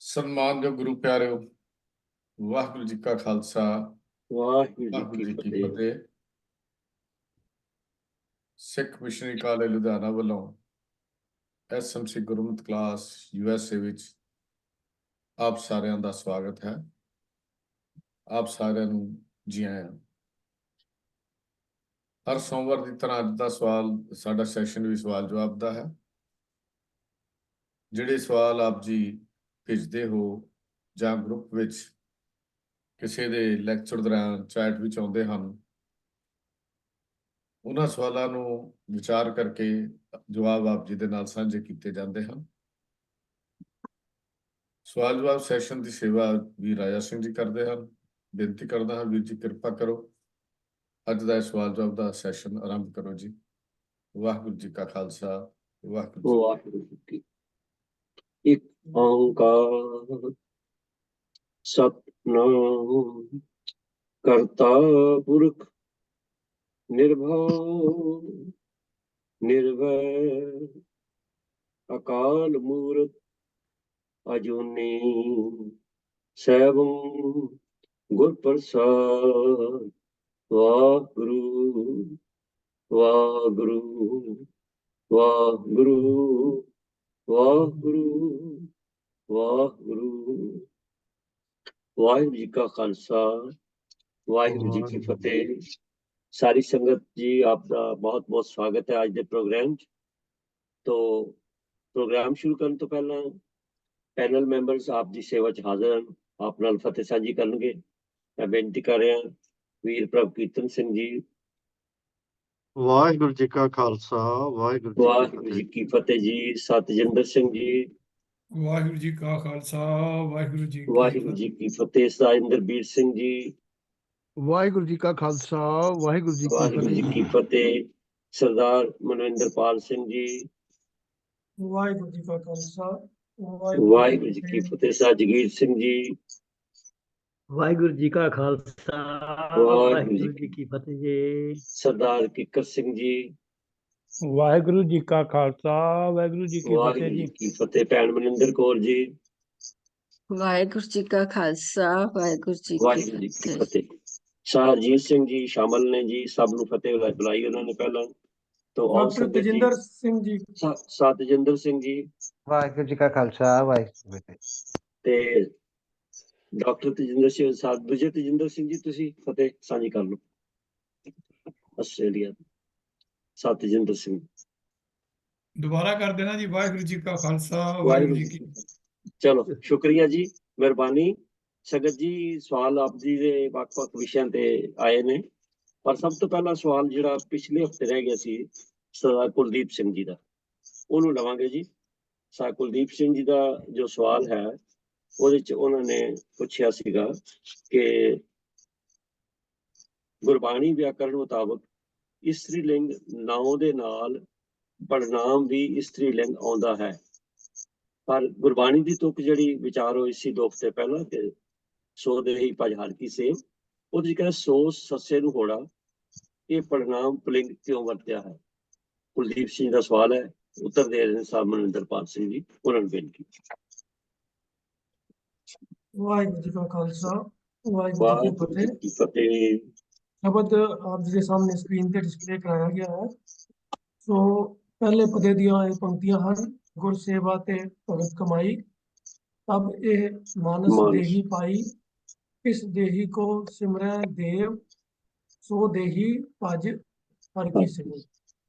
ਸਨਮਾਨਯੋਗ ਗੁਰੂ ਪਿਆਰਿਓ, ਵਾਹਿਗੁਰੂ ਜੀ ਕਾ ਖਾਲਸਾ, ਵਾਹਿਗੁਰੂ ਵਾਹਿਗੁਰੂ ਜੀ ਜੀ ਕੀ ਕੀ ਫਤਿਹ। ਫਤਿਹ। ਸਿੱਖ ਮਿਸ਼ਨਰੀ ਕਾਲਜ ਲੁਧਿਆਣਾ ਵੱਲੋਂ SMC ਗੁਰਮਤਿ ਕਲਾਸ USA ਵਿੱਚ ਆਪ ਸਾਰਿਆਂ ਦਾ ਸਵਾਗਤ ਹੈ। ਆਪ ਸਾਰਿਆਂ ਨੂੰ ਜੀ ਆਇਆਂ। ਹਰ ਸੋਮਵਾਰ ਦੀ ਤਰ੍ਹਾਂ ਅੱਜ ਦਾ ਸਵਾਲ ਸਾਡਾ ਸੈਸ਼ਨ ਵੀ ਸਵਾਲ ਜਵਾਬ ਦਾ ਹੈ। ਜਿਹੜੇ ਸਵਾਲ ਆਪ ਜੀ ਭੇਜਦੇ ਹੋ ਜਾਂ ਗਰੁੱਪ ਵਿੱਚ ਕਿਸੇ ਦੇ ਲੈਕਚਰ ਦੌਰਾਨ ਚੈਟ ਵਿੱਚ ਆਉਂਦੇ ਹਨ, ਉਹਨਾਂ ਸਵਾਲਾਂ ਨੂੰ ਵਿਚਾਰ ਕਰਕੇ ਜਵਾਬ ਆਪ ਜੀ ਦੇ ਨਾਲ ਸਾਂਝੇ ਕੀਤੇ ਜਾਂਦੇ ਹਨ। ਸਵਾਲ ਜਵਾਬ ਸੈਸ਼ਨ ਦੀ ਸੇਵਾ ਵੀਰ ਰਾਜਾ ਸਿੰਘ ਜੀ ਕਰਦੇ ਹਨ। ਬੇਨਤੀ ਕਰਦਾ ਹਾਂ ਵੀਰ ਜੀ ਕਿਰਪਾ ਕਰੋ, ਅੱਜ ਦਾ ਸਵਾਲ ਜਵਾਬ ਦਾ ਸੈਸ਼ਨ ਆਰੰਭ ਕਰੋ ਜੀ। ਵਾਹਿਗੁਰੂ ਜੀ ਕਾ ਖਾਲਸਾ, ਵਾਹਿਗੁਰੂ ਜੀ ਕੀ ਇੱਕ ਓੰਕਾਰ ਸਤਿਨਾਮ ਕਰਤਾ ਪੁਰਖ ਨਿਰਭਉ ਨਿਰਵੈਰ ਅਕਾਲ ਮੂਰਤ ਅਜੂਨੀ ਸੈਭੰ ਗੁਰ ਪ੍ਰਸਾਦ। ਵਾਹਿਗੁਰੂ ਵਾਹਿਗੁਰੂ ਵਾਹਿਗੁਰੂ ਵਾਹਿਗੁਰੂ ਵਾਹਿਗੁਰੂ। ਵਾਹਿਗੁਰੂ ਜੀ ਕਾ ਖਾਲਸਾ, ਵਾਹਿਗੁਰੂ ਜੀ ਕੀ ਫਤਿਹ। ਸਾਰੀ ਸੰਗਤ ਜੀ, ਆਪ ਦਾ ਬਹੁਤ ਬਹੁਤ ਸਵਾਗਤ ਹੈ ਅੱਜ ਦੇ ਪ੍ਰੋਗਰਾਮ 'ਚ। ਤੋਂ ਪ੍ਰੋਗਰਾਮ ਸ਼ੁਰੂ ਕਰਨ ਤੋਂ ਪਹਿਲਾਂ ਪੈਨਲ ਮੈਂਬਰਸ ਆਪ ਦੀ ਸੇਵਾ 'ਚ ਹਾਜ਼ਰ ਹਨ, ਆਪ ਨਾਲ ਫਤਿਹ ਸਾਂਝੀ ਕਰਨਗੇ। ਮੈਂ ਬੇਨਤੀ ਕਰ ਰਿਹਾ ਵੀਰ ਪ੍ਰਭ ਕੀਰਤਨ ਸਿੰਘ ਜੀ। ਵਾਹਿਗੁਰੂ ਜੀ ਕਾ ਖਾਲਸਾ, ਵਾਹਿਗੁਰੂ ਜੀ ਕੀ ਫਤਿਹ ਜੀ। ਸਤਜਿੰਦਰ ਸਿੰਘ ਜੀ। ਵਾਹਿਗੁਰੂ ਜੀ ਕਾ ਖਾਲਸਾ, ਵਾਹਿਗੁਰੂ ਜੀ ਕੀ ਫਤਿਹ। ਸਾਇੰਦਰਬੀਰ ਸਿੰਘ ਜੀ। ਵਾਹਿਗੁਰੂ ਜੀ ਕਾ ਖਾਲਸਾ, ਵਾਹਿਗੁਰੂ ਜੀ ਕੀ ਵਾਹਿਗੁਰੂ ਜੀ ਫਤਿਹ। ਕੀ ਫਤਿਹ। ਸਰਦਾਰ ਮਨਵਿੰਦਰਪਾਲ ਸਿੰਘ ਜੀ। ਵਾਹਿਗੁਰੂ ਜੀ ਕਾ ਖਾਲਸਾ, ਵਾਹਿਗੁਰੂ ਜੀ ਕੀ ਫਤਿਹ। ਸਾਜਗੀਰ ਸਿੰਘ ਜੀ। ਵਾਹਿਗੁਰੂ ਜੀ ਕਾ ਖਾਲਸਾ, ਵਾਹਿਗੁਰੂ ਜੀ ਕੀ ਫਤਿਹ ਜੀ। ਸਰਦਾਰ ਕਿੱਕਰ ਸਿੰਘ ਜੀ। ਵਾਹਿਗੁਰੂ ਜੀ ਕਾ ਖਾਲਸਾ, ਵਾਹਿਗੁਰੂ ਜੀ ਕੀ ਫਤਿਹ ਵਾਹਿਗੁਰੂ ਜੀ। ਜੀ ਕੀ ਫਤਿਹ। ਭੈਣ ਮਨਿੰਦਰ ਕੌਰ ਜੀ। ਵਾਹਿਗੁਰੂ ਜੀ ਕਾ ਖਾਲਸਾ, ਵਾਹਿਗੁਰੂ ਜੀ ਕੀ ਵਾਹਿਗੁਰੂ ਜੀ ਕੀ ਫਤਿਹ। ਫਤਿਹ। ਸ਼ਾਹਜੀਤ ਸਿੰਘ ਜੀ ਸ਼ਾਮਲ ਨੇ ਜੀ। ਸਭ ਨੂੰ ਫਤਿਹ ਬੁਲਾਈ ਉਹਨਾਂ ਨੇ ਪਹਿਲਾਂ ਤੋਂ। ਡਾਕਟਰ ਤਜਿੰਦਰ ਸਿੰਘ ਜੀ। ਸਤਜਿੰਦਰ ਸਿੰਘ ਜੀ। ਵਾਹਿਗੁਰੂ ਜੀ ਕਾ ਖਾਲਸਾ, ਵਾਹਿਗੁਰੂ ਜੀ ਕੀ ਫਤਿਹ। ਤੇ ਡਾਕਟਰ ਤਜਿੰਦਰ ਸਿੰਘ ਦੂਜੇ ਤਜਿੰਦਰ ਸਿੰਘ ਜੀ, ਤੁਸੀਂ ਫਤਿਹ ਸਾਂਝੀ ਕਰ ਲਓ। ਆਸਟ੍ਰੇਲੀਆ ਸਤਜਿੰਦਰ ਸਿੰਘ। ਦੁਬਾਰਾ ਕਰ ਦੇਣਾ ਜੀ। ਵਾਹਿਗੁਰੂ ਜੀ ਕਾ ਖਾਲਸਾ, ਵਾਹਿਗੁਰੂ ਵਾਹਿਗੁਰੂ ਜੀ ਜੀ ਕੀ। ਚਲੋ ਸ਼ੁਕਰੀਆ ਜੀ, ਮਿਹਰਬਾਨੀ। ਸੰਗਤ ਜੀ, ਸਵਾਲ ਆਪ ਜੀ ਦੇ ਵੱਖ-ਵੱਖ ਵਿਸ਼ਿਆਂ ਤੇ ਆਏ ਨੇ, ਪਰ ਸਭ ਤੋਂ ਪਹਿਲਾ ਸਵਾਲ ਜਿਹੜਾ ਪਿਛਲੇ ਹਫ਼ਤੇ ਰਹਿ ਗਿਆ ਸੀ ਸਰਦਾਰ ਕੁਲਦੀਪ ਸਿੰਘ ਜੀ ਦਾ, ਉਹਨੂੰ ਲਵਾਂਗੇ ਜੀ। ਸਰਦਾਰ ਕੁਲਦੀਪ ਸਿੰਘ ਜੀ ਦਾ ਜੋ ਸਵਾਲ ਹੈ ਉਹਦੇ 'ਚ ਉਹਨਾਂ ਨੇ ਪੁੱਛਿਆ ਸੀਗਾ ਕਿ ਗੁਰਬਾਣੀ ਵਿਆਕਰਣ ਮੁਤਾਬਕ ਇਸਤਰੀ ਲਿੰਗ ਨਾਉ ਦੇ ਨਾਲ ਪੜਨਾਮ ਵੀ ਇਸਤਰੀ ਲਿੰਗ ਆਉਂਦਾ ਹੈ, ਪਰ ਗੁਰਬਾਣੀ ਦੀ ਤੁਕ ਜਿਹੜੀ ਵਿਚਾਰ ਹੋਈ ਸੀ 2 ਹਫ਼ਤੇ ਪਹਿਲਾਂ ਕਿ ਸੋ ਦੇਹੀ ਭਜ ਹਰਿ ਕੀ ਸੇਵ, ਉਹਦੇ 'ਚ ਕਹਿੰਦਾ ਸੋ ਸੱਸੇ ਨੂੰ ਹੋੜਾ, ਇਹ ਪੜਨਾਮ ਪੁਲਿੰਗ ਕਿਉਂ ਵਰਤਿਆ ਹੈ? ਕੁਲਦੀਪ ਸਿੰਘ ਦਾ ਸਵਾਲ ਹੈ, ਉੱਤਰ ਦੇ ਰਹੇ ਸਾਹਿਬ ਮਨਿੰਦਰਪਾਲ ਸਿੰਘ ਜੀ, ਉਹਨਾਂ ਨੂੰ ਬੇਨਤੀ। ਵਾਹਿਗੁਰੂ ਜੀ ਕਾ ਖਾਲਸਾ, ਵਾਹਿਗੁਰੂ ਜੀ ਕੀ ਫਤਿਹ। ਸ਼ਬਦ ਆਪ ਜੀ ਦੇ ਸਾਹਮਣੇ ਸਕਰੀਨ ਤੇ ਡਿਸਪਲੇ ਕਰਾਇਆ ਗਿਆ ਹੈ। ਸੋ ਪਹਿਲੇ ਪਦੇ ਦੀਆਂ ਇਹ ਪੰਕਤੀਆਂ ਹਨ। ਗੁਰ ਸੇਵਾ ਤੇ ਭਗਤ ਕਮਾਈ, ਤਬ ਇਹ ਮਾਨਸ ਦੇਹੀ ਪਾਈ, ਇਸ ਦੇਹੀ ਕੋ ਸਿਮਰੈ ਦੇਵ, ਸੋ ਦੇਹੀ ਭਜ ਹਰਿ ਕੀ ਸੇਵ।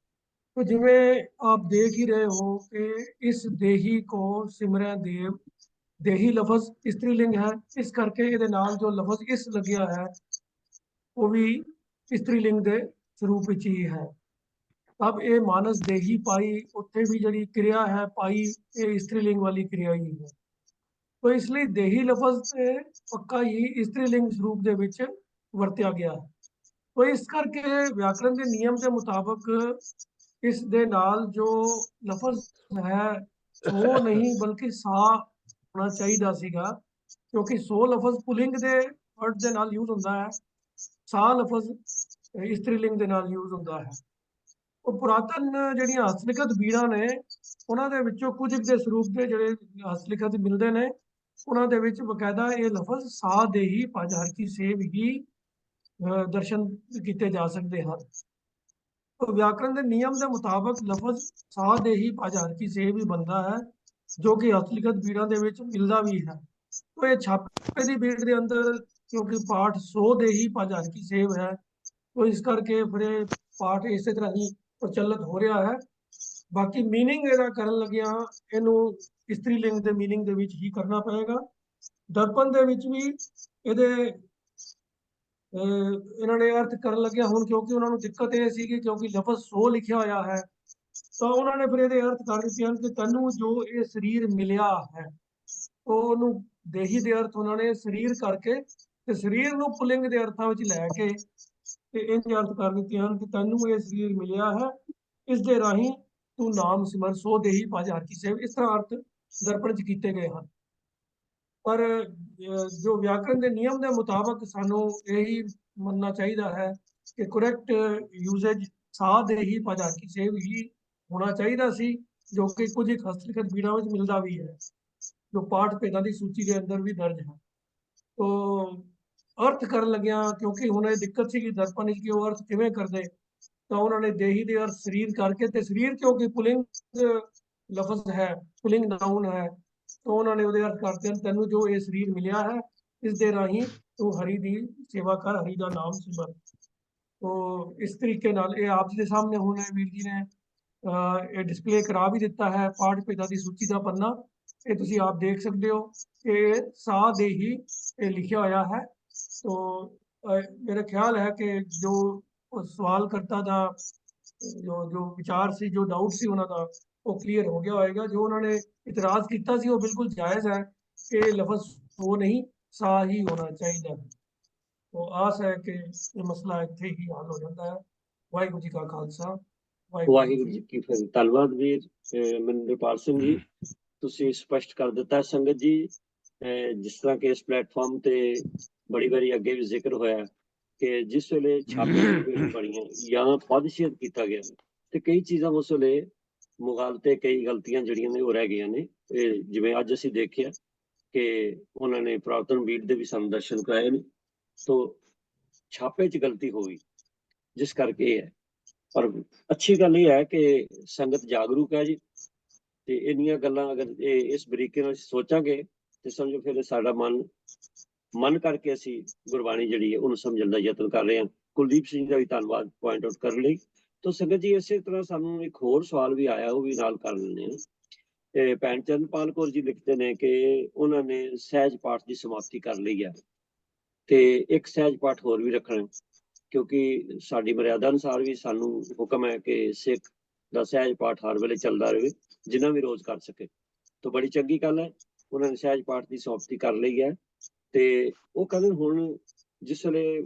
तो जिमें आप देख ही रहे हो कि इस देही को सिमरै देव, देही लफज स्त्रीलिंग है, इस करके ਇਹਦੇ ਨਾਲ ਜੋ ਲਫ਼ਜ਼ ਇਸ ਲੱਗਿਆ ਹੈ ਉਹ ਵੀ ਇਸਤਰੀਲਿੰਗ ਦੇ ਸਰੂਪ ਵਿੱਚ ਹੀ ਹੈ। अब ਇਹ ਮਾਨਸ ਦੇਹੀ ਪਾਈ, ਉੱਥੇ ਵੀ ਜਿਹੜੀ ਕਿਰਿਆ ਹੈ ਪਾਈ, ਇਹ ਇਸਤਰੀਲਿੰਗ ਵਾਲੀ ਕਿਰਿਆ ਹੀ ਹੈ। तो ਇਸ ਲਈ ਦੇਹੀ ਲਫ਼ਜ਼ ਤੇ ਪੱਕਾ ਹੀ ਇਸਤਰੀਲਿੰਗ ਸਰੂਪ ਦੇ ਵਿੱਚ ਵਰਤਿਆ ਗਿਆ ਹੈ। तो ਇਸ ਕਰਕੇ ਵਿਆਕਰਣ ਦੇ ਨਿਯਮ ਦੇ ਮੁਤਾਬਕ ਇਸ ਦੇ ਨਾਲ ਜੋ ਲਫ਼ਜ਼ ਹੈ ਸੋ ਨਹੀਂ ਬਲਕਿ ਸਾ ਹੋਣਾ ਚਾਹੀਦਾ ਸੀਗਾ, ਕਿਉਂਕਿ ਸੋ ਲਫ਼ਜ਼ ਪੁਲਿੰਗ ਦੇ ਵਰਡ ਦੇ ਨਾਲ ਯੂਜ਼ ਹੁੰਦਾ ਹੈ, ਸਾ ਲਫ਼ਜ਼ ਇਸਤਰੀਲਿੰਗ ਦੇ ਨਾਲ ਯੂਜ਼ ਹੁੰਦਾ ਹੈ। ਉਹ ਪੁਰਾਤਨ ਜਿਹੜੀਆਂ ਹਸਤਲਿਖਤ ਬੀੜਾਂ ਨੇ ਉਹਨਾਂ ਦੇ ਵਿੱਚੋਂ ਕੁਝ ਦੇ ਸਰੂਪ ਦੇ ਜਿਹੜੇ ਹਸਤਲਿਖਤ ਮਿਲਦੇ ਨੇ ਉਹਨਾਂ ਦੇ ਵਿੱਚ ਬਕਾਇਦਾ ਇਹ ਲਫ਼ਜ਼ ਸਾਹ ਦੇ ਹੀ ਪੰਜ ਹਰਕੀ ਸੇਵ ਹੀ ਦਰਸ਼ਨ ਕੀਤੇ ਜਾ ਸਕਦੇ ਹਨ। ਵਿਆਕਰਨ ਦੇ ਨਿਯਮ ਦੇ ਮੁਤਾਬਕ ਲਫ਼ਜ਼ ਸਾਹ ਦੇ ਹੀ ਪੰਜ ਹਰਕੀ ਸੇਵ ਹੀ ਬਣਦਾ ਹੈ, ਜੋ ਕਿ ਹਸਤਲਿਖਤ ਬੀੜਾਂ ਦੇ ਵਿੱਚ ਮਿਲਦਾ ਵੀ ਹੈ। तो ये छापे की बीड़ के अंदर क्योंकि पाठ 100 ਦੇ ਹੀ ਪੰਜ ਹਰਕੀ ਸੇਵ ਹੈ, तो ਇਸ ਕਰਕੇ ਫਿਰ ਇਹ ਪਾਠ ਇਸੇ ਤਰ੍ਹਾਂ ਹੀ ਪ੍ਰਚਲਿਤ ਹੋ ਰਿਹਾ ਹੈ। ਬਾਕੀ ਮੀਨਿੰਗ ਇਹਦਾ ਕਰਨ ਲੱਗਿਆ ਇਹਨੂੰ ਇਸਤਰੀ ਲਿੰਗ ਦੇ ਮੀਨਿੰਗ ਦੇ ਵਿੱਚ ਹੀ ਕਰਨਾ ਪਏਗਾ। ਦਰਪਣ ਦੇ ਵਿੱਚ ਵੀ ਇਹਦੇ ਇਹਨਾਂ ਨੇ ਅਰਥ ਕਰਨ ਲੱਗਿਆ ਹੁਣ, ਕਿਉਂਕਿ ਉਹਨਾਂ ਨੂੰ ਦਿੱਕਤ ਇਹ ਸੀ ਕਿ ਕਿਉਂਕਿ ਲਫ਼ਜ਼ 100 ਲਿਖਿਆ ਹੋਇਆ ਹੈ, ਤਾਂ ਉਹਨਾਂ ਨੇ ਫਿਰ ਇਹਦੇ ਅਰਥ ਕਰ ਦਿੱਤੇ ਹਨ ਕਿ ਤੈਨੂੰ ਜੋ ਇਹ ਸਰੀਰ ਮਿਲਿਆ ਹੈ, ਉਹਨੂੰ ਦੇਹੀ ਦੇ ਅਰਥ ਉਹਨਾਂ ਨੇ ਸਰੀਰ ਕਰਕੇ ਤੇ ਸਰੀਰ ਨੂੰ ਪੁਲਿੰਗ ਦੇ ਅਰਥਾਂ ਵਿੱਚ ਲੈ ਕੇ ਤੇ ਇਹ ਅਰਥ ਕਰ ਦਿੱਤੇ ਹਨ ਕਿ ਤੈਨੂੰ ਇਹ ਸਰੀਰ ਮਿਲਿਆ ਹੈ, ਇਸ ਦੇ ਰਾਹੀਂ ਤੂੰ ਨਾਮ ਸਿਮਰ ਸੋ ਦੇਹੀ ਪੰਜ ਹਰਕੀ ਸੇਵ। ਇਸ ਤਰ੍ਹਾਂ ਅਰਥ ਦਰਪਣ 'ਚ ਕੀਤੇ ਗਏ ਹਨ। ਪਰ ਜੋ ਵਿਆਕਰਨ ਦੇ ਨਿਯਮ ਦੇ ਮੁਤਾਬਕ ਸਾਨੂੰ ਇਹੀ ਮੰਨਣਾ ਚਾਹੀਦਾ ਹੈ ਕਿ ਕਰੈਕਟ ਯੂਜ਼ੇਜ ਸਾਹ ਦੇ ਹੀ ਪੰਜ ਹਰਕੀ ਸੇਵ ਹੀ ਹੋਣਾ ਚਾਹੀਦਾ ਸੀ, ਜੋ ਕਿ ਕੁਝ ਇੱਕ ਹਸਤਲਿਖਤ ਬੀੜਾਂ ਵਿੱਚ ਮਿਲਦਾ ਵੀ ਹੈ, ਜੋ ਪਾਠ ਭੇਦਾਂ ਦੀ ਸੂਚੀ ਦੇ ਅੰਦਰ ਵੀ ਦਰਜ ਹੈ। तो अर्थ ਕਰਨ ਲੱਗਿਆ ਕਿਉਂਕਿ ਹੁਣ ਇਹ ਦਿੱਕਤ ਸੀ ਕਿ ਦਰਪਣ ਵਿੱਚ ਕਿ ਉਹ ਅਰਥ ਕਿਵੇਂ ਕਰਦੇ, ਤਾਂ ਉਹਨਾਂ ਨੇ ਦੇਹੀ ਦੇ ਅਰਥ ਸਰੀਰ ਕਰਕੇ ਤੇ ਸਰੀਰ ਕਿਉਂਕਿ ਪੁਲਿੰਗ ਲਫ਼ਜ਼ ਹੈ, ਪੁਲਿੰਗ ਨਾਉਨ ਹੈ, ਤਾਂ ਉਹਨਾਂ ਨੇ ਉਹਦੇ ਅਰਥ ਕਰਦੇ ਹਨ ਤੈਨੂੰ ਜੋ ਇਹ ਸਰੀਰ ਮਿਲਿਆ ਹੈ, ਇਸ ਦੇ ਰਾਹੀਂ ਤੂੰ ਹਰੀ ਦੀ ਸੇਵਾ ਕਰ, ਹਰੀ ਦਾ ਨਾਮ ਸਿਮਰ। तो इस तरीके नाल ਇਹ ਆਪ ਜੀ ਦੇ ਸਾਹਮਣੇ ਹੁਣ ਵੀਰ ਜੀ ਨੇ ਇਹ ਡਿਸਪਲੇ ਕਰਾ ਵੀ ਦਿੱਤਾ ਹੈ ਪਾਠ ਭੇਦਾਂ ਦੀ ਸੂਚੀ ਦਾ ਪੰਨਾ। ਇਹ ਤੁਸੀਂ ਆਪ ਦੇਖ ਸਕਦੇ ਹੋ ਕਿ ਸਾਹ ਦੇ ਹੀ ਇਹ ਲਿਖਿਆ ਹੋਇਆ ਹੈ। तो मेरा ख्याल है कि जो सवाल करता था, जो विचार सी, जो डाउट सी उन्होंने का वो क्लीयर हो गया होएगा। जो उन्होंने इतराज किया सी वो बिल्कुल जायज़ है कि लफज वो नहीं सा ही होना चाहिए। तो आस है कि ये मसला इत्थे ही हल हो जाता है। वाहिगुरू जी का खालसा, ਵਾਹਿਗੁਰੂ ਜੀ ਕੀ ਫਤਿਹ। ਧੰਨਵਾਦ ਵੀਰ ਮਨਿੰਦਰਪਾਲ ਸਿੰਘ ਜੀ, ਤੁਸੀਂ ਸਪਸ਼ਟ ਕਰ ਦਿੱਤਾ ਸੰਗਤ ਜੀ। ਜਿਸ ਤਰ੍ਹਾਂ ਕਿ ਇਸ ਪਲੇਟਫਾਰਮ ਤੇ ਬੜੀ ਵਾਰੀ ਅੱਗੇ ਵੀ ਜ਼ਿਕਰ ਹੋਇਆ ਕਿ ਜਿਸ ਵੇਲੇ ਛਾਪੇ ਬਣੀਆਂ ਜਾਂ ਪਦਛੇਦ ਕੀਤਾ ਗਿਆ ਤੇ ਕਈ ਚੀਜ਼ਾਂ ਉਸ ਵੇਲੇ ਮੁਗਾਲਤੇ, ਕਈ ਗਲਤੀਆਂ ਜਿਹੜੀਆਂ ਨੇ ਉਹ ਰਹਿ ਗਈਆਂ ਨੇ। ਜਿਵੇਂ ਅੱਜ ਅਸੀਂ ਦੇਖਿਆ ਕਿ ਉਹਨਾਂ ਨੇ ਪੁਰਾਤਨ ਬੀੜ ਦੇ ਵੀ ਸਾਨੂੰ ਦਰਸ਼ਨ ਕਰਾਏ ਨੇ, तो ਛਾਪੇ 'ਚ ਗਲਤੀ ਹੋ ਗਈ, ਜਿਸ ਕਰਕੇ ਇਹ ਹੈ। ਪਰ ਅੱਛੀ ਗੱਲ ਇਹ ਹੈ ਕਿ ਸੰਗਤ ਜਾਗਰੂਕ ਹੈ ਜੀ, ਤੇ ਇੰਨੀਆਂ ਗੱਲਾਂ ਅਗਰ ਇਸ ਬਰੀਕੀ ਨਾਲ ਸੋਚਾਂਗੇ ਤੇ ਸਮਝੋ ਫਿਰ ਸਾਡਾ ਮਨ ਕਰਕੇ ਅਸੀਂ ਗੁਰਬਾਣੀ ਜਿਹੜੀ ਹੈ ਉਹਨੂੰ ਸਮਝਣ ਦਾ ਯਤਨ ਕਰ ਰਹੇ ਹਾਂ। ਕੁਲਦੀਪ ਸਿੰਘ ਦਾ ਵੀ ਧੰਨਵਾਦ ਪੁਆਇੰਟ ਆਊਟ ਕਰਨ ਲਈ। ਤਾਂ ਸੰਗਤ ਜੀ ਇਸੇ ਤਰ੍ਹਾਂ ਸਾਨੂੰ ਇੱਕ ਹੋਰ ਸਵਾਲ ਵੀ ਆਇਆ, ਉਹ ਵੀ ਨਾਲ ਕਰ ਲੈਂਦੇ ਹਾਂ। ਤੇ ਭੈਣ ਚੰਦਪਾਲ ਕੌਰ ਜੀ ਲਿਖਦੇ ਨੇ ਕਿ ਉਹਨਾਂ ਨੇ ਸਹਿਜ ਪਾਠ ਦੀ ਸਮਾਪਤੀ ਕਰ ਲਈ ਹੈ ਤੇ ਇੱਕ ਸਹਿਜ ਪਾਠ ਹੋਰ ਵੀ ਰੱਖਣਾ, ਕਿਉਂਕਿ ਸਾਡੀ ਮਰਿਆਦਾ ਅਨੁਸਾਰ ਵੀ ਸਾਨੂੰ ਹੁਕਮ ਹੈ ਕਿ ਸਿੱਖ ਦਾ ਸਹਿਜ ਪਾਠ ਹਰ ਵੇਲੇ ਚੱਲਦਾ ਰਹੇ, ਜਿੰਨਾ ਵੀ ਰੋਜ਼ ਕਰ ਸਕੇ। ਤਾਂ ਬੜੀ ਚੰਗੀ ਗੱਲ ਹੈ, ਉਹਨਾਂ ਨੇ ਸਹਿਜ ਪਾਠ ਦੀ ਸਮਾਪਤੀ ਕਰ ਲਈ ਹੈ। ਤੇ ਉਹ ਕਹਿੰਦੇ ਹੁਣ ਜਿਸ ਵੇਲੇ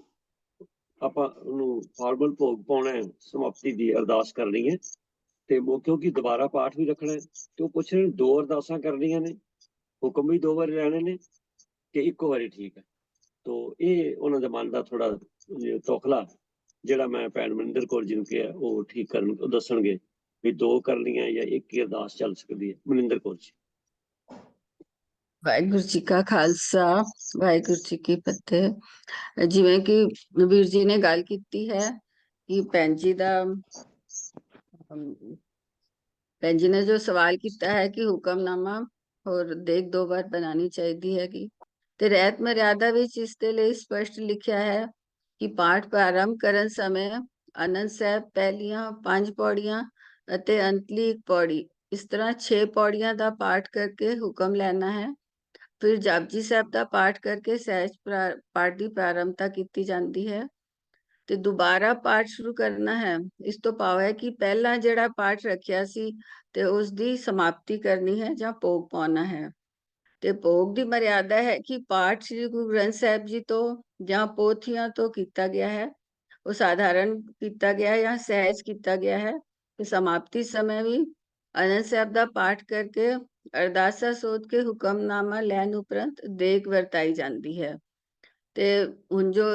ਆਪਾਂ ਉਹਨੂੰ ਫਾਰਮਲ ਭੋਗ ਪਾਉਣਾ ਹੈ, ਸਮਾਪਤੀ ਦੀ ਅਰਦਾਸ ਕਰਨੀ ਹੈ, ਤੇ ਕਿਉਂਕਿ ਦੁਬਾਰਾ ਪਾਠ ਵੀ ਰੱਖਣਾ ਹੈ, ਤੇ ਉਹ ਪੁੱਛ ਰਹੇ 2 ਅਰਦਾਸਾਂ ਕਰਨੀਆਂ ਨੇ, ਹੁਕਮ ਵੀ 2 ਵਾਰੀ ਲੈਣੇ ਨੇ ਕਿ ਇੱਕੋ ਵਾਰੀ ਠੀਕ ਹੈ। तो ये उन्होंने मन का थोड़ा तोखला ਜਿਹੜਾ ਮੈਂ ਭੈਣ ਮਨਿੰਦਰ ਕੌਰ ਜੀ ਨੂੰ ਕਿਹਾ ਉਹ ਠੀਕ ਕਰਨ, ਉਹ ਦੱਸਣਗੇ ਵੀ 2 ਕਰਨੀਆਂ ਜਾਂ ਇੱਕ ਹੀ ਅਰਦਾਸ ਚੱਲ ਸਕਦੀ ਹੈ। ਮਨਿੰਦਰ ਕੌਰ ਜੀ। ਵਾਹਿਗੁਰੂ ਜੀ ਕਾ ਖਾਲਸਾ, ਵਾਹਿਗੁਰੂ ਜੀ ਕੀ ਫਤਿਹ। ਜਿਵੇਂ ਕਿ ਵੀਰ ਜੀ ਨੇ ਗੱਲ ਕੀਤੀ ਹੈ ਕਿ ਭੈਣ ਜੀ ਨੇ ਜੋ ਸਵਾਲ ਕੀਤਾ ਹੈ ਕਿ ਹੁਕਮਨਾਮਾ ਹੋਰ ਦੇਖ 2 ਵਾਰ ਬਣਾਉਣੀ ਚਾਹੀਦੀ ਹੈਗੀ, ਤੇ ਰਹਿਤ ਮਰਿਆਦਾ ਵਿੱਚ ਇਸ ਦੇ ਲਈ ਸਪਸ਼ਟ ਲਿਖਿਆ ਹੈ ਕਿ ਪਾਠ ਪ੍ਰਾਰੰਭ ਕਰਨ ਸਮੇਂ ਆਨੰਦ ਸਾਹਿਬ ਪਹਿਲੀਆਂ 5 ਪੌੜੀਆਂ ਅਤੇ ਅੰਤਲੀ 1 ਪੌੜੀ, ਇਸ ਤਰ੍ਹਾਂ 6 ਪੌੜੀਆਂ ਦਾ ਪਾਠ ਕਰਕੇ ਹੁਕਮ ਲੈਣਾ ਹੈ। ਫਿਰ ਜਪਜੀ ਸਾਹਿਬ ਦਾ ਪਾਠ ਕਰਕੇ ਸਹਿਜ ਪਾਠ ਦੀ ਪ੍ਰਾਰੰਭਤਾ ਕੀਤੀ ਜਾਂਦੀ ਹੈ ਤੇ ਦੁਬਾਰਾ ਪਾਠ ਸ਼ੁਰੂ ਕਰਨਾ ਹੈ। ਇਸ ਤੋਂ ਭਾਵ ਹੈ ਕਿ ਪਹਿਲਾਂ ਜਿਹੜਾ ਪਾਠ ਰੱਖਿਆ ਸੀ ਤੇ ਉਸ ਦੀ ਸਮਾਪਤੀ ਕਰਨੀ ਹੈ ਜਾਂ ਭੋਗ ਪਾਉਣਾ ਹੈ। ਤੇ ਭੋਗ ਦੀ ਮਰਿਆਦਾ ਹੈ ਕਿ ਪਾਠ ਸ੍ਰੀ ਗੁਰੂ ਗ੍ਰੰਥ ਸਾਹਿਬ ਜੀ ਤੋਂ ਜਾਂ ਪੋਥੀਆਂ ਤੋਂ ਕੀਤਾ ਗਿਆ ਹੈ, ਉਹ ਸਾਧਾਰਨ ਕੀਤਾ ਗਿਆ ਜਾਂ ਸਹਿਜ ਕੀਤਾ ਗਿਆ ਹੈ। ਤੇ ਸਮਾਪਤੀ ਸਮੇਂ ਵੀ ਆਨੰਦ ਸਾਹਿਬ ਦਾ ਪਾਠ ਕਰਕੇ ਅਰਦਾਸਾ ਸੋਧ ਕੇ ਹੁਕਮਨਾਮਾ ਲੈਣ ਉਪਰੰਤ ਦੇਗ ਵਰਤਾਈ ਜਾਂਦੀ ਹੈ। ਤੇ ਹੁਣ ਜੋ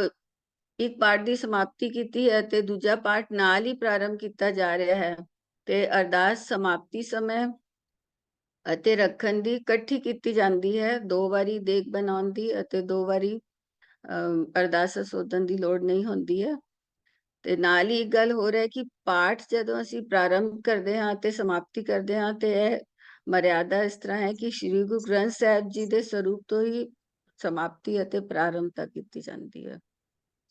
ਇੱਕ ਪਾਠ ਦੀ ਸਮਾਪਤੀ ਕੀਤੀ ਹੈ ਤੇ ਦੂਜਾ ਪਾਠ ਨਾਲ ਹੀ ਪ੍ਰਾਰੰਭ ਕੀਤਾ ਜਾ ਰਿਹਾ ਹੈ, ਤੇ ਅਰਦਾਸ ਸਮਾਪਤੀ ਸਮੇਂ ਅਤੇ ਰੱਖਣ ਦੀ ਇਕੱਠੀ ਕੀਤੀ ਜਾਂਦੀ ਹੈ। 2 ਵਾਰੀ ਦੇਗ ਬਣਾਉਣ ਦੀ ਅਤੇ 2 ਵਾਰੀ ਅਰਦਾਸ ਸੋਧਣ ਦੀ ਲੋੜ ਨਹੀਂ ਹੁੰਦੀ ਹੈ। ਤੇ ਨਾਲ ਹੀ ਇੱਕ ਗੱਲ ਹੋਰ ਹੈ ਕਿ ਪਾਠ ਜਦੋਂ ਅਸੀਂ ਪ੍ਰਾਰੰਭ ਕਰਦੇ ਹਾਂ ਤੇ ਸਮਾਪਤੀ ਕਰਦੇ ਹਾਂ ਤੇ ਇਹ ਮਰਿਆਦਾ ਇਸ ਤਰ੍ਹਾਂ ਹੈ ਕਿ ਸ਼੍ਰੀ ਗੁਰੂ ਗ੍ਰੰਥ ਸਾਹਿਬ ਜੀ ਦੇ ਸਰੂਪ ਤੋਂ ਹੀ ਸਮਾਪਤੀ ਅਤੇ ਪ੍ਰਾਰੰਭਤਾ ਕੀਤੀ ਜਾਂਦੀ ਹੈ।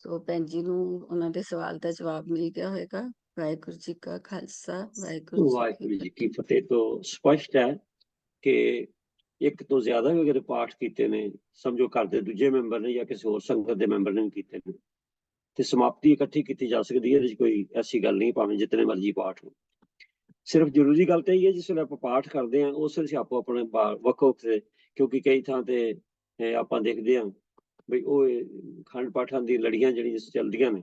ਸੋ ਭੈਣ ਜੀ ਨੂੰ ਉਹਨਾਂ ਦੇ ਸਵਾਲ ਦਾ ਜਵਾਬ ਮਿਲ ਗਿਆ ਹੋਵੇਗਾ। ਵਾਹਿਗੁਰੂ ਜੀ ਕਾ ਖਾਲਸਾ, ਵਾਹਿਗੁਰੂ ਜੀ ਵਾਹਿਗੁਰੂ ਕੀ ਜੀ ਕੀ ਫਤਿਹ। ਤੋਂ ਸਪਸ਼ਟ ਹੈ ਕਿ ਇੱਕ ਤੋਂ ਜ਼ਿਆਦਾ ਵੀ ਅਗਰ ਪਾਠ ਕੀਤੇ ਨੇ, ਸਮਝੋ ਘਰ ਦੇ ਦੂਜੇ ਮੈਂਬਰ ਨੇ ਜਾਂ ਕਿਸੇ ਹੋਰ ਸੰਗਤ ਦੇ ਮੈਂਬਰ ਨੇ ਕੀਤੇ ਨੇ, ਤੇ ਸਮਾਪਤੀ ਇਕੱਠੀ ਕੀਤੀ ਜਾ ਸਕਦੀ ਹੈ। ਇਹਦੇ 'ਚ ਕੋਈ ਐਸੀ ਗੱਲ ਨਹੀਂ, ਭਾਵੇਂ ਜਿਤਨੇ ਮਰਜ਼ੀ ਪਾਠ ਹੋ। ਸਿਰਫ ਜ਼ਰੂਰੀ ਗੱਲ ਤਾਂ ਇਹ ਹੈ ਜਿਸ ਵੇਲੇ ਆਪਾਂ ਪਾਠ ਕਰਦੇ ਹਾਂ ਉਸ ਵੇਲੇ ਆਪੋ ਆਪਣੇ ਵੱਖੋ ਵੱਖਰੇ, ਕਿਉਂਕਿ ਕਈ ਥਾਂ ਤੇ ਆਪਾਂ ਦੇਖਦੇ ਹਾਂ ਬਈ ਉਹ ਖੰਡ ਪਾਠਾਂ ਦੀ ਲੜੀਆਂ ਜਿਹੜੀਆਂ ਚੱਲਦੀਆਂ ਨੇ,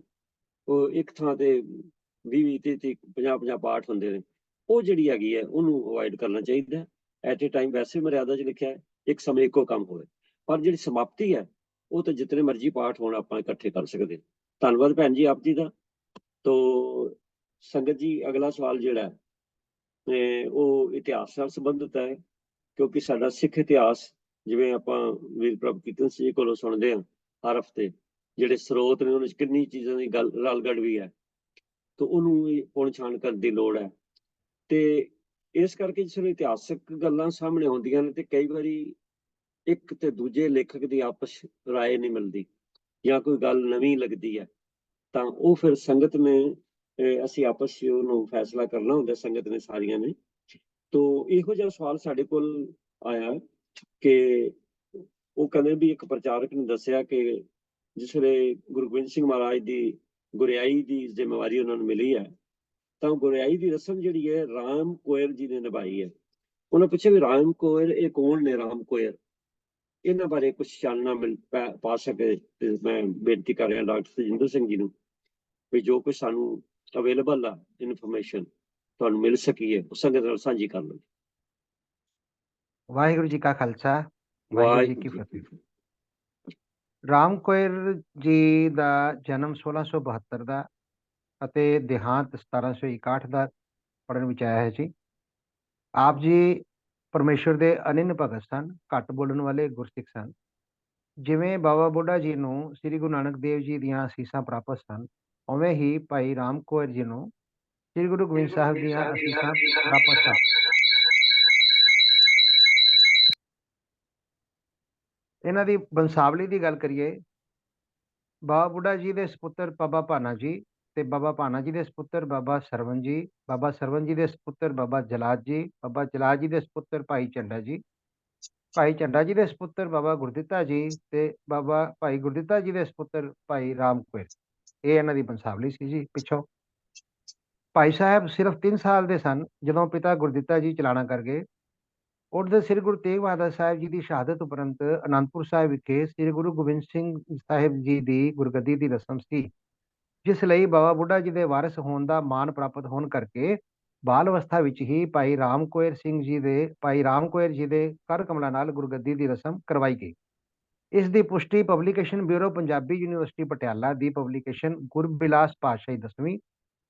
ਉਹ ਇੱਕ ਥਾਂ ਤੇ 20 30 50 ਪਾਠ ਹੁੰਦੇ ਨੇ। ਉਹ ਜਿਹੜੀ ਹੈਗੀ ਹੈ ਉਹਨੂੰ ਅਵੋਇਡ ਕਰਨਾ ਚਾਹੀਦਾ। ਐਟ ਏ ਟਾਈਮ ਵੈਸੇ ਮਰਿਆਦਾ 'ਚ ਲਿਖਿਆ ਹੈ ਇੱਕ ਸਮੇਂ ਇੱਕੋ ਕੰਮ ਹੋਵੇ, ਪਰ ਜਿਹੜੀ ਸਮਾਪਤੀ ਹੈ ਉਹ ਤਾਂ ਜਿਤਨੇ ਮਰਜ਼ੀ ਪਾਠ ਹੋਣ ਆਪਾਂ ਇਕੱਠੇ ਕਰ ਸਕਦੇ। ਧੰਨਵਾਦ ਭੈਣ ਜੀ ਆਪ ਜੀ ਦਾ। ਤੋ ਸੰਗਤ ਜੀ, ਅਗਲਾ ਸਵਾਲ ਜਿਹੜਾ ਉਹ ਇਤਿਹਾਸ ਨਾਲ ਸੰਬੰਧਿਤ ਹੈ, ਕਿਉਂਕਿ ਸਾਡਾ ਸਿੱਖ ਇਤਿਹਾਸ ਜਿਵੇਂ ਆਪਾਂ ਵੀਰ ਪ੍ਰਭ ਕੀਰਤਨ ਸਿੰਘ ਜੀ ਕੋਲੋਂ ਸੁਣਦੇ ਹਾਂ ਹਰ ਹਫ਼ਤੇ, ਜਿਹੜੇ ਸਰੋਤ ਨੇ ਉਹਨਾਂ 'ਚ ਕਿੰਨੀ ਚੀਜ਼ਾਂ ਦੀ ਗੱਲ ਰਲਗੜ ਵੀ ਹੈ, ਤੇ ਉਹਨੂੰ ਪੁਣ ਛਾਣ ਕਰਨ ਦੀ ਲੋੜ ਹੈ। ਤੇ ਇਸ ਕਰਕੇ ਜਿਸ ਵੇਲੇ ਇਤਿਹਾਸਕ ਗੱਲਾਂ ਸਾਹਮਣੇ ਆਉਂਦੀਆਂ ਨੇ ਤੇ ਕਈ ਵਾਰੀ ਇੱਕ ਤੇ ਦੂਜੇ ਲੇਖਕ ਦੀ ਆਪਸ ਰਾਏ ਨਹੀਂ ਮਿਲਦੀ ਜਾਂ ਕੋਈ ਗੱਲ ਨਵੀਂ ਲੱਗਦੀ ਹੈ, ਤਾਂ ਉਹ ਫਿਰ ਸੰਗਤ ਨੇ ਅਸੀਂ ਆਪਸ 'ਚ ਉਹਨੂੰ ਫੈਸਲਾ ਕਰਨਾ ਹੁੰਦਾ, ਸੰਗਤ ਨੇ ਸਾਰੀਆਂ ਨੇ। ਤੋ ਇਹੋ ਜਿਹਾ ਸਵਾਲ ਸਾਡੇ ਕੋਲ ਆਇਆ ਕਿ ਉਹ ਕਹਿੰਦੇ ਵੀ ਇੱਕ ਪ੍ਰਚਾਰਕ ਨੇ ਦੱਸਿਆ ਕਿ ਜਿਸ ਵੇਲੇ ਗੁਰੂ ਗੋਬਿੰਦ ਸਿੰਘ ਮਹਾਰਾਜ ਦੀ ਗੁਰਿਆਈ ਦੀ ਜ਼ਿੰਮੇਵਾਰੀ ਉਹਨਾਂ ਨੂੰ ਮਿਲੀ ਹੈ, ਤਾਂ ਗੁਰਿਆਈ ਦੀ ਰਸਮ ਜਿਹੜੀ ਹੈ ਰਾਮ ਕੋਇਰ ਜੀ ਨੇ ਨਿਭਾਈ ਹੈ। ਉਹਨਾਂ ਪੁੱਛਿਆ ਵੀ ਰਾਮ ਕੋਇਰ ਇਹ ਕੌਣ ਨੇ? ਰਾਮ ਕੋਇਰ, ਇਹਨਾਂ ਬਾਰੇ ਕੁਝ ਚਾਨਣਾ ਪਾ ਸਕੇ ਤੇ ਮੈਂ ਬੇਨਤੀ ਕਰ ਰਿਹਾ ਡਾਕਟਰ ਤਜਿੰਦਰ ਸਿੰਘ ਜੀ ਨੂੰ ਵੀ ਜੋ ਕੁਝ ਸਾਨੂੰ ਅਵੇਲੇਬਲ ਆ ਇਨਫੋਰਮੇਸ਼ਨ ਤੁਹਾਨੂੰ ਮਿਲ ਸਕੀ ਹੈ ਉਹ ਸੰਗਤ ਨਾਲ ਸਾਂਝੀ ਕਰ ਲਓ। ਵਾਹਿਗੁਰੂ ਜੀ ਕਾ ਖਾਲਸਾ, ਵਾਹਿਗੁਰੂ ਜੀ ਕੀ ਫਤਿਹ। ਰਾਮ ਕੋਇਰ ਜੀ ਦਾ ਜਨਮ 1672 ਦਾ ਅਤੇ ਦੇਹਾਂਤ 1761 ਦਾ ਪੜਨ ਵਿੱਚ ਆਇਆ ਹੈ ਜੀ। ਆਪ ਜੀ ਪਰਮੇਸ਼ਵਰ ਦੇ ਅਨੰਨ ਭਗਤ ਸਨ, ਘੱਟ ਬੋਲਣ ਵਾਲੇ ਗੁਰਸਿੱਖ ਸਨ। ਜਿਵੇਂ ਬਾਬਾ ਬੁੱਢਾ ਜੀ ਨੂੰ ਸ੍ਰੀ ਗੁਰੂ ਨਾਨਕ ਦੇਵ ਜੀ ਦੀਆਂ ਅਸੀਸਾਂ ਪ੍ਰਾਪਤ ਸਨ, ਉਵੇਂ ਹੀ ਭਾਈ ਰਾਮ ਕੋਇਰ ਜੀ ਨੂੰ ਸ੍ਰੀ ਗੁਰੂ ਗੋਬਿੰਦ ਸਾਹਿਬ ਦੀਆਂ ਅਸੀਸਾਂ ਪ੍ਰਾਪਤ ਸਨ। ਇਹਨਾਂ ਦੀ ਬੰਸਾਵਲੀ ਦੀ ਗੱਲ ਕਰੀਏ, ਬਾਬਾ ਬੁੱਢਾ ਜੀ ਦੇ ਸਪੁੱਤਰ ਬਾਬਾ ਭਾਨਾ ਜੀ ਤੇ ਬਾਬਾ ਭਾਨਾ ਜੀ ਦੇ ਸਪੁੱਤਰ ਬਾਬਾ ਸਰਵਨ ਜੀ, ਬਾਬਾ ਸਰਵਨ ਜੀ ਦੇ ਸਪੁੱਤਰ ਬਾਬਾ ਜਲਾਦ ਜੀ, ਬਾਬਾ ਜਲਾਦ ਜੀ ਦੇ ਸਪੁੱਤਰ ਭਾਈ ਝੰਡਾ ਜੀ, ਭਾਈ ਝੰਡਾ ਜੀ ਦੇ ਸਪੁੱਤਰ ਬਾਬਾ ਗੁਰਦਿੱਤਾ ਜੀ ਤੇ ਬਾਬਾ ਭਾਈ ਗੁਰਦਿੱਤਾ ਜੀ ਦੇ ਸਪੁੱਤਰ ਭਾਈ ਰਾਮ ਕੋਇਰ। ਇਹ ਇਹਨਾਂ ਦੀ ਬੰਸਾਵਲੀ ਸੀ ਜੀ। ਪਿੱਛੋਂ ਭਾਈ ਸਾਹਿਬ ਸਿਰਫ 3 ਸਾਲ ਦੇ ਸਨ ਜਦੋਂ ਪਿਤਾ ਗੁਰਦਿੱਤਾ ਜੀ ਚਲਾਣਾ ਕਰ ਗਏ। ਉੱਠਦੇ ਸ੍ਰੀ ਗੁਰੂ ਤੇਗ ਬਹਾਦਰ ਸਾਹਿਬ ਜੀ ਦੀ ਸ਼ਹਾਦਤ ਉਪਰੰਤ ਅਨੰਦਪੁਰ ਸਾਹਿਬ ਵਿਖੇ ਸ੍ਰੀ ਗੁਰੂ ਗੋਬਿੰਦ ਸਿੰਘ ਸਾਹਿਬ ਜੀ ਦੀ ਗੁਰਗੱਦੀ ਦੀ ਰਸਮ ਸੀ, ਜਿਸ ਲਈ ਬਾਬਾ ਬੁੱਢਾ ਜੀ ਦੇ ਵਾਰਿਸ ਹੋਣ ਦਾ ਮਾਣ ਪ੍ਰਾਪਤ ਹੋਣ ਕਰਕੇ ਬਾਲ ਅਵਸਥਾ ਵਿੱਚ ਹੀ ਭਾਈ ਰਾਮ ਕੋਇਰ ਜੀ ਦੇ ਕਰ ਕਮਲਾਂ ਨਾਲ ਗੁਰਗੱਦੀ ਦੀ ਰਸਮ ਕਰਵਾਈ ਗਈ। ਇਸ ਦੀ ਪੁਸ਼ਟੀ publication bureau Punjabi university Patiala ਦੀ ਪਬਲੀਕੇਸ਼ਨ ਗੁਰਬਿਲਾਸ ਪਾਤਸ਼ਾਹੀ 10ਵੀਂ,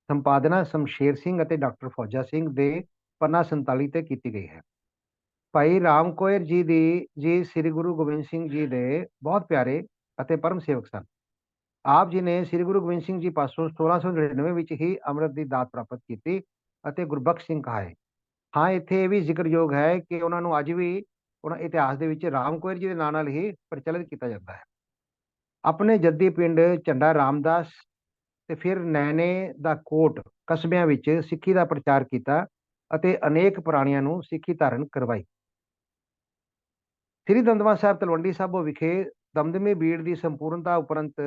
ਸੰਪਾਦਨਾ ਸ਼ਮਸ਼ੇਰ ਸਿੰਘ ਅਤੇ ਡਾਕਟਰ ਫੌਜਾ ਸਿੰਘ ਦੇ ਪੰਨਾ 47 ਤੇ ਕੀਤੀ ਗਈ ਹੈ। ਭਾਈ ਰਾਮ ਕੋਇਰ ਜੀ ਸ੍ਰੀ ਗੁਰੂ ਗੋਬਿੰਦ ਸਿੰਘ ਜੀ ਦੇ ਬਹੁਤ ਪਿਆਰੇ ਅਤੇ ਪਰਮ ਸੇਵਕ ਸਨ। ਆਪ ਜੀ ਨੇ ਸ੍ਰੀ ਗੁਰੂ ਗੋਬਿੰਦ ਸਿੰਘ ਜੀ ਪਾਸੋਂ 1699 ਵਿੱਚ ਹੀ ਅੰਮ੍ਰਿਤ ਦੀ ਦਾਤ ਪ੍ਰਾਪਤ ਕੀਤੀ ਅਤੇ ਗੁਰਬਖਸ਼ ਸਿੰਘ ਕਹਾਏ। ਹਾਂ, ਇੱਥੇ ਇਹ ਵੀ ਜ਼ਿਕਰਯੋਗ ਹੈ ਕਿ ਉਹਨਾਂ ਨੂੰ ਅੱਜ ਵੀ ਉਹਨਾਂ ਇਤਿਹਾਸ ਦੇ ਵਿੱਚ ਰਾਮ ਕੋਇਰ ਜੀ ਦੇ ਨਾਂ ਨਾਲ ਹੀ ਪ੍ਰਚਲਿਤ ਕੀਤਾ ਜਾਂਦਾ ਹੈ। ਆਪਣੇ ਜੱਦੀ ਪਿੰਡ ਝੰਡਾ ਰਾਮਦਾਸ ਤੇ ਫਿਰ ਨੈਣੇ ਦਾ ਕੋਟ ਕਸਬਿਆਂ ਵਿੱਚ ਸਿੱਖੀ ਦਾ ਪ੍ਰਚਾਰ ਕੀਤਾ ਅਤੇ ਅਨੇਕ ਪ੍ਰਾਣੀਆਂ ਨੂੰ ਸਿੱਖੀ ਧਾਰਨ ਕਰਵਾਈ। ਸ੍ਰੀ ਦਮਦਮਾ ਸਾਹਿਬ ਤਲਵੰਡੀ ਸਾਬੋ ਵਿਖੇ ਦਮਦਮੀ ਬੀੜ ਦੀ ਸੰਪੂਰਨਤਾ ਉਪਰੰਤ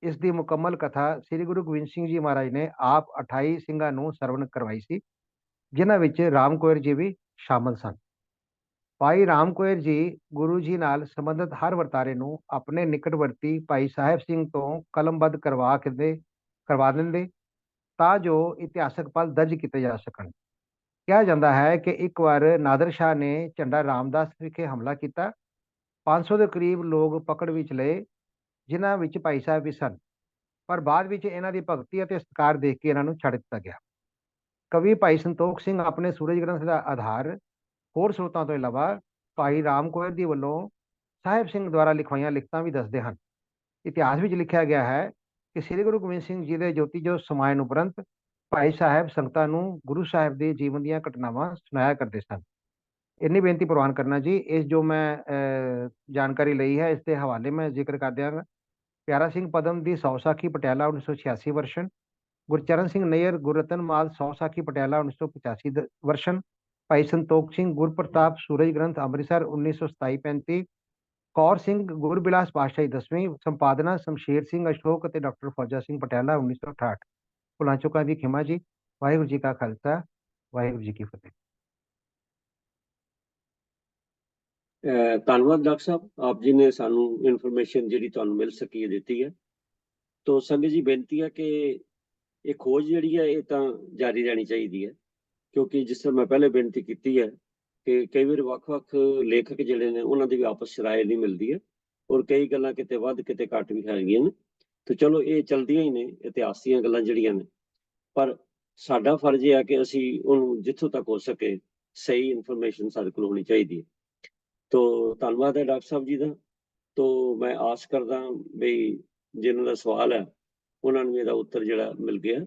ਇਸ ਦੀ ਮੁਕੰਮਲ ਕਥਾ ਸ੍ਰੀ ਗੁਰੂ ਗੋਬਿੰਦ ਸਿੰਘ ਜੀ ਮਹਾਰਾਜ ਨੇ ਆਪ 28 ਸਿੰਘਾਂ ਨੂੰ ਸਰਵਣ ਕਰਵਾਈ ਸੀ, ਜਿਨ੍ਹਾਂ ਵਿੱਚ ਰਾਮ ਕੋਇਰ ਜੀ ਵੀ ਸ਼ਾਮਲ ਸਨ। ਭਾਈ ਰਾਮ ਕੋਇਰ ਜੀ ਗੁਰੂ ਜੀ ਨਾਲ ਸੰਬੰਧਿਤ ਹਰ ਵਰਤਾਰੇ ਨੂੰ ਆਪਣੇ ਨਿਕਟਵਰਤੀ ਭਾਈ ਸਾਹਿਬ ਸਿੰਘ ਤੋਂ ਕਲਮਬੱਧ ਕਰਵਾ ਦਿੰਦੇ ਤਾਂ ਜੋ ਇਤਿਹਾਸਕ ਪਲ ਦਰਜ ਕੀਤੇ ਜਾ ਸਕਣ। ਕਿਹਾ ਜਾਂਦਾ ਹੈ ਕਿ ਇੱਕ ਵਾਰ ਨਾਦਰ ਸ਼ਾਹ ਨੇ ਝੰਡਾ ਰਾਮਦਾਸ ਵਿਖੇ ਹਮਲਾ ਕੀਤਾ। 500 ਦੇ ਕਰੀਬ ਲੋਕ ਪਕੜ ਵਿੱਚ ਲਏ, ਜਿਨ੍ਹਾਂ ਵਿੱਚ ਭਾਈ ਸਾਹਿਬ ਵੀ ਸਨ, ਪਰ ਬਾਅਦ ਵਿੱਚ ਇਹਨਾਂ ਦੀ ਭਗਤੀ ਅਤੇ ਸਤਿਕਾਰ ਦੇਖ ਕੇ ਇਹਨਾਂ ਨੂੰ ਛੱਡ ਦਿੱਤਾ ਗਿਆ। ਕਵੀ ਭਾਈ ਸੰਤੋਖ ਸਿੰਘ ਆਪਣੇ ਸੂਰਜ ਗ੍ਰੰਥ ਦਾ ਆਧਾਰ ਹੋਰ ਸਰੋਤਾਂ ਤੋਂ ਇਲਾਵਾ ਭਾਈ ਰਾਮ ਕੋਇਰ ਦੀ ਵੱਲੋਂ ਸਾਹਿਬ ਸਿੰਘ ਦੁਆਰਾ ਲਿਖਵਾਈਆਂ ਲਿਖਤਾਂ ਵੀ ਦੱਸਦੇ ਹਨ। ਇਤਿਹਾਸ ਵਿੱਚ ਲਿਖਿਆ ਗਿਆ ਹੈ ਕਿ ਸ੍ਰੀ ਗੁਰੂ ਗੋਬਿੰਦ ਸਿੰਘ ਜੀ ਦੇ ਜੋਤੀ ਜੋਤ ਸਮਾਇਣ ਉਪਰੰਤ ਭਾਈ ਸਾਹਿਬ ਸੰਗਤਾਂ ਨੂੰ ਗੁਰੂ ਸਾਹਿਬ ਦੇ ਜੀਵਨ ਦੀਆਂ ਘਟਨਾਵਾਂ ਸੁਣਾਇਆ ਕਰਦੇ ਸਨ। ਇੰਨੀ ਬੇਨਤੀ ਪ੍ਰਵਾਨ ਕਰਨਾ ਜੀ। ਇਸ ਜੋ ਮੈਂ ਜਾਣਕਾਰੀ ਲਈ ਹੈ, ਇਸ ਦੇ ਹਵਾਲੇ ਮੈਂ ਜ਼ਿਕਰ ਕਰ ਦਿਆਂਗਾ। ਪਿਆਰਾ ਸਿੰਘ ਪਦਮ ਦੀ ਸੌ ਸਾਖੀ ਪਟਿਆਲਾ 1986 ਵਰਸ਼ਨ, ਗੁਰਚਰਨ ਸਿੰਘ ਨਈਅਰ ਗੁਰਰਤਨ ਮਾਲ ਸੌ ਸਾਖੀ ਪਟਿਆਲਾ 1985 ਵਰਸ਼ਨ, ਭਾਈ ਸੰਤੋਖ ਸਿੰਘ ਗੁਰਪ੍ਰਤਾਪ ਸੂਰਜ ਗ੍ਰੰਥ ਅੰਮ੍ਰਿਤਸਰ 1927-35, ਕੌਰ ਸਿੰਘ ਗੁਰਬਿਲਾਸ ਪਾਤਸ਼ਾਹੀ 10ਵੀਂ, ਸੰਪਾਦਨਾ ਸ਼ਮਸ਼ੇਰ ਸਿੰਘ ਅਸ਼ੋਕ ਅਤੇ ਡਾਕਟਰ ਫੌਜਾ ਸਿੰਘ ਪਟਿਆਲਾ 1968। ਭੁੱਲਾਂ ਚੁੱਕਾਂ ਦੀ ਖਿਮਾ ਜੀ। ਵਾਹਿਗੁਰੂ ਜੀ ਕਾ ਖਾਲਸਾ, ਵਾਹਿਗੁਰੂ ਜੀ ਕੀ ਫਤਿਹ। ਧੰਨਵਾਦ ਡਾਕਟਰ ਸਾਹਿਬ, ਆਪ ਜੀ ਨੇ ਸਾਨੂੰ ਇਨਫੋਰਮੇਸ਼ਨ ਜਿਹੜੀ ਤੁਹਾਨੂੰ ਮਿਲ ਸਕੀ ਹੈ ਦਿੱਤੀ ਹੈ। ਤੋ ਸੰਗਤ ਜੀ ਬੇਨਤੀ ਹੈ ਕਿ ਇਹ ਖੋਜ ਜਿਹੜੀ ਹੈ ਇਹ ਤਾਂ ਜਾਰੀ ਰਹਿਣੀ ਚਾਹੀਦੀ ਹੈ, ਕਿਉਂਕਿ ਜਿਸ ਤਰ੍ਹਾਂ ਮੈਂ ਪਹਿਲੇ ਬੇਨਤੀ ਕੀਤੀ ਹੈ ਕਿ ਕਈ ਵਾਰ ਵੱਖ-ਵੱਖ ਲੇਖਕ ਜਿਹੜੇ ਨੇ ਉਹਨਾਂ ਦੀ ਵੀ ਆਪਸ 'ਚ ਰਾਏ ਨਹੀਂ ਮਿਲਦੀ ਹੈ, ਔਰ ਕਈ ਗੱਲਾਂ ਕਿਤੇ ਵੱਧ ਕਿਤੇ ਘੱਟ ਵੀ ਹੈਗੀਆਂ ਨੇ। ਤੇ ਚਲੋ ਇਹ ਚਲਦੀਆਂ ਹੀ ਨੇ, ਇਤਿਹਾਸ ਦੀਆਂ ਗੱਲਾਂ ਜਿਹੜੀਆਂ ਨੇ, ਪਰ ਸਾਡਾ ਫਰਜ਼ ਇਹ ਹੈ ਕਿ ਅਸੀਂ ਉਹਨੂੰ ਜਿੱਥੋਂ ਤੱਕ ਹੋ ਸਕੇ ਸਹੀ ਇਨਫੋਰਮੇਸ਼ਨ ਸਾਡੇ ਕੋਲ ਹੋਣੀ ਚਾਹੀਦੀ ਹੈ। ਤੋ ਧੰਨਵਾਦ ਹੈ ਡਾਕਟਰ ਸਾਹਿਬ ਜੀ ਦਾ। ਤੋ ਮੈਂ ਆਸ ਕਰਦਾ ਵੀ ਜਿਹਨਾਂ ਦਾ ਸਵਾਲ ਹੈ ਉਹਨਾਂ ਨੂੰ ਇਹਦਾ ਉੱਤਰ ਜਿਹੜਾ ਮਿਲ ਗਿਆ।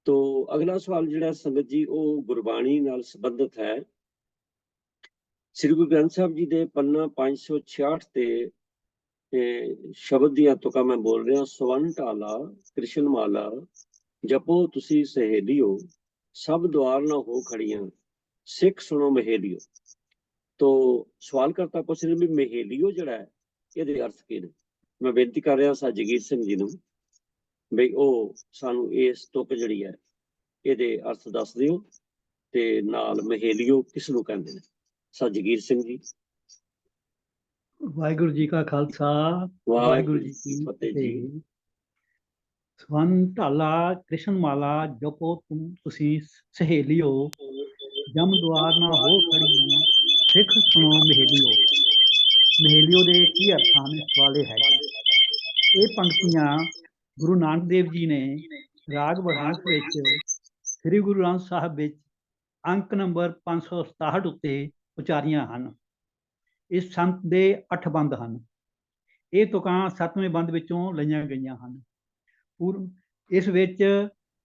ਤੋ ਅਗਲਾ ਸਵਾਲ ਜਿਹੜਾ ਸੰਗਤ ਜੀ ਉਹ ਗੁਰਬਾਣੀ ਨਾਲ ਸੰਬੰਧਿਤ ਹੈ। ਸ੍ਰੀ ਗੁਰੂ ਗ੍ਰੰਥ ਸਾਹਿਬ ਜੀ ਦੇ ਪੰਨਾ 566 ਤੇ ਸ਼ਬਦ ਦੀਆਂ ਤੁਕਾਂ ਮੈਂ ਬੋਲ ਰਿਹਾ। ਸਵਨ ਢਾਲਾ ਕ੍ਰਿਸ਼ਨ ਮਾਲਾ ਜਪੋ ਤੁਸੀਂ ਸਹੇਲਿਓ, ਸਭ ਦੁਆਰ ਨਾ ਹੋ ਖੜੀਆਂ, ਸਿੱਖ ਸੁਣੋ ਮਹੇਲਿਓ। ਤੋ ਸਵਾਲ ਕਰਤਾ ਪੁੱਛ ਰਹੇ ਵੀ ਮਹੇਲਿਓ ਜਿਹੜਾ ਹੈ ਇਹਦੇ ਅਰਥ ਕੀ ਨੇ। ਮੈਂ ਬੇਨਤੀ ਕਰ ਰਿਹਾ ਸਾ ਜਗੀਰ ਸਿੰਘ ਜੀ ਨੂੰ ਬਈ ਉਹ ਸਾਨੂੰ ਇਸ ਤੁਕ ਜਿਹੜੀ ਹੈ ਇਹਦੇ ਅਰਥ ਦੱਸ ਦਿਓ ਤੇ ਨਾਲ ਮਹੇਲਿਓ ਕਿਸ ਨੂੰ ਕਹਿੰਦੇ ਨੇ। ਸਾ ਜਗੀਰ ਸਿੰਘ ਜੀ। ਵਾਹਿਗੁਰੂ ਜੀ ਕਾ ਖਾਲਸਾ, ਵਾਹਿਗੁਰੂ ਜੀ ਕੀ ਫਤਿਹ ਜੀ। ਫਤਿਹ। ਸਵਨ ਢਾਲਾ ਕ੍ਰਿਸ਼ਨ ਮਾਲਾ ਜਪੋ ਤੁਸੀਂ ਸਹੇਲਿਓ, ਜਮ ਦੁਆਰ ਨਾ ਹੋ ਖੜੀਆਂ, ਸਿੱਖ ਸੁਣੋ ਮਹੇਲਿਓ। ਮਹੇਲਿਓ ਦੇ ਕੀ ਅਰਥ ਹਨ, ਸਵਾਲ ਇਹ ਹੈ ਜੀ। ਇਹ ਪੰਕਤੀਆਂ ਗੁਰੂ ਨਾਨਕ ਦੇਵ ਜੀ ਨੇ ਰਾਗ ਵਡਹੰਸ ਵਿੱਚ ਸ੍ਰੀ ਗੁਰੂ ਗ੍ਰੰਥ ਸਾਹਿਬ ਵਿੱਚ ਅੰਕ ਨੰਬਰ 567 ਉੱਤੇ ਉਚਾਰੀਆਂ ਹਨ। ਇਸ ਸੰਤ ਦੇ 8 ਬੰਦ ਹਨ। ਇਹ ਤੁਕਾਂ 7ਵੇਂ ਬੰਦ ਵਿੱਚੋਂ ਲਈਆਂ ਗਈਆਂ ਹਨ। ਇਸ ਵਿੱਚ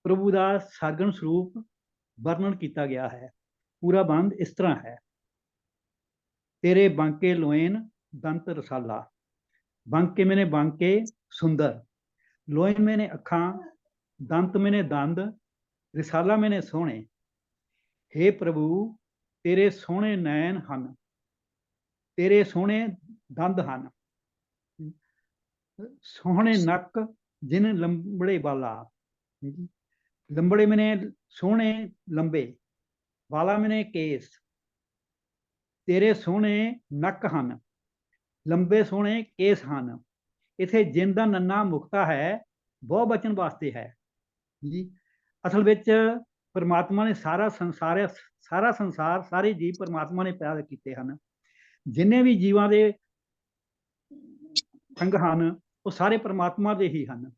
ਪ੍ਰਭੂ ਦਾ ਸਰਗਣ ਸਰੂਪ ਵਰਣਨ ਕੀਤਾ ਗਿਆ ਹੈ। ਪੂਰਾ ਬੰਦ ਇਸ ਤਰ੍ਹਾਂ ਹੈ। ਤੇਰੇ ਬਾਂਕੇ ਲੋਇਨ ਦੰਤ ਰਸਾਲਾ। ਬਾਂਕੇ ਮੈਨੇ ਬਾਂਕੇ ਸੁੰਦਰ, ਲੋਇਨ ਮੈਨੇ ਅੱਖਾਂ, ਦੰਤ ਮੈਨੇ ਦੰਦ, ਰਸਾਲਾ ਮੈਨੇ ਸੋਹਣੇ। हे ਪ੍ਰਭੂ ਤੇਰੇ ਸੋਹਣੇ ਨੈਣ ਹਨ, ਤੇਰੇ ਸੋਹਣੇ ਦੰਦ ਹਨ, ਸੋਹਣੇ ਨੱਕ ਜਿਨ ਲੰਬੜੇ ਵਾਲਾ। ਲੰਬੜੇ ਮੈਨੇ ਸੋਹਣੇ ਲੰਬੇ, ਵਾਲਾ ਮੈਨੇ ਕੇਸ। ਤੇਰੇ ਸੋਹਣੇ ਨੱਕ ਹਨ, ਲੰਬੇ ਸੋਹਣੇ ਕੇਸ ਹਨ। ਇਥੇ ਜਿਨ ਦਾ ਨੰਨਾ ਮੁਕਤਾ ਹੈ, ਬਹੁ ਬਚਨ ਵਾਸਤੇ ਹੈ ਜੀ। ਅਸਲ ਵਿੱਚ ਪਰਮਾਤਮਾ ਨੇ ਸਾਰਾ ਸੰਸਾਰ ਸਾਰੇ ਜੀਵ ਪਰਮਾਤਮਾ ਨੇ ਪੈਦਾ ਕੀਤੇ ਹਨ। ਜਿੰਨੇ ਵੀ ਜੀਵਾਂ ਦੇ ਅੰਗ ਹਨ ਉਹ ਸਾਰੇ ਪਰਮਾਤਮਾ ਦੇ ਹੀ ਹਨ।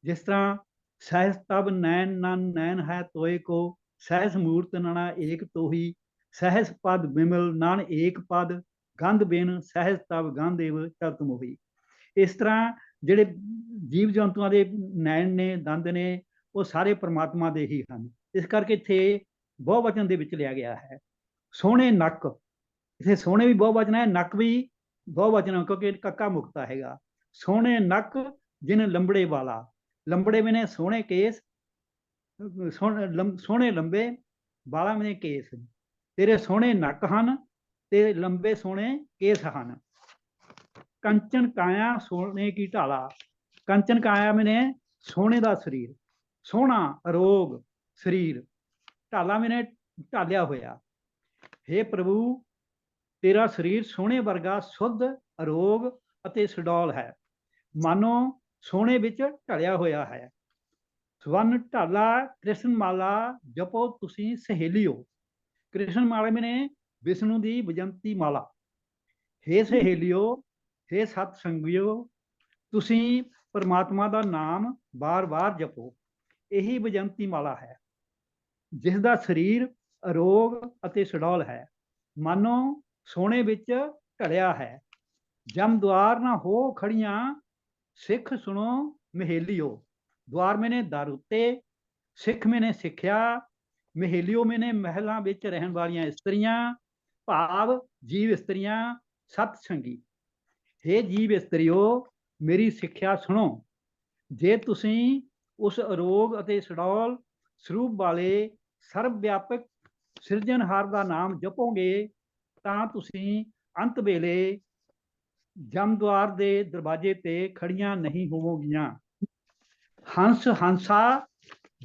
ਜਿਸ ਤਰ੍ਹਾਂ ਸਹਿਸ ਤਬ ਨੈਣ ਨਨ ਨੈਣ ਹੈ ਤੋਏ ਕੋ, ਸਹਿਸ ਮੂਰਤ ਨਣਾ ਏਕ ਤੋਹੀ, ਸਹਿਸ ਪਦ ਬਿਮਲ ਨਨ ਏਕ ਪਦ, ਗੰਧ ਬਿਨ ਸਹਿਸ ਤਬ ਗੰਧ ਏਵ ਚਲਤ ਮੋਹੀ। ਇਸ ਤਰ੍ਹਾਂ ਜਿਹੜੇ ਜੀਵ ਜੰਤੂਆਂ ਦੇ ਨੈਣ ਨੇ, ਦੰਦ ਨੇ, ਉਹ ਸਾਰੇ ਪਰਮਾਤਮਾ ਦੇ ਹੀ ਹਨ। ਇਸ ਕਰਕੇ ਇੱਥੇ ਬਹੁਵਚਨ ਦੇ ਵਿੱਚ ਲਿਆ ਗਿਆ ਹੈ। ਸੋਹਣੇ ਨੱਕ, ਇੱਥੇ ਸੋਹਣੇ ਵੀ ਬਹੁਵਚਨ ਹੈ, ਨੱਕ ਵੀ ਬਹੁਵਚਨ, ਕਿਉਂਕਿ ਕੱਕਾ ਮੁਕਤਾ ਹੈਗਾ। ਸੋਹਣੇ ਨੱਕ ਜਿਨ ਲੰਬੜੇ ਵਾਲਾ, ਲੰਬੜੇ ਮੈਨੇ ਸੋਹਣੇ ਕੇਸ, ਸੋਹਣੇ ਲੰਬੇ, ਵਾਲਾ ਮੈਨੇ ਕੇਸ। ਤੇਰੇ ਸੋਹਣੇ ਨੱਕ ਹਨ ਤੇ ਲੰਬੇ ਸੋਹਣੇ ਕੇਸ ਹਨ। ਕੰਚਨ ਕਾਇਆ ਸੋਹਣੇ ਕੀ ਢਾਲਾ। ਕੰਚਨ ਕਾਇਆ ਮੈਨੇ ਸੋਹਣੇ ਦਾ ਸਰੀਰ, ਸੋਹਣਾ ਅਰੋਗ ਸਰੀਰ। ਢਾਲਾ ਮੈਨੇ ਢਾਲਿਆ ਹੋਇਆ। हे ਪ੍ਰਭੂ ਤੇਰਾ ਸਰੀਰ ਸੋਹਣੇ ਵਰਗਾ ਸ਼ੁੱਧ, ਅਰੋਗ ਅਤੇ ਸੁਡੌਲ ਹੈ, ਮਾਨੋ ਸੋਹਣੇ ਵਿੱਚ ਢਲਿਆ ਹੋਇਆ ਹੈ। ਸਵਨ ਢਾਲਾ ਕ੍ਰਿਸ਼ਨ ਮਾਲਾ ਜਪੋ ਤੁਸੀਂ ਸਹੇਲਿਓ। ਕ੍ਰਿਸ਼ਨ ਮਾਲਾ ਮੈਨੇ ਵਿਸ਼ਨੂੰ ਦੀ ਵਜੰਤੀ ਮਾਲਾ। हे ਸਹੇਲਿਓ, हे ਸਤ ਸੰਗਿਓ, ਤੁਸੀਂ ਪਰਮਾਤਮਾ ਦਾ ਨਾਮ ਬਾਰ-ਬਾਰ ਜਪੋ। ਇਹੀ ਵਜੰਤੀ ਮਾਲਾ ਹੈ ਜਿਸ ਦਾ ਸਰੀਰ ਅਰੋਗ ਅਤੇ ਸੁਡੌਲ ਹੈ। ਮਾਨੋ ਸੋਨੇ ਵਿੱਚ ਢਲਿਆ ਹੈ। ਜਮ ਦੁਆਰ ਨਾ ਹੋ ਖੜੀਆਂ, ਸਿੱਖ ਸੁਣੋ ਮਹੇਲਿਓ। ਦੁਆਰ ਮੈਨੇ ਦਰ ਉੱਤੇ, ਸਿੱਖ ਮੈਨੇ ਸਿੱਖਿਆ, ਮਹੇਲਿਓ ਮੈਨੇ ਮਹਿਲਾਂ ਵਿੱਚ ਰਹਿਣ ਵਾਲੀਆਂ ਇਸਤਰੀਆਂ, ਭਾਵ ਜੀਵ ਇਸਤਰੀਆਂ ਸਤ ਸੰਗੀ। ਹੇ ਜੀਵ ਇਸਤਰੀਓ, ਮੇਰੀ ਸਿੱਖਿਆ ਸੁਣੋ। ਜੇ ਤੁਸੀਂ ਉਸ ਅਰੋਗ ਅਤੇ ਸਡੌਲ ਸਰੂਪ ਵਾਲੇ ਸਰਬ ਵਿਆਪਕ ਸਿਰਜਣਹਾਰ ਦਾ ਨਾਮ ਜਪੋਗੇ ਤਾਂ ਤੁਸੀਂ ਅੰਤ ਵੇਲੇ ਜਮਦੁਆਰ ਦੇ ਦਰਵਾਜ਼ੇ ਤੇ ਖੜੀਆਂ ਨਹੀਂ ਹੋਵੋਗੀਆਂ। ਹੰਸ ਹੰਸਾ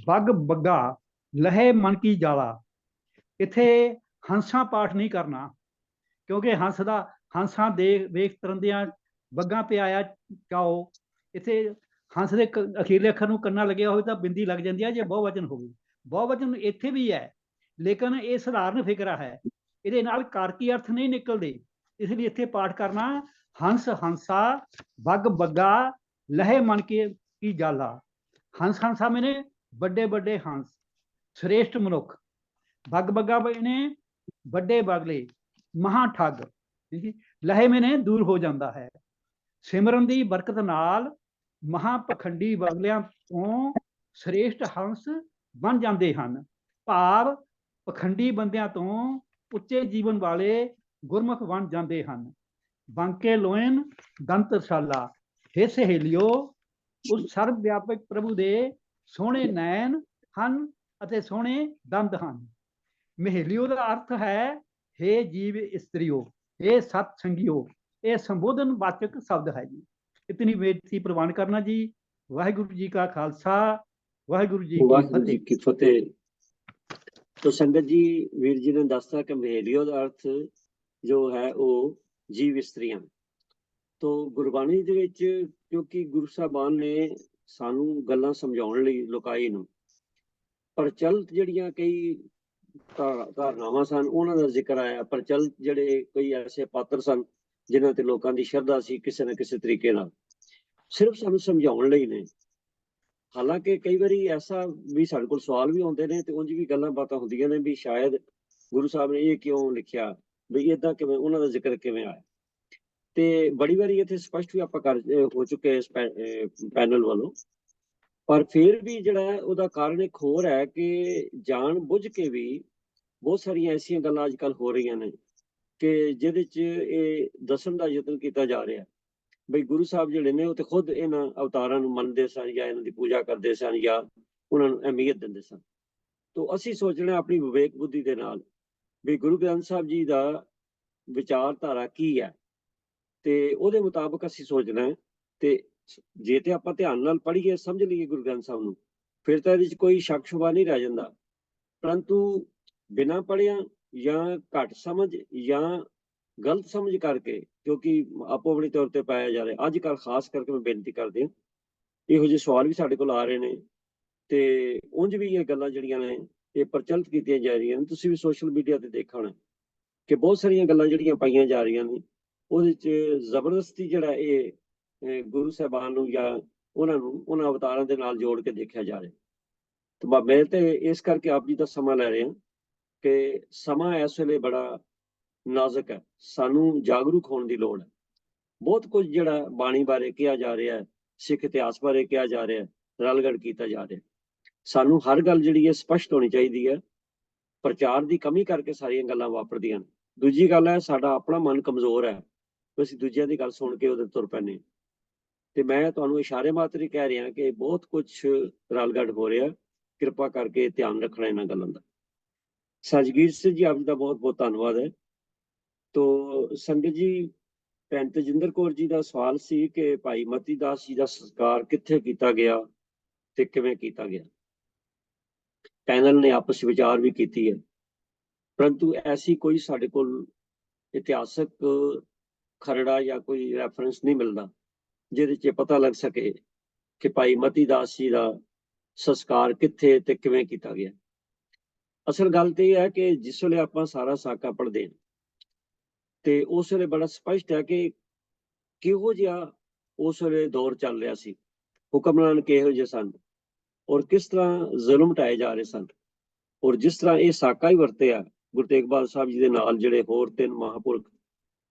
ਬੱਗ ਬੱਗਾ ਲਹੇ ਮਨ ਕੀ ਜਾਲਾ। ਇੱਥੇ ਹੰਸਾਂ ਪਾਠ ਨਹੀਂ ਕਰਨਾ, ਕਿਉਂਕਿ ਹੰਸਾਂ ਦੇ ਵੇਖ ਤਰੰਦਿਆਂ ਬੱਗਾਂ ਤੇ ਆਇਆ ਚਾਓ। ਇੱਥੇ ਹੰਸ ਦੇ ਅਖੀਰਲੇ ਅੱਖਰ ਨੂੰ ਕੰਨਾ ਲੱਗਿਆ ਹੋਵੇ ਤਾਂ ਬਿੰਦੀ ਲੱਗ ਜਾਂਦੀ ਹੈ ਜੇ ਬਹੁਵਚਨ ਹੋਵੇ। ਬਹੁਵਚਨ ਇੱਥੇ ਵੀ ਹੈ, ਲੇਕਿਨ ਇਹ ਸਧਾਰਨ ਫਿਕਰਾ ਹੈ, ਇਹਦੇ ਨਾਲ ਕਾਰਕੀ ਅਰਥ ਨਹੀਂ ਨਿਕਲਦੇ। ਇਸ ਲਈ ਇੱਥੇ ਪਾਠ ਕਰਨਾ ਹੰਸ ਹੰਸਾ ਬੱਗ ਬੱਗਾ ਲਹੇ ਮਨ ਕੀ ਜਾਲਾ। ਹੰਸ ਹੰਸਾ ਮੈਨੇ ਵੱਡੇ ਵੱਡੇ ਹੰਸ, ਸ੍ਰੇਸ਼ਟ ਮਨੁੱਖ। ਬੱਗ ਬੱਗਾ ਮੈਨੇ ਵੱਡੇ ਬਗਲੇ, ਮਹਾ ਠੱਗ। ਲਹੇ ਮੈਨੇ ਦੂਰ ਹੋ ਜਾਂਦਾ ਹੈ। ਸਿਮਰਨ ਦੀ ਬਰਕਤ ਨਾਲ ਮਹਾਪਖੰਡੀ ਬਗਲਿਆਂ ਤੋਂ ਸ੍ਰੇਸ਼ਟ ਹੰਸ ਬਣ ਜਾਂਦੇ ਹਨ, ਭਾਵ ਪਖੰਡੀ ਬੰਦਿਆਂ ਤੋਂ ਉੱਚੇ ਜੀਵਨ ਵਾਲੇ ਗੁਰਮੁਖ ਬਣ ਜਾਂਦੇ ਹਨ। ਬਾਂਕੇ ਲੋਇਨ ਦੰਤ ਰਸਾਲਾ। ਹੇ ਸਹੇਲਿਓ, ਉਸ ਸਰਬ ਵਿਆਪਕ ਪ੍ਰਭੂ ਦੇ ਸੋਹਣੇ ਨੈਣ ਹਨ ਅਤੇ ਸੋਹਣੇ ਦੰਦ ਹਨ। ਮਹੇਲਿਓ ਦਾ ਅਰਥ ਹੈ ਹੇ ਜੀਵ ਇਸਤਰੀਓ, ਹੇ ਸਤ ਸੰਗੀਓ। ਇਹ ਸੰਬੋਧਨ ਵਾਚਕ ਸ਼ਬਦ ਹੈ ਜੀ। ਇਤਨੀ ਬੇਨਤੀ ਪ੍ਰਵਾਨ ਕਰਨਾ ਜੀ। ਵਾਹਿਗੁਰੂ ਜੀ ਕਾ ਖਾਲਸਾ, ਵਾਹਿਗੁਰੂ ਜੀ ਕੀ ਫਤਿਹ। तो संगत जी, वीर जी ने दसता कि महेलियो का अर्थ जो है वो जीव इस्त्रियां। तो गुरबाणी दे विच क्योंकि गुरु साहबान ने सानू गल्लां समझाउण लई लुकाई नूं प्रचलित जिहड़ियां कई धारनावां सन उन्हां दा जिक्र आया। प्रचलित जिहड़े कई ऐसे पात्र सन जिन्हां ते लोकां दी शरधा सी किसी न किसी तरीके नाल, सिर्फ सानू समझाउण लई ने। हालांकि कई बारी ऐसा भी साडे कोल सवाल भी आउंदे ने ते उंज भी गल्लां बातां हुंदियां ने भी शायद गुरु साहब ने ये क्यों लिखिया, भी इदां किवें उन्हां दा जिक्र किवें आया। ते बड़ी बारी इत्थे स्पष्ट भी आपां कर हो चुके इस पैनल वालों, पर फिर भी जिहड़ा है उहदा कारण एक होर है कि जान बुझ के भी बहुत सारियां ऐसियां गल्लां अजकल हो रहीआं ने कि जिहदे च ये दस्सण दा यतन कीता जा रिहा बई गुरु साहब जिहड़े ने ਉਹ ਤੇ ਖੁਦ ਇਹਨਾਂ ਅਵਤਾਰਾਂ ਨੂੰ ਮੰਨਦੇ ਸਨ ਜਾਂ ਇਹਨਾਂ ਦੀ ਪੂਜਾ ਕਰਦੇ ਸਨ ਜਾਂ ਉਹਨਾਂ ਨੂੰ ਅਹਿਮੀਅਤ ਦਿੰਦੇ ਸਨ। ਤੋਂ ਅਸੀਂ ਸੋਚਣਾ ਆਪਣੀ ਵਿਵੇਕ ਬੁੱਧੀ ਦੇ ਨਾਲ ਵੀ ਗੁਰੂ ਗ੍ਰੰਥ ਸਾਹਿਬ ਜੀ ਦਾ ਵਿਚਾਰਧਾਰਾ ਕੀ ਹੈ ਤੇ ਉਹਦੇ ਮੁਤਾਬਕ ਅਸੀਂ ਸੋਚਣਾ ਹੈ। ਤੇ ਜੇ ਤੇ ਆਪਾਂ ਧਿਆਨ ਨਾਲ ਪੜ੍ਹੀਏ ਸਮਝ ਲਈਏ ਗੁਰੂ ਗ੍ਰੰਥ ਸਾਹਿਬ ਨੂੰ ਫਿਰ ਤਾਂ ਇਹਦੇ 'ਚ ਕੋਈ ਸ਼ੱਕ ਸ਼ੁਬਾ ਨਹੀਂ ਰਹਿ ਜਾਂਦਾ। ਪਰੰਤੂ ਬਿਨਾਂ ਪੜ੍ਹਿਆ ਜਾਂ ਘੱਟ ਸਮਝ ਜਾਂ गलत समझ करके, क्योंकि आपो अपने तौर पर पाया जा रहा अजकल खास करके मैं बेनती करदे इहो ਜਿਹੇ सवाल भी साडे कोल आ रहे ने ते उंज भी ये गल्लां जिहड़ियां ने ये प्रचलित कीतियां जा रहीआं ने। तुसीं भी सोशल मीडिया ते देखा होना कि बहुत सारियां गल्लां जिहड़ियां पाईयां जा रहीआं ने ਉਹਦੇ 'ਚ ਜ਼ਬਰਦਸਤੀ ਜਿਹੜਾ ਇਹ ਗੁਰੂ ਸਾਹਿਬਾਨ ਨੂੰ ਜਾਂ ਉਹਨਾਂ ਅਵਤਾਰਾਂ ਦੇ ਨਾਲ ਜੋੜ ਕੇ ਦੇਖਿਆ ਜਾ ਰਿਹਾ। ਤੇ ਮੈਂ ਤੇ ਇਸ ਕਰਕੇ ਆਪ ਜੀ ਦਾ ਸਮਾਂ ਲੈ ਰਿਹਾ ਕਿ ਸਮਾਂ ਇਸ ਵੇਲੇ ਬੜਾ ਨਾਜ਼ੁਕ ਹੈ, ਸਾਨੂੰ ਜਾਗਰੂਕ ਹੋਣ ਦੀ ਲੋੜ ਹੈ। ਬਹੁਤ ਕੁਝ ਜਿਹੜਾ ਬਾਣੀ ਬਾਰੇ ਕਿਹਾ ਜਾ ਰਿਹਾ ਹੈ, ਸਿੱਖ ਇਤਿਹਾਸ ਬਾਰੇ ਕਿਹਾ ਜਾ ਰਿਹਾ ਹੈ, ਰਲਗੜ ਕੀਤਾ ਜਾ ਰਿਹਾ। ਸਾਨੂੰ ਹਰ ਗੱਲ ਜਿਹੜੀ ਹੈ ਸਪਸ਼ਟ ਹੋਣੀ ਚਾਹੀਦੀ ਹੈ। ਪ੍ਰਚਾਰ ਦੀ ਕਮੀ ਕਰਕੇ ਸਾਰੀਆਂ ਗੱਲਾਂ ਵਾਪਰਦੀਆਂ ਨੇ। ਦੂਜੀ ਗੱਲ ਹੈ ਸਾਡਾ ਆਪਣਾ ਮਨ ਕਮਜ਼ੋਰ ਹੈ, ਅਸੀਂ ਦੂਜਿਆਂ ਦੀ ਗੱਲ ਸੁਣ ਕੇ ਉਹਦੇ ਤੁਰ ਪੈਂਦੇ। ਤੇ ਮੈਂ ਤੁਹਾਨੂੰ ਇਸ਼ਾਰੇ ਮਾਤਰ ਹੀ ਕਹਿ ਰਿਹਾ ਕਿ ਬਹੁਤ ਕੁਝ ਰਲਗੜ ਹੋ ਰਿਹਾ, ਕਿਰਪਾ ਕਰਕੇ ਧਿਆਨ ਰੱਖਣਾ ਇਹਨਾਂ ਗੱਲਾਂ ਦਾ। ਸਜਗੀਰ ਸਿੰਘ ਜੀ ਆਪ ਜੀ ਦਾ ਬਹੁਤ ਬਹੁਤ ਧੰਨਵਾਦ ਹੈ। ਤੋ ਸੰਗਤ ਜੀ, ਭੈਣ ਤੇਜਿੰਦਰ ਕੌਰ ਜੀ ਦਾ ਸਵਾਲ ਸੀ ਕਿ ਭਾਈ ਮਤੀ ਦਾਸ ਜੀ ਦਾ ਸੰਸਕਾਰ ਕਿੱਥੇ ਕੀਤਾ ਗਿਆ ਤੇ ਕਿਵੇਂ ਕੀਤਾ ਗਿਆ। ਪੈਨਲ ਨੇ ਆਪਸ ਵਿਚਾਰ ਵੀ ਕੀਤੀ ਹੈ, ਪਰੰਤੂ ਐਸੀ ਕੋਈ ਸਾਡੇ ਕੋਲ ਇਤਿਹਾਸਕ ਖਰੜਾ ਜਾਂ ਕੋਈ ਰੈਫਰੈਂਸ ਨਹੀਂ ਮਿਲਦਾ ਜਿਹਦੇ 'ਚ ਪਤਾ ਲੱਗ ਸਕੇ ਕਿ ਭਾਈ ਮਤੀ ਦਾਸ ਜੀ ਦਾ ਸੰਸਕਾਰ ਕਿੱਥੇ ਤੇ ਕਿਵੇਂ ਕੀਤਾ ਗਿਆ। ਅਸਲ ਗੱਲ ਤੇ ਇਹ ਹੈ ਕਿ ਜਿਸ ਵੇਲੇ ਆਪਾਂ ਸਾਰਾ ਸਾਕਾ ਪੜ੍ਹਦੇ ਹਾਂ ਤੇ ਉਸ ਵੇਲੇ ਬੜਾ ਸਪਸ਼ਟ ਹੈ ਕਿ ਕਿਹੋ ਜਿਹਾ ਉਸ ਵੇਲੇ ਦੌਰ ਚੱਲ ਰਿਹਾ ਸੀ, ਹੁਕਮਰਾਨ ਕਿਹੋ ਜਿਹੇ ਸਨ ਔਰ ਕਿਸ ਤਰ੍ਹਾਂ ਜ਼ੁਲਮ ਢਾਏ ਜਾ ਰਹੇ ਸਨ। ਔਰ ਜਿਸ ਤਰ੍ਹਾਂ ਇਹ ਸਾਕਾ ਹੀ ਵਰਤਿਆ ਗੁਰੂ ਤੇਗ ਬਹਾਦਰ ਸਾਹਿਬ ਜੀ ਦੇ ਨਾਲ ਜਿਹੜੇ ਹੋਰ 3 ਮਹਾਂਪੁਰਖ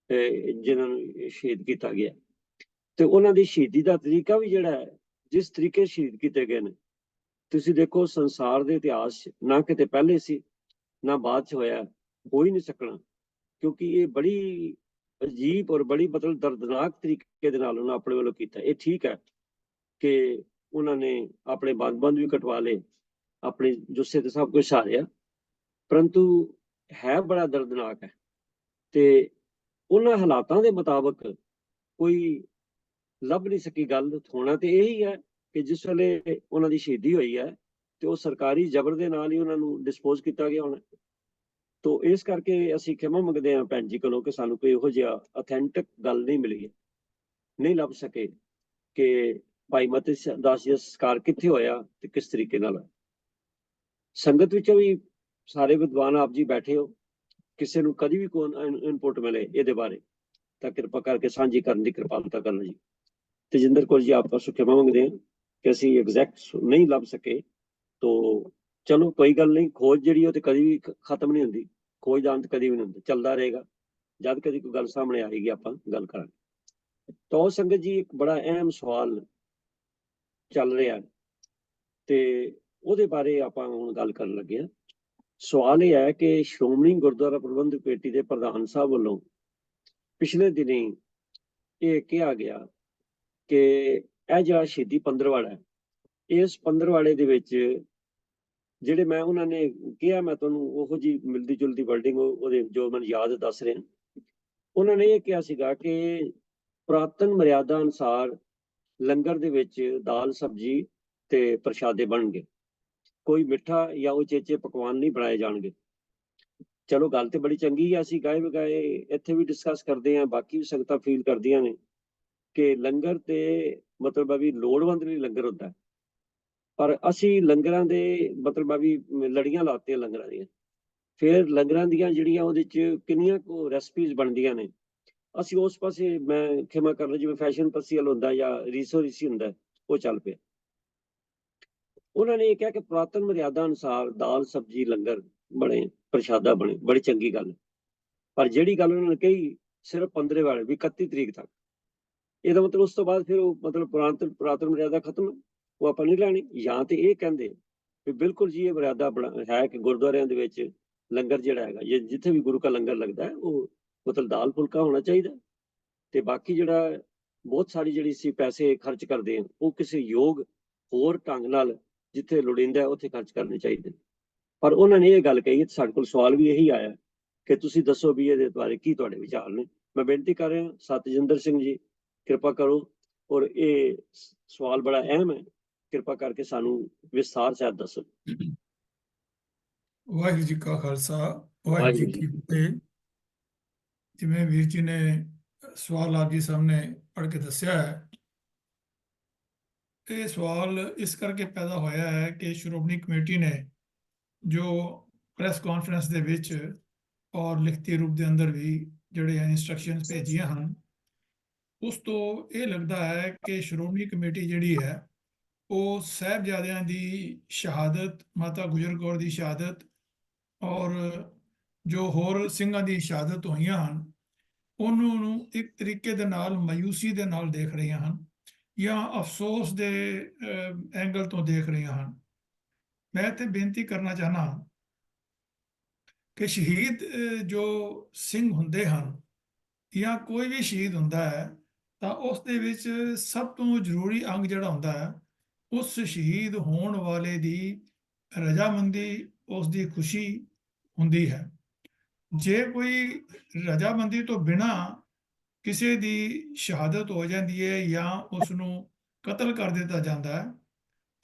ਜਿਨ੍ਹਾਂ ਨੂੰ ਸ਼ਹੀਦ ਕੀਤਾ ਗਿਆ, ਤੇ ਉਹਨਾਂ ਦੀ ਸ਼ਹੀਦੀ ਦਾ ਤਰੀਕਾ ਵੀ ਜਿਹੜਾ ਹੈ, ਜਿਸ ਤਰੀਕੇ ਸ਼ਹੀਦ ਕੀਤੇ ਗਏ ਨੇ, ਤੁਸੀਂ ਦੇਖੋ ਸੰਸਾਰ ਦੇ ਇਤਿਹਾਸ 'ਚ ਨਾ ਕਿਤੇ ਪਹਿਲੇ ਸੀ ਨਾ ਬਾਅਦ 'ਚ ਹੋਇਆ, ਹੋ ਹੀ ਨਹੀਂ ਸਕਣਾ, ਕਿਉਂਕਿ ਇਹ ਬੜੀ ਅਜੀਬ ਔਰ ਬੜੀ ਮਤਲਬ ਦਰਦਨਾਕ ਤਰੀਕੇ ਦੇ ਨਾਲ ਉਹਨਾਂ ਆਪਣੇ ਵੱਲੋਂ ਕੀਤਾ। ਇਹ ਠੀਕ ਹੈ ਕਿ ਉਹਨਾਂ ਨੇ ਆਪਣੇ ਬੰਦ ਵੀ ਕਟਵਾ ਲਏ, ਆਪਣੇ ਜੁੱਸੇ ਤੇ ਸਭ ਕੁਝ ਸਹਾਰਿਆ, ਪਰੰਤੂ ਹੈ ਬੜਾ ਦਰਦਨਾਕ ਹੈ। ਤੇ ਉਹਨਾਂ ਹਾਲਾਤਾਂ ਦੇ ਮੁਤਾਬਕ ਕੋਈ ਲੱਭ ਨਹੀਂ ਸਕੀ ਗੱਲ। ਹੋਣਾ ਤੇ ਇਹੀ ਹੈ ਕਿ ਜਿਸ ਵੇਲੇ ਉਹਨਾਂ ਦੀ ਸ਼ਹੀਦੀ ਹੋਈ ਹੈ ਤੇ ਉਹ ਸਰਕਾਰੀ ਜ਼ਬਰ ਦੇ ਨਾਲ ਹੀ ਉਹਨਾਂ ਨੂੰ ਡਿਸਪੋਜ਼ ਕੀਤਾ ਗਿਆ ਹੋਣਾ। ਤੋ ਇਸ ਕਰਕੇ ਅਸੀਂ ਖਿਮਾ ਮੰਗਦੇ ਹਾਂ ਭੈਣ ਜੀ ਕੋਲੋਂ ਕਿ ਸਾਨੂੰ ਕੋਈ ਇਹੋ ਜਿਹਾ ਅਥੈਂਟਿਕ ਗੱਲ ਨਹੀਂ ਮਿਲੀ ਹੈ, ਨਹੀਂ ਲੱਭ ਸਕੇ ਕਿ ਭਾਈ ਮਤੀ ਦਾਸ ਜੀ ਦਾ ਸੰਸਕਾਰ ਕਿੱਥੇ ਹੋਇਆ ਤੇ ਕਿਸ ਤਰੀਕੇ ਨਾਲ। ਸੰਗਤ ਵਿੱਚੋਂ ਵੀ ਸਾਰੇ ਵਿਦਵਾਨ ਆਪ ਜੀ ਬੈਠੇ ਹੋ, ਕਿਸੇ ਨੂੰ ਕਦੀ ਵੀ ਕੋਈ ਇਨਪੁਟ ਮਿਲੇ ਇਹਦੇ ਬਾਰੇ ਤਾਂ ਕਿਰਪਾ ਕਰਕੇ ਸਾਂਝੀ ਕਰਨ ਦੀ ਕਿਰਪਾਲਤਾ ਕਰਨਾ ਜੀ। ਤੇਜਿੰਦਰ ਕੌਰ ਜੀ, ਆਪ ਤੋਂ ਖਿਮਾ ਮੰਗਦੇ ਹਾਂ ਕਿ ਅਸੀਂ ਐਗਜ਼ੈਕਟ ਨਹੀਂ ਲੱਭ ਸਕੇ। ਤੋ ਚਲੋ ਕੋਈ ਗੱਲ ਨਹੀਂ, ਖੋਜ ਜਿਹੜੀ ਉਹ ਤੇ ਕਦੀ ਵੀ ਖਤਮ ਨਹੀਂ ਹੁੰਦੀ, ਖੋਜ ਦਾ ਅੰਤ ਕਦੀ ਵੀ ਨਹੀਂ ਹੁੰਦਾ, ਚੱਲਦਾ ਰਹੇਗਾ। ਜਦ ਕਦੀ ਕੋਈ ਗੱਲ ਸਾਹਮਣੇ ਆਏਗੀ ਆਪਾਂ ਗੱਲ ਕਰਾਂਗੇ। ਤਾਂ ਸੰਗਤ ਜੀ, ਇੱਕ ਬੜਾ ਅਹਿਮ ਸਵਾਲ ਚੱਲ ਰਿਹਾ ਤੇ ਉਹਦੇ ਬਾਰੇ ਆਪਾਂ ਹੁਣ ਗੱਲ ਕਰਨ ਲੱਗੇ ਹਾਂ। ਸਵਾਲ ਇਹ ਹੈ ਕਿ ਸ਼੍ਰੋਮਣੀ ਗੁਰਦੁਆਰਾ ਪ੍ਰਬੰਧਕ ਕਮੇਟੀ ਦੇ ਪ੍ਰਧਾਨ ਸਾਹਿਬ ਵੱਲੋਂ ਪਿਛਲੇ ਦਿਨੀ ਇਹ ਕਿਹਾ ਗਿਆ ਕਿ ਇਹ ਜਿਹੜਾ ਸ਼ਹੀਦੀ ਪੰਦਰਵਾੜਾ ਹੈ, ਇਸ ਪੰਦਰਵਾੜੇ ਦੇ ਵਿੱਚ ਜਿਹੜੇ ਮੈਂ ਉਹਨਾਂ ਨੇ ਕਿਹਾ, ਮੈਂ ਤੁਹਾਨੂੰ ਉਹੋ ਜੀ ਮਿਲਦੀ ਜੁਲਦੀ ਵਰਡਿੰਗ ਉਹਦੇ ਜੋ ਮੈਨੂੰ ਯਾਦ ਦੱਸ ਰਿਹਾ। ਉਹਨਾਂ ਨੇ ਇਹ ਕਿਹਾ ਸੀਗਾ ਕਿ ਪੁਰਾਤਨ ਮਰਿਆਦਾ ਅਨੁਸਾਰ ਲੰਗਰ ਦੇ ਵਿੱਚ ਦਾਲ ਸਬਜ਼ੀ ਤੇ ਪ੍ਰਸ਼ਾਦੇ ਬਣਨਗੇ, ਕੋਈ ਮਿੱਠਾ ਜਾਂ ਉਚੇਚੇ ਪਕਵਾਨ ਨਹੀਂ ਬਣਾਏ ਜਾਣਗੇ। ਚਲੋ ਗੱਲ ਤੇ ਬੜੀ ਚੰਗੀ ਹੈ, ਅਸੀਂ ਗਾਏ ਬਗਾਏ ਇੱਥੇ ਵੀ ਡਿਸਕਸ ਕਰਦੇ ਹਾਂ, ਬਾਕੀ ਵੀ ਸੰਗਤਾਂ ਫੀਲ ਕਰਦੀਆਂ ਨੇ ਕਿ ਲੰਗਰ ਤੇ ਮਤਲਬ ਵੀ ਲੋੜਵੰਦ ਲਈ ਲੰਗਰ ਹੁੰਦਾ, ਪਰ ਅਸੀਂ ਲੰਗਰਾਂ ਦੇ ਮਤਲਬ ਵੀ ਲੜੀਆਂ ਲਾਤੀਆਂ ਲੰਗਰਾਂ ਦੀਆਂ। ਫਿਰ ਲੰਗਰਾਂ ਦੀਆਂ ਜਿਹੜੀਆਂ ਉਹਦੇ 'ਚ ਕਿੰਨੀਆਂ ਕੁ ਰੈਸਪੀਜ਼ ਬਣਦੀਆਂ ਨੇ, ਅਸੀਂ ਉਸ ਪਾਸੇ ਮੈਂ ਖਿਮਾ ਕਰ ਲਓ ਜਿਵੇਂ ਫੈਸ਼ਨ ਪਸੀਅਲ ਹੁੰਦਾ ਜਾਂ ਰੀਸੋ ਰੀਸੀ ਹੁੰਦਾ, ਉਹ ਚੱਲ ਪਿਆ। ਉਹਨਾਂ ਨੇ ਇਹ ਕਿਹਾ ਕਿ ਪੁਰਾਤਨ ਮਰਿਆਦਾ ਅਨੁਸਾਰ ਦਾਲ ਸਬਜ਼ੀ ਲੰਗਰ ਬਣੇ, ਪ੍ਰਸ਼ਾਦਾ ਬਣੇ, ਬੜੀ ਚੰਗੀ ਗੱਲ। ਪਰ ਜਿਹੜੀ ਗੱਲ ਉਹਨਾਂ ਨੇ ਕਹੀ ਸਿਰਫ 15 ਵਾਲੇ ਵੀ 31 ਤਰੀਕ ਤੱਕ, ਇਹਦਾ ਮਤਲਬ ਉਸ ਤੋਂ ਬਾਅਦ ਫਿਰ ਉਹ ਮਤਲਬ ਪੁਰਾਤਨ ਮਰਿਆਦਾ ਖਤਮ, ਉਹ ਆਪਾਂ ਨਹੀਂ ਲੈਣੀ। ਜਾਂ ਤੇ ਇਹ ਕਹਿੰਦੇ ਵੀ ਬਿਲਕੁਲ ਜੀ ਇਹ ਮਰਿਆਦਾ ਹੈ ਕਿ ਗੁਰਦੁਆਰਿਆਂ ਦੇ ਵਿੱਚ ਲੰਗਰ ਜਿਹੜਾ ਹੈਗਾ, ਜਿੱਥੇ ਵੀ ਗੁਰੂ ਕਾ ਲੰਗਰ ਲੱਗਦਾ ਹੈ ਉਹ ਮਤਲਬ ਦਾਲ ਫੁਲਕਾ ਹੋਣਾ ਚਾਹੀਦਾ, ਤੇ ਬਾਕੀ ਜਿਹੜਾ ਬਹੁਤ ਸਾਰੀ ਜਿਹੜੀ ਅਸੀਂ ਪੈਸੇ ਖਰਚ ਕਰਦੇ ਹਾਂ ਉਹ ਕਿਸੇ ਯੋਗ ਹੋਰ ਢੰਗ ਨਾਲ ਜਿੱਥੇ ਲੋੜੀਂਦਾ ਉੱਥੇ ਖਰਚ ਕਰਨੇ ਚਾਹੀਦੇ। ਪਰ ਉਹਨਾਂ ਨੇ ਇਹ ਗੱਲ ਕਹੀ, ਸਾਡੇ ਕੋਲ ਸਵਾਲ ਵੀ ਇਹੀ ਆਇਆ ਕਿ ਤੁਸੀਂ ਦੱਸੋ ਵੀ ਇਹਦੇ ਬਾਰੇ ਕੀ ਤੁਹਾਡੇ ਵਿਚਾਰ ਨੇ। ਮੈਂ ਬੇਨਤੀ ਕਰ ਰਿਹਾ ਸਤਜਿੰਦਰ ਸਿੰਘ ਜੀ, ਕਿਰਪਾ ਕਰੋ, ਔਰ ਇਹ ਸਵਾਲ ਬੜਾ ਅਹਿਮ ਹੈ, ਕਿਰਪਾ ਕਰਕੇ ਸਾਨੂੰ ਵਿਸਥਾਰ ਸਹਿਤ ਦੱਸੋ। ਵਾਹਿਗੁਰੂ ਜੀ ਕਾ ਖਾਲਸਾ, ਵਾਹਿਗੁਰੂ ਜੀ ਕੀ ਫਤਿਹ। ਜਿਵੇਂ ਵੀਰ ਜੀ ਨੇ ਸਵਾਲ ਆਪ ਜੀ ਸਾਹਮਣੇ ਪੜ੍ਹ ਕੇ ਦੱਸਿਆ ਹੈ, ਇਹ ਸਵਾਲ ਇਸ ਕਰਕੇ ਪੈਦਾ ਹੋਇਆ ਹੈ ਕਿ ਸ਼੍ਰੋਮਣੀ ਕਮੇਟੀ ਨੇ ਜੋ ਪ੍ਰੈਸ ਕਾਨਫਰੰਸ ਦੇ ਵਿੱਚ ਔਰ ਲਿਖਤੀ ਰੂਪ ਦੇ ਅੰਦਰ ਵੀ ਜਿਹੜੇ ਇਨਸਟਰਕਸ਼ਨਸ ਭੇਜੀਆਂ ਹਨ, ਉਸ ਤੋਂ ਇਹ ਲੱਗਦਾ ਹੈ ਕਿ ਸ਼੍ਰੋਮਣੀ ਕਮੇਟੀ ਜਿਹੜੀ ਹੈ ਉਹ ਸਾਹਿਬਜ਼ਾਦਿਆਂ ਦੀ ਸ਼ਹਾਦਤ, ਮਾਤਾ ਗੁਜਰ ਕੌਰ ਦੀ ਸ਼ਹਾਦਤ ਔਰ ਜੋ ਹੋਰ ਸਿੰਘਾਂ ਦੀ ਸ਼ਹਾਦਤ ਹੋਈਆਂ ਹਨ, ਉਹਨਾਂ ਨੂੰ ਇੱਕ ਤਰੀਕੇ ਦੇ ਨਾਲ ਮਾਯੂਸੀ ਦੇ ਨਾਲ ਦੇਖ ਰਹੀਆਂ ਹਨ ਜਾਂ ਅਫਸੋਸ ਦੇ ਐਂਗਲ ਤੋਂ ਦੇਖ ਰਹੀਆਂ ਹਨ। ਮੈਂ ਤੇ ਬੇਨਤੀ ਕਰਨਾ ਚਾਹਨਾ ਕਿ ਸ਼ਹੀਦ ਜੋ ਸਿੰਘ ਹੁੰਦੇ ਹਨ ਜਾਂ ਕੋਈ ਵੀ ਸ਼ਹੀਦ ਹੁੰਦਾ ਹੈ ਤਾਂ ਉਸ ਦੇ ਵਿੱਚ ਸਭ ਤੋਂ ਜ਼ਰੂਰੀ ਅੰਗ ਜਿਹੜਾ ਹੁੰਦਾ ਹੈ, ਉਸ ਸ਼ਹੀਦ ਹੋਣ ਵਾਲੇ ਦੀ ਰਜ਼ਾਮੰਦੀ, ਉਸ ਦੀ ਖੁਸ਼ੀ ਹੁੰਦੀ ਹੈ। ਜੇ ਕੋਈ ਰਜ਼ਾਮੰਦੀ ਤੋਂ ਬਿਨਾਂ ਕਿਸੇ ਦੀ ਸ਼ਹਾਦਤ ਹੋ ਜਾਂਦੀ ਹੈ ਜਾਂ ਉਸ ਨੂੰ ਕਤਲ ਕਰ ਦਿੱਤਾ ਜਾਂਦਾ ਹੈ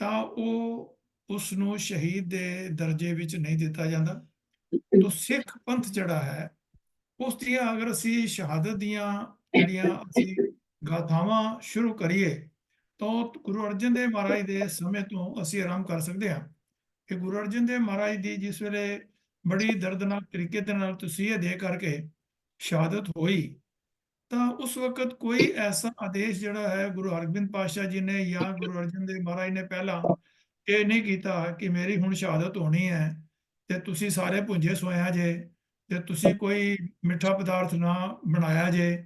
ਤਾਂ ਉਹ ਉਸ ਨੂੰ ਸ਼ਹੀਦ ਦੇ ਦਰਜੇ ਵਿੱਚ ਨਹੀਂ ਦਿੱਤਾ ਜਾਂਦਾ। ਤੋ ਸਿੱਖ ਪੰਥ ਜਿਹੜਾ ਹੈ ਉਸ ਦੀਆਂ ਅਗਰ ਅਸੀਂ ਸ਼ਹਾਦਤ ਦੀਆਂ ਜਿਹੜੀਆਂ ਅਸੀਂ ਗਾਥਾਵਾਂ ਸ਼ੁਰੂ ਕਰੀਏ ਤਾਂ ਗੁਰੂ ਅਰਜਨ ਦੇਵ ਮਹਾਰਾਜ ਦੇ ਸਮੇਂ ਤੋਂ ਅਸੀਂ ਆਰੰਭ ਕਰ ਸਕਦੇ ਹਾਂ ਕਿ ਗੁਰੂ ਅਰਜਨ ਦੇਵ ਮਹਾਰਾਜ ਦੀ ਜਿਸ ਵੇਲੇ ਬੜੀ ਦਰਦਨਾਕ ਤਰੀਕੇ ਦੇ ਨਾਲ ਤਸੀਹੇ ਦੇ ਕਰਕੇ ਸ਼ਹਾਦਤ ਹੋਈ ਤਾਂ ਉਸ ਵਕਤ ਕੋਈ ਐਸਾ ਆਦੇਸ਼ ਜਿਹੜਾ ਹੈ ਗੁਰੂ ਹਰਗੋਬਿੰਦ ਪਾਤਸ਼ਾਹ ਜੀ ਨੇ ਜਾਂ ਗੁਰੂ ਅਰਜਨ ਦੇਵ ਮਹਾਰਾਜ ਨੇ ਪਹਿਲਾਂ ਇਹ ਨਹੀਂ ਕੀਤਾ ਕਿ ਮੇਰੀ ਹੁਣ ਸ਼ਹਾਦਤ ਹੋਣੀ ਹੈ ਤੇ ਤੁਸੀਂ ਸਾਰੇ ਭੁੰਜੇ ਸੋਇਆ ਜੇ, ਤੇ ਤੁਸੀਂ ਕੋਈ ਮਿੱਠਾ ਪਦਾਰਥ ਨਾ ਬਣਾਇਆ ਜੇ,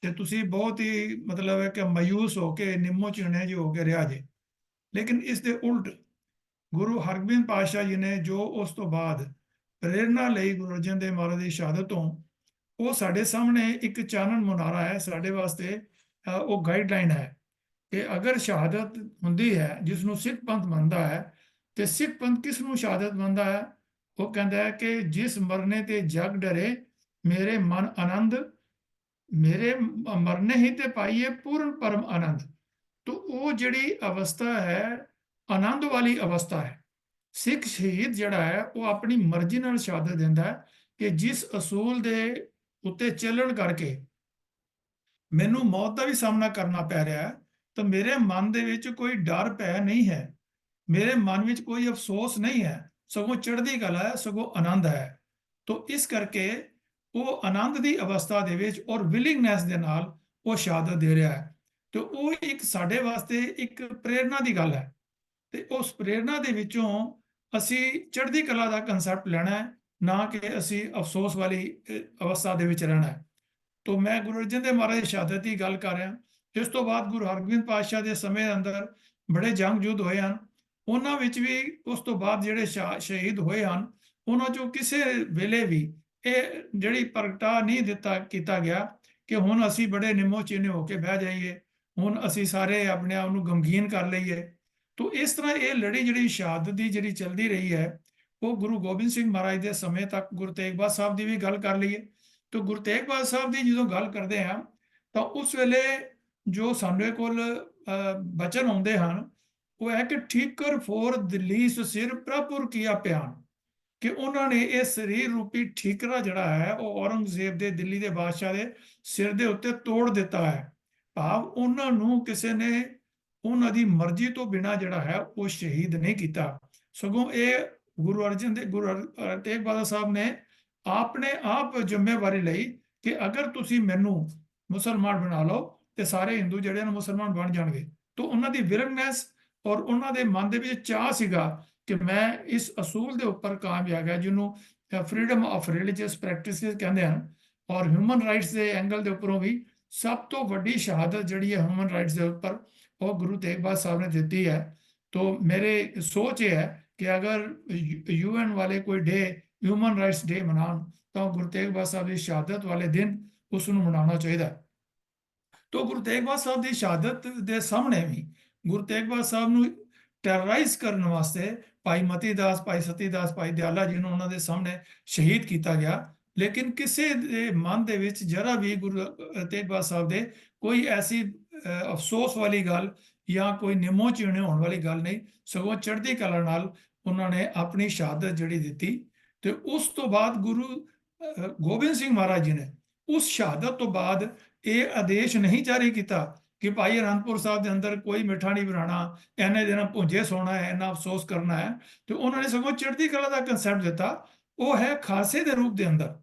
ਤੇ ਤੁਸੀਂ ਬਹੁਤ ਹੀ ਮਤਲਬ ਹੈ ਕਿ ਮਾਯੂਸ ਹੋ ਕੇ ਨਿੰਮੋ ਝੀਣੇ ਜਿਹੇ ਹੋ ਕੇ ਰਿਹਾ ਜੇ। ਲੇਕਿਨ ਇਸ ਦੇ ਉਲਟ ਗੁਰੂ ਹਰਗੋਬਿੰਦ ਪਾਤਸ਼ਾਹ ਜੀ ਨੇ ਜੋ ਉਸ ਤੋਂ ਬਾਅਦ ਪ੍ਰੇਰਨਾ ਲਈ ਗੁਰੂ ਅਰਜਨ ਦੇਵ ਮਹਾਰਾਜ ਦੀ ਸ਼ਹਾਦਤ ਤੋਂ, ਉਹ ਸਾਡੇ ਸਾਹਮਣੇ ਇੱਕ ਚਾਨਣ ਮੁਨਾਰਾ ਹੈ ਸਾਡੇ ਵਾਸਤੇ। ਉਹ ਗਾਈਡਲਾਈਨ ਹੈ ਕਿ ਅਗਰ ਸ਼ਹਾਦਤ ਹੁੰਦੀ ਹੈ ਜਿਸ ਨੂੰ ਸਿੱਖ ਪੰਥ ਮੰਨਦਾ ਹੈ, ਤੇ ਸਿੱਖ ਪੰਥ ਕਿਸ ਨੂੰ ਸ਼ਹਾਦਤ ਮੰਨਦਾ ਹੈ? ਉਹ ਕਹਿੰਦਾ ਹੈ ਕਿ ਜਿਸ ਮਰਨੇ ਤੇ ਜਗ ਡਰੇ, ਮੇਰੇ ਮਨ ਆਨੰਦ, ਮੇਰੇ ਮਰਨੇ ਹੀ ਤੇ ਪਾਈਏ ਪੂਰਨ ਪਰਮ ਆਨੰਦ। ਤੋ ਉਹ ਜਿਹੜੀ ਅਵਸਥਾ ਹੈ, ਆਨੰਦ ਵਾਲੀ ਅਵਸਥਾ ਹੈ। ਸਿੱਖ ਸ਼ਹੀਦ ਜਿਹੜਾ ਹੈ ਉਹ ਆਪਣੀ ਮਰਜ਼ੀ ਨਾਲ ਸ਼ਹਾਦਤ ਦਿੰਦਾ ਹੈ ਕਿ ਜਿਸ ਅਸੂਲ ਦੇ ਉੱਤੇ ਚੱਲਣ ਕਰਕੇ ਮੈਨੂੰ ਮੌਤ ਦਾ ਵੀ ਸਾਹਮਣਾ ਕਰਨਾ ਪੈ ਰਿਹਾ ਹੈ, ਤਾਂ ਮੇਰੇ ਮਨ ਦੇ ਵਿੱਚ ਕੋਈ ਡਰ ਭੈ ਨਹੀਂ ਹੈ, ਮੇਰੇ ਮਨ ਵਿੱਚ ਕੋਈ ਅਫਸੋਸ ਨਹੀਂ ਹੈ, ਸਗੋਂ ਚੜ੍ਹਦੀ ਕਲਾ ਹੈ, ਸਗੋਂ ਆਨੰਦ ਹੈ। ਤੋ ਇਸ ਕਰਕੇ ਉਹ ਆਨੰਦ ਦੀ ਅਵਸਥਾ ਦੇ ਵਿੱਚ ਔਰ ਵਿਲਿੰਗਨੈਸ ਦੇ ਨਾਲ ਉਹ ਸ਼ਹਾਦਤ ਦੇ ਰਿਹਾ ਹੈ। ਤੇ ਉਹ ਇੱਕ ਸਾਡੇ ਵਾਸਤੇ ਇੱਕ ਪ੍ਰੇਰਨਾ ਦੀ ਗੱਲ ਹੈ, ਤੇ ਉਸ ਪ੍ਰੇਰਨਾ ਦੇ ਵਿੱਚੋਂ ਅਸੀਂ ਚੜ੍ਹਦੀ ਕਲਾ ਦਾ ਕਨਸੈਪਟ ਲੈਣਾ ਹੈ, ਨਾ ਕਿ ਅਸੀਂ ਅਫਸੋਸ ਵਾਲੀ ਅਵਸਥਾ ਦੇ ਵਿੱਚ ਰਹਿਣਾ ਹੈ। ਤੋ ਮੈਂ ਗੁਰੂ ਅਰਜਨ ਦੇਵ ਮਹਾਰਾਜ ਦੀ ਸ਼ਹਾਦਤ ਦੀ ਗੱਲ ਕਰ ਰਿਹਾ। ਇਸ ਤੋਂ ਬਾਅਦ ਗੁਰੂ ਹਰਗੋਬਿੰਦ ਪਾਤਸ਼ਾਹ ਦੇ ਸਮੇਂ ਅੰਦਰ ਬੜੇ ਜੰਗ ਯੁੱਧ ਹੋਏ ਹਨ। ਉਹਨਾਂ ਵਿੱਚ ਵੀ ਉਸ ਤੋਂ ਬਾਅਦ ਜਿਹੜੇ ਸ਼ਹੀਦ ਹੋਏ ਹਨ, ਉਹਨਾਂ ਚੋਂ ਕਿਸੇ ਵੇਲੇ ਵੀ ਇਹ ਜਿਹੜੀ ਪ੍ਰਗਟਾ ਨਹੀਂ ਕੀਤਾ ਗਿਆ ਕਿ ਹੁਣ ਅਸੀਂ ਬੜੇ ਨਿੰਮੋ ਚੀਨੇ ਹੋ ਕੇ ਬਹਿ ਜਾਈਏ, ਹੁਣ ਅਸੀਂ ਸਾਰੇ ਆਪਣੇ ਆਪ ਨੂੰ ਗਮਗੀਨ ਕਰ ਲਈਏ। ਤੋ ਇਸ ਤਰ੍ਹਾਂ ਇਹ ਲੜੀ ਜਿਹੜੀ ਸ਼ਹਾਦਤ ਦੀ ਜਿਹੜੀ ਚੱਲਦੀ ਰਹੀ ਹੈ, ਉਹ ਗੁਰੂ ਗੋਬਿੰਦ ਸਿੰਘ ਮਹਾਰਾਜ ਦੇ ਸਮੇਂ ਤੱਕ। ਗੁਰੂ ਤੇਗ ਬਹਾਦਰ ਸਾਹਿਬ ਦੀ ਵੀ ਗੱਲ ਕਰ ਲਈਏ, ਤੋ ਗੁਰੂ ਤੇਗ ਬਹਾਦਰ ਸਾਹਿਬ ਦੀ ਜਦੋਂ ਗੱਲ ਕਰਦੇ ਹਾਂ ਤਾਂ ਉਸ ਵੇਲੇ ਜੋ ਸਾਡੇ ਕੋਲ ਬਚਨ ਆਉਂਦੇ ਹਨ, ਉਹ ਹੈ ਕਿ ਠੀਕਰ ਫੋਰ ਦਲੀਸ ਸਿਰ ਪ੍ਰਭੁਰ ਕੀਆ ਪਿਆਨ, ਕਿ ਉਹਨਾਂ ਨੇ ਇਹ ਸਰੀਰ ਰੂਪੀ ਠੀਕਰਾ ਜਿਹੜਾ ਹੈ ਉਹ ਔਰੰਗਜ਼ੇਬ ਦੇ, ਦਿੱਲੀ ਦੇ ਬਾਦਸ਼ਾਹ ਦੇ ਸਿਰ ਦੇ ਉੱਤੇ ਤੋੜ ਦਿੱਤਾ ਹੈ। ਭਾਵ ਉਹਨਾਂ ਨੂੰ ਕਿਸੇ ਨੇ ਉਹਨਾਂ ਦੀ ਮਰਜ਼ੀ ਤੋਂ ਬਿਨਾਂ ਜਿਹੜਾ ਹੈ ਉਹ ਸ਼ਹੀਦ ਨਹੀਂ ਕੀਤਾ, ਸਗੋਂ ਇਹ ਗੁਰੂ ਤੇਗ ਬਹਾਦਰ ਸਾਹਿਬ ਨੇ ਆਪਣੇ ਆਪ ਜ਼ਿੰਮੇਵਾਰੀ ਲਈ ਕਿ ਅਗਰ ਤੁਸੀਂ ਮੈਨੂੰ ਮੁਸਲਮਾਨ ਬਣਾ ਲਓ ਤੇ ਸਾਰੇ ਹਿੰਦੂ ਜਿਹੜੇ ਨੇ ਮੁਸਲਮਾਨ ਬਣ ਜਾਣਗੇ। ਤਾਂ ਉਹਨਾਂ ਦੀ ਵਿਲਨਨੈਸ ਔਰ ਉਹਨਾਂ ਦੇ ਮਨ ਦੇ ਵਿੱਚ ਚਾਹ ਸੀਗਾ ਕਿ ਮੈਂ ਇਸ ਅਸੂਲ ਦੇ ਉੱਪਰ ਕਾਮਯਾਬ ਹੈ, ਜਿਹਨੂੰ ਫਰੀडम ਆਫ ਰਿਲੀਜੀਅਸ ਪ੍ਰੈਕਟਿਸਿਸ ਕਹਿੰਦੇ ਹਨ। ਔਰ ਹਿਊਮਨ ਰਾਈਟਸ ਦੇ ਐਂਗਲ ਦੇ ਉੱਪਰੋਂ ਵੀ ਸਭ ਤੋਂ ਵੱਡੀ ਸ਼ਹਾਦਤ ਜਿਹੜੀ ਹੈ ਹਿਊਮਨ ਰਾਈਟਸ ਦੇ ਉੱਪਰ, ਉਹ ਗੁਰੂ ਤੇਗ ਬਹਾਦਰ ਸਾਹਿਬ ਨੇ ਦਿੱਤੀ ਹੈ। तो मेरे सोच ये है कि अगर UN वाले कोई डे ह्यूमन राइट्स डे मनान तो गुरु तेग बहादुर साहब की शहादत वाले दिन उसनूं मनाना चाहिए। तो गुरु तेग बहादुर साहब की शहादत के सामने भी गुरु तेग बहादुर साहब नूं टैरराइज करने वास्ते भाई मती दास, भाई सती दास, भाई दयाला जी नूं उन्हां दे सामने शहीद किया गया। लेकिन किसी दे मन दे विच जरा भी गुरु तेग बहादुर साहब दे कोई ऐसी अफसोस वाली गल या कोई निमो चीणे होने वाली गल नहीं, सगों चढ़ती कला नाल उन्होंने अपनी शहादत जड़ी दी। तो उस तो बाद गुरु गोबिंद सिंह महाराज जी ने उस शहादत तो बाद ये आदेश नहीं जारी किया कि भाई आनंदपुर साहब के अंदर कोई मिठा नहीं बनाना, इन्ने दिन भुंजे सोना है, इन्ना अफसोस करना है। तो उन्होंने सगों चढ़ती कला का कंसैप्ट दिता, वो है खालसे के रूप के अंदर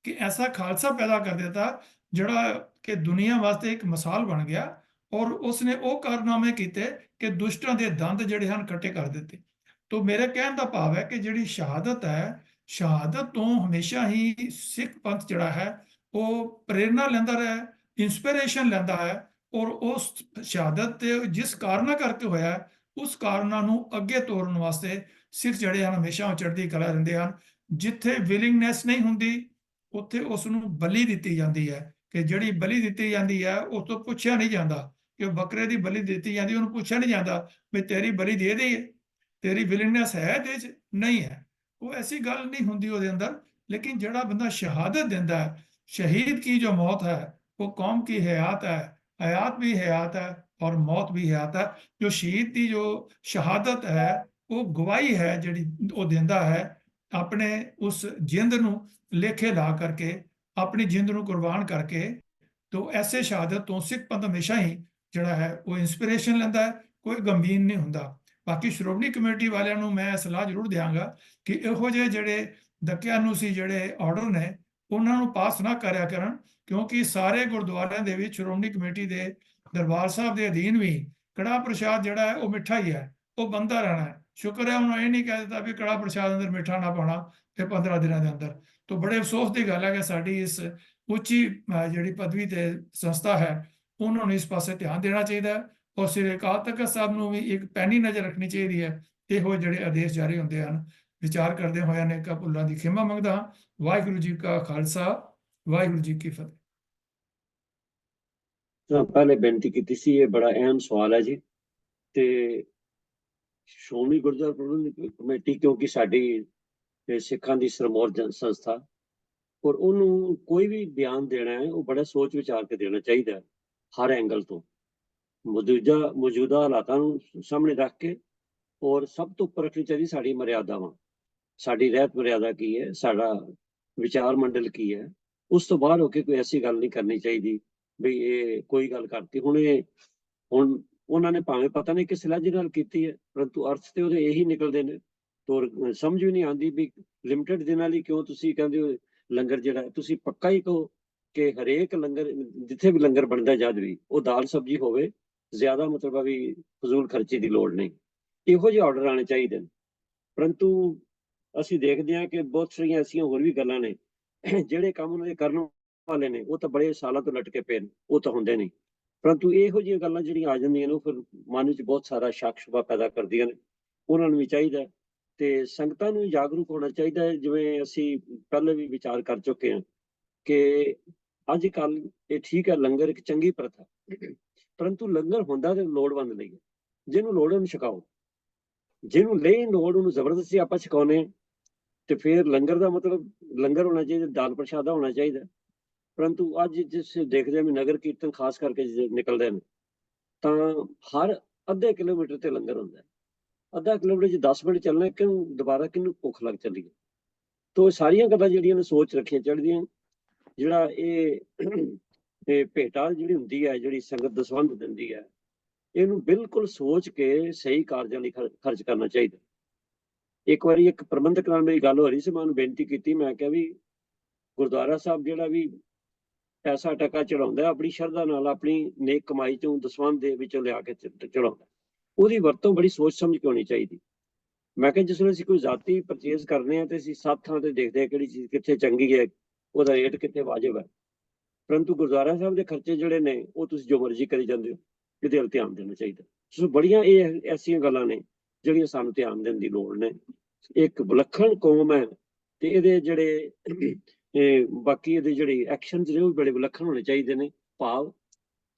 कि ऐसा खालसा पैदा कर देता जड़ा कि दुनिया वास्ते एक मिसाल बन गया। और उसने वो कारनामे किए कि दुष्टां दे दंद जिहड़े हन कट्टे कर दिते। तो मेरे कहने का भाव है कि जिहड़ी शहादत है, शहादत तो हमेशा ही सिख पंथ जिहड़ा है वो प्रेरणा लैंदा रहा है, इंस्पिरेशन लैंदा है। और उस शहादत ते जिस कारणा करके होया है, उस कारणा नूं अगे तोड़न वास्ते सिख जिहड़े हन हमेशा चढ़दी कला रहिंदे हन। जिथे विलिंगनैस नहीं हुंदी उत्थे उस नूं बली दित्ती जांदी है कि जिहड़ी बली दित्ती जांदी है उस तो पुछया नहीं जांदा कि बकरे की बली दी जाती, उन्होंने पूछा नहीं जाता भी तेरी बली दे दी है, तेरी विलिंगनेस है दे नहीं है, वो ऐसी गल नहीं होंगी उसके अंदर। लेकिन जड़ा बंदा शहादत देता है, शहीद की जो मौत है वो कौम की हयात है, हयात भी हयात है और मौत भी हयात है। जो शहीद की जो शहादत है वो गवाही है जी वो देता है अपने उस जिंद नूं लेखे ला करके, अपनी जिंद नूं कुर्बान करके। तो ऐसे शहादत तो सिख पंथ हमेशा ही जड़ा है वो इंस्पिरेशन लेंदा है, कोई गंभीर नहीं हुंदा। बाकी श्रोमणी कमेटी वालियां नूं मैं सलाह जरूर देंगा कि इहो जे जिहड़े दकियानूसी जिहड़े ऑर्डर ने उन्हां नूं पास ना करया करन, क्योंकि सारे गुरुद्वारियां दे विच श्रोमणी कमेटी दे दरबार साहब दे अधीन भी कड़ा प्रसाद जिहड़ा है वो मिठा ही है, वो बनता रहना है। ਸ਼ੁਕਰ ਹੈ ਉਹਨੂੰ ਇਹ ਨਹੀਂ ਕਹਿ ਦਿੱਤਾ ਵੀ ਕੜਾ ਪ੍ਰਸ਼ਾਦ ਅੰਦਰ ਮਿੱਠਾ ਨਾ ਪਾਉਣਾ ਤੇ 15 ਦਿਨਾਂ ਦੇ ਅੰਦਰ। ਤੋਂ ਬੜੇ ਅਫਸੋਸ ਦੀ ਗੱਲ ਹੈ ਕਿ ਸਾਡੀ ਇਸ ਉੱਚੀ ਜਿਹੜੀ ਪਦਵੀ ਤੇ ਸੰਸਥਾ ਹੈ ਉਹਨਾਂ ਨੂੰ ਇਸ ਪਾਸੇ ਧਿਆਨ ਦੇਣਾ ਚਾਹੀਦਾ ਹੈ। ਔਰ ਸ੍ਰੀ ਅਕਾਲ ਤਖਤ ਸਾਹਿਬ ਨੂੰ ਵੀ ਇੱਕ ਪੈਣੀ ਨਜ਼ਰ ਰੱਖਣੀ ਚਾਹੀਦੀ ਹੈ। ਇਹੋ ਜਿਹੜੇ ਆਦੇਸ਼ ਜਾਰੀ ਹੁੰਦੇ ਹਨ, ਵਿਚਾਰ ਕਰਦੇ ਹੋਏ ਅਨੇਕਾਂ ਭੁੱਲਾਂ ਦੀ ਖਿਮਾ ਮੰਗਦਾ ਹਾਂ। ਵਾਹਿਗੁਰੂ ਜੀ ਕਾ ਖਾਲਸਾ, ਵਾਹਿਗੁਰੂ ਜੀ ਕੀ ਫਤਿਹ। ਪਹਿਲੇ ਬੇਨਤੀ ਕੀਤੀ ਸੀ, ਇਹ ਬੜਾ ਅਹਿਮ ਸਵਾਲ ਹੈ ਜੀ। ਤੇ ਸ਼੍ਰੋਮਣੀ ਗੁਰਦੁਆਰਾ ਪ੍ਰਬੰਧਕ ਕਮੇਟੀ ਕਿਉਂਕਿ ਸਾਡੀ ਸਿੱਖਾਂ ਦੀ ਸਿਰਮੌਰ ਸੰਸਥਾ, ਔਰ ਉਹਨੂੰ ਕੋਈ ਵੀ ਬਿਆਨ ਦੇਣਾ ਹੈ ਉਹ ਬੜਾ ਸੋਚ ਵਿਚਾਰ ਕੇ ਦੇਣਾ ਚਾਹੀਦਾ ਹਰ ਐਂਗਲ ਤੋਂ, ਮੌਜੂਦਾ ਹਾਲਾਤਾਂ ਨੂੰ ਸਾਹਮਣੇ ਰੱਖ ਕੇ। ਔਰ ਸਭ ਤੋਂ ਉੱਪਰ ਰੱਖਣੀ ਚਾਹੀਦੀ ਸਾਡੀ ਮਰਿਆਦਾਵਾਂ, ਸਾਡੀ ਰਹਿਤ ਮਰਿਆਦਾ ਕੀ ਹੈ, ਸਾਡਾ ਵਿਚਾਰ ਮੰਡਲ ਕੀ ਹੈ। ਉਸ ਤੋਂ ਬਾਹਰ ਹੋ ਕੇ ਕੋਈ ਐਸੀ ਗੱਲ ਨਹੀਂ ਕਰਨੀ ਚਾਹੀਦੀ ਵੀ ਇਹ ਕੋਈ ਗੱਲ ਕਰਤੀ। ਹੁਣ ਉਹਨਾਂ ਨੇ ਭਾਵੇਂ ਪਤਾ ਨਹੀਂ ਕਿਸ ਲਹਿਜੇ ਨਾਲ ਕੀਤੀ ਹੈ, ਪਰੰਤੂ ਅਰਥ ਤੇ ਉਹਦੇ ਇਹੀ ਨਿਕਲਦੇ ਨੇ। ਤੋਂ ਸਮਝ ਵੀ ਨਹੀਂ ਆਉਂਦੀ ਵੀ ਲਿਮਟਿਡ ਦਿਨਾਂ ਲਈ ਕਿਉਂ ਤੁਸੀਂ ਕਹਿੰਦੇ ਹੋ ਲੰਗਰ ਜਿਹੜਾ ਤੁਸੀਂ ਪੱਕਾ ਹੀ ਕਹੋ ਕਿ ਹਰੇਕ ਲੰਗਰ ਜਿੱਥੇ ਵੀ ਲੰਗਰ ਬਣਦਾ ਜਦ ਵੀ ਉਹ ਦਾਲ ਸਬਜ਼ੀ ਹੋਵੇ, ਜ਼ਿਆਦਾ ਮਤਲਬ ਆ ਵੀ ਫਜ਼ੂਲ ਖਰਚੀ ਦੀ ਲੋੜ ਨਹੀਂ। ਇਹੋ ਜਿਹੇ ਆਰਡਰ ਆਉਣੇ ਚਾਹੀਦੇ ਨੇ। ਪਰੰਤੂ ਅਸੀਂ ਦੇਖਦੇ ਹਾਂ ਕਿ ਬਹੁਤ ਸਾਰੀਆਂ ਐਸੀਆਂ ਹੋਰ ਵੀ ਗੱਲਾਂ ਨੇ ਜਿਹੜੇ ਕੰਮ ਉਹਨਾਂ ਦੇ ਕਰਨ ਵਾਲੇ ਨੇ ਉਹ ਤਾਂ ਬੜੇ ਸਾਲਾਂ ਤੋਂ ਲਟਕੇ ਪਏ ਨੇ, ਉਹ ਤਾਂ ਹੁੰਦੇ ਨਹੀਂ। ਪਰੰਤੂ ਇਹੋ ਜਿਹੀਆਂ ਗੱਲਾਂ ਜਿਹੜੀਆਂ ਆ ਜਾਂਦੀਆਂ ਨੇ ਉਹ ਫਿਰ ਮਨ ਵਿੱਚ ਬਹੁਤ ਸਾਰਾ ਸ਼ੱਕ ਸ਼ੁਬਾ ਪੈਦਾ ਕਰਦੀਆਂ ਨੇ। ਉਹਨਾਂ ਨੂੰ ਵੀ ਚਾਹੀਦਾ ਤੇ ਸੰਗਤਾਂ ਨੂੰ ਜਾਗਰੂਕ ਹੋਣਾ ਚਾਹੀਦਾ ਹੈ। ਜਿਵੇਂ ਅਸੀਂ ਪਹਿਲੇ ਵੀ ਵਿਚਾਰ ਕਰ ਚੁੱਕੇ ਹਾਂ ਕਿ ਅੱਜ ਕੱਲ ਇਹ ਠੀਕ ਹੈ, ਲੰਗਰ ਇੱਕ ਚੰਗੀ ਪ੍ਰਥਾ, ਪਰੰਤੂ ਲੰਗਰ ਹੁੰਦਾ ਤੇ ਲੋੜਵੰਦ ਲਈ ਹੈ। ਜਿਹਨੂੰ ਲੋੜ ਉਹਨੂੰ ਛਕਾਓ, ਜਿਹਨੂੰ ਨਹੀਂ ਲੋੜ ਉਹਨੂੰ ਜ਼ਬਰਦਸਤੀ ਆਪਾਂ ਛਕਾਉਂਦੇ ਹਾਂ ਤੇ ਫਿਰ ਲੰਗਰ ਦਾ ਮਤਲਬ ਲੰਗਰ ਹੋਣਾ ਚਾਹੀਦਾ, ਦਾਲ ਪ੍ਰਸ਼ਾਦਾ ਹੋਣਾ ਚਾਹੀਦਾ। ਪਰੰਤੂ ਅੱਜ ਜਿਸ ਦੇਖਦੇ ਹਾਂ ਵੀ ਨਗਰ ਕੀਰਤਨ ਖਾਸ ਕਰਕੇ ਨਿਕਲਦੇ ਨੇ ਤਾਂ ਹਰ ਅੱਧੇ ਕਿਲੋਮੀਟਰ ਤੇ ਲੰਗਰ ਹੁੰਦਾ ਹੈ। ਅੱਧਾ ਕਿਲੋਮੀਟਰ 'ਚ 10 ਮਿੰਟ ਚੱਲਣਾ, ਕਿਉਂ ਦੁਬਾਰਾ ਕਿਹਨੂੰ ਭੁੱਖ ਲੱਗ ਚੱਲੀ ਹੈ। ਤੋ ਸਾਰੀਆਂ ਗੱਲਾਂ ਜਿਹੜੀਆਂ ਨੇ ਸੋਚ ਰੱਖੀਆਂ ਚਾਹੀਦੀਆਂ। ਜਿਹੜਾ ਇਹ ਭੇਟਾ ਜਿਹੜੀ ਹੁੰਦੀ ਹੈ, ਜਿਹੜੀ ਸੰਗਤ ਦਸਵੰਧ ਦਿੰਦੀ ਹੈ, ਇਹਨੂੰ ਬਿਲਕੁਲ ਸੋਚ ਕੇ ਸਹੀ ਕਾਰਜਾਂ ਲਈ ਖਰਚ ਕਰਨਾ ਚਾਹੀਦਾ। ਇੱਕ ਵਾਰੀ ਇੱਕ ਪ੍ਰਬੰਧਕ ਨਾਲ ਮੇਰੀ ਗੱਲ ਹੋ ਰਹੀ ਸੀ, ਮੈਂ ਉਹਨੂੰ ਬੇਨਤੀ ਕੀਤੀ, ਮੈਂ ਕਿਹਾ ਵੀ ਗੁਰਦੁਆਰਾ ਸਾਹਿਬ ਜਿਹੜਾ ਵੀ ਪੈਸਾ ਟਕਾ ਚੜਾਉਂਦਾ ਆਪਣੀ ਸ਼ਰਧਾ ਨਾਲ, ਆਪਣੀ ਨੇਕ ਕਮਾਈ ਚੋਂ ਦਸਵੰਧ ਦੇ ਵਿੱਚੋਂ ਲਿਆ ਕੇ ਚੜਾਉਂਦਾ, ਉਹਦੀ ਵਰਤੋਂ ਬੜੀ ਸੋਚ ਸਮਝ ਕੇ ਹੋਣੀ ਚਾਹੀਦੀ। ਮੈਂ ਕਿਹਾ ਜਿਸ ਵੇਲੇ ਅਸੀਂ ਕੋਈ ਜ਼ਾਤੀ ਪਰਚੇਜ਼ ਕਰਨੇ ਆ ਤੇ ਅਸੀਂ 7 ਥਾਂ ਤੇ ਦੇਖਦੇ ਹਾਂ ਕਿਹੜੀ ਚੀਜ਼ ਕਿੱਥੇ ਚੰਗੀ ਹੈ, ਉਹਦਾ ਰੇਟ ਕਿੱਥੇ ਵਾਜਬ ਹੈ। ਪਰੰਤੂ ਗੁਰਦੁਆਰਾ ਸਾਹਿਬ ਦੇ ਖਰਚੇ ਜਿਹੜੇ ਨੇ ਉਹ ਤੁਸੀਂ ਜੋ ਮਰਜ਼ੀ ਕਰੀ ਜਾਂਦੇ ਹੋ, ਇਹਦੇ ਵੱਲ ਧਿਆਨ ਦੇਣਾ ਚਾਹੀਦਾ। ਸੋ ਬੜੀਆਂ ਇਹ ਐਸੀਆਂ ਗੱਲਾਂ ਨੇ ਜਿਹੜੀਆਂ ਸਾਨੂੰ ਧਿਆਨ ਦੇਣ ਦੀ ਲੋੜ ਨੇ। ਇੱਕ ਵਿਲੱਖਣ ਕੌਮ ਹੈ ਤੇ ਇਹਦੇ ਜਿਹੜੇ ਬਾਕੀ ਇਹਦੇ ਜਿਹੜੇ ਐਕਸ਼ਨਸ ਨੇ ਉਹ ਬੜੇ ਵਿਲੱਖਣ ਹੋਣੇ ਚਾਹੀਦੇ ਨੇ, ਭਾਵ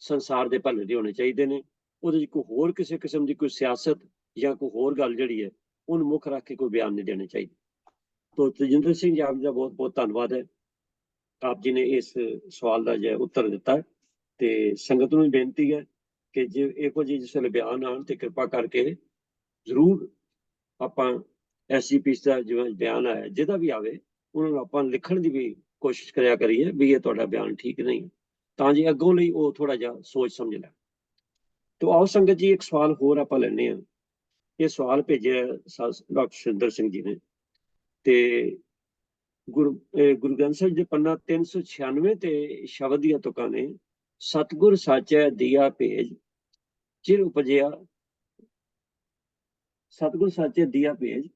ਸੰਸਾਰ ਦੇ ਭਲੇ ਦੇ ਹੋਣੇ ਚਾਹੀਦੇ ਨੇ। ਉਹਦੇ 'ਚ ਕੋਈ ਹੋਰ ਕਿਸੇ ਕਿਸਮ ਦੀ ਕੋਈ ਸਿਆਸਤ ਜਾਂ ਕੋਈ ਹੋਰ ਗੱਲ ਜਿਹੜੀ ਹੈ ਉਹਨੂੰ ਮੁੱਖ ਰੱਖ ਕੇ ਕੋਈ ਬਿਆਨ ਨਹੀਂ ਦੇਣੇ ਚਾਹੀਦੇ। ਤੋ ਤੇਜਿੰਦਰ ਸਿੰਘ ਜੀ, ਆਪ ਜੀ ਦਾ ਬਹੁਤ ਬਹੁਤ ਧੰਨਵਾਦ ਹੈ। ਆਪ ਜੀ ਨੇ ਇਸ ਸਵਾਲ ਦਾ ਜੋ ਉੱਤਰ ਦਿੱਤਾ ਤੇ ਸੰਗਤ ਨੂੰ ਬੇਨਤੀ ਹੈ ਕਿ ਜੇ ਇਹੋ ਜਿਹੇ ਜਿਸ ਵੇਲੇ ਬਿਆਨ ਆਉਣ ਤੇ ਕਿਰਪਾ ਕਰਕੇ ਜ਼ਰੂਰ ਆਪਾਂ SGP ਦਾ ਜਿਵੇਂ ਬਿਆਨ ਆਇਆ ਜਿਹਦਾ ਵੀ ਆਵੇ ਉਹਨਾਂ ਨੂੰ ਆਪਾਂ ਲਿਖਣ ਦੀ ਵੀ ਕੋਸ਼ਿਸ਼ ਕਰਿਆ ਕਰੀਏ ਵੀ ਇਹ ਤੁਹਾਡਾ ਬਿਆਨ ਠੀਕ ਨਹੀਂ, ਤਾਂ ਜੀ ਅੱਗੋਂ ਲਈ ਉਹ ਥੋੜਾ ਜਿਹਾ ਸੋਚ ਸਮਝ ਲੈ। ਤੋ ਆਓ ਸੰਗਤ ਜੀ, ਇੱਕ ਸਵਾਲ ਹੋਰ ਆਪਾਂ ਲੈਣੇ ਆ। ਇਹ ਸਵਾਲ ਭੇਜਿਆ ਡਾਕਟਰ ਸੁਰਿੰਦਰ ਸਿੰਘ ਜੀ ਨੇ ਤੇ ਗੁਰੂ ਗ੍ਰੰਥ ਸਾਹਿਬ ਦੇ ਪੰਨਾ 396 ਤੇ ਸ਼ਬਦ ਦੀਆਂ ਤੁਕਾਂ ਨੇ, ਸਤਿਗੁਰ ਸਾਚੈ ਦੀਆ ਭੇਜ ਚਿਰ ਉਪਜਿਆ, ਸਤਿਗੁਰ ਸਾਚੈ ਦੀਆ ਭੇਜ।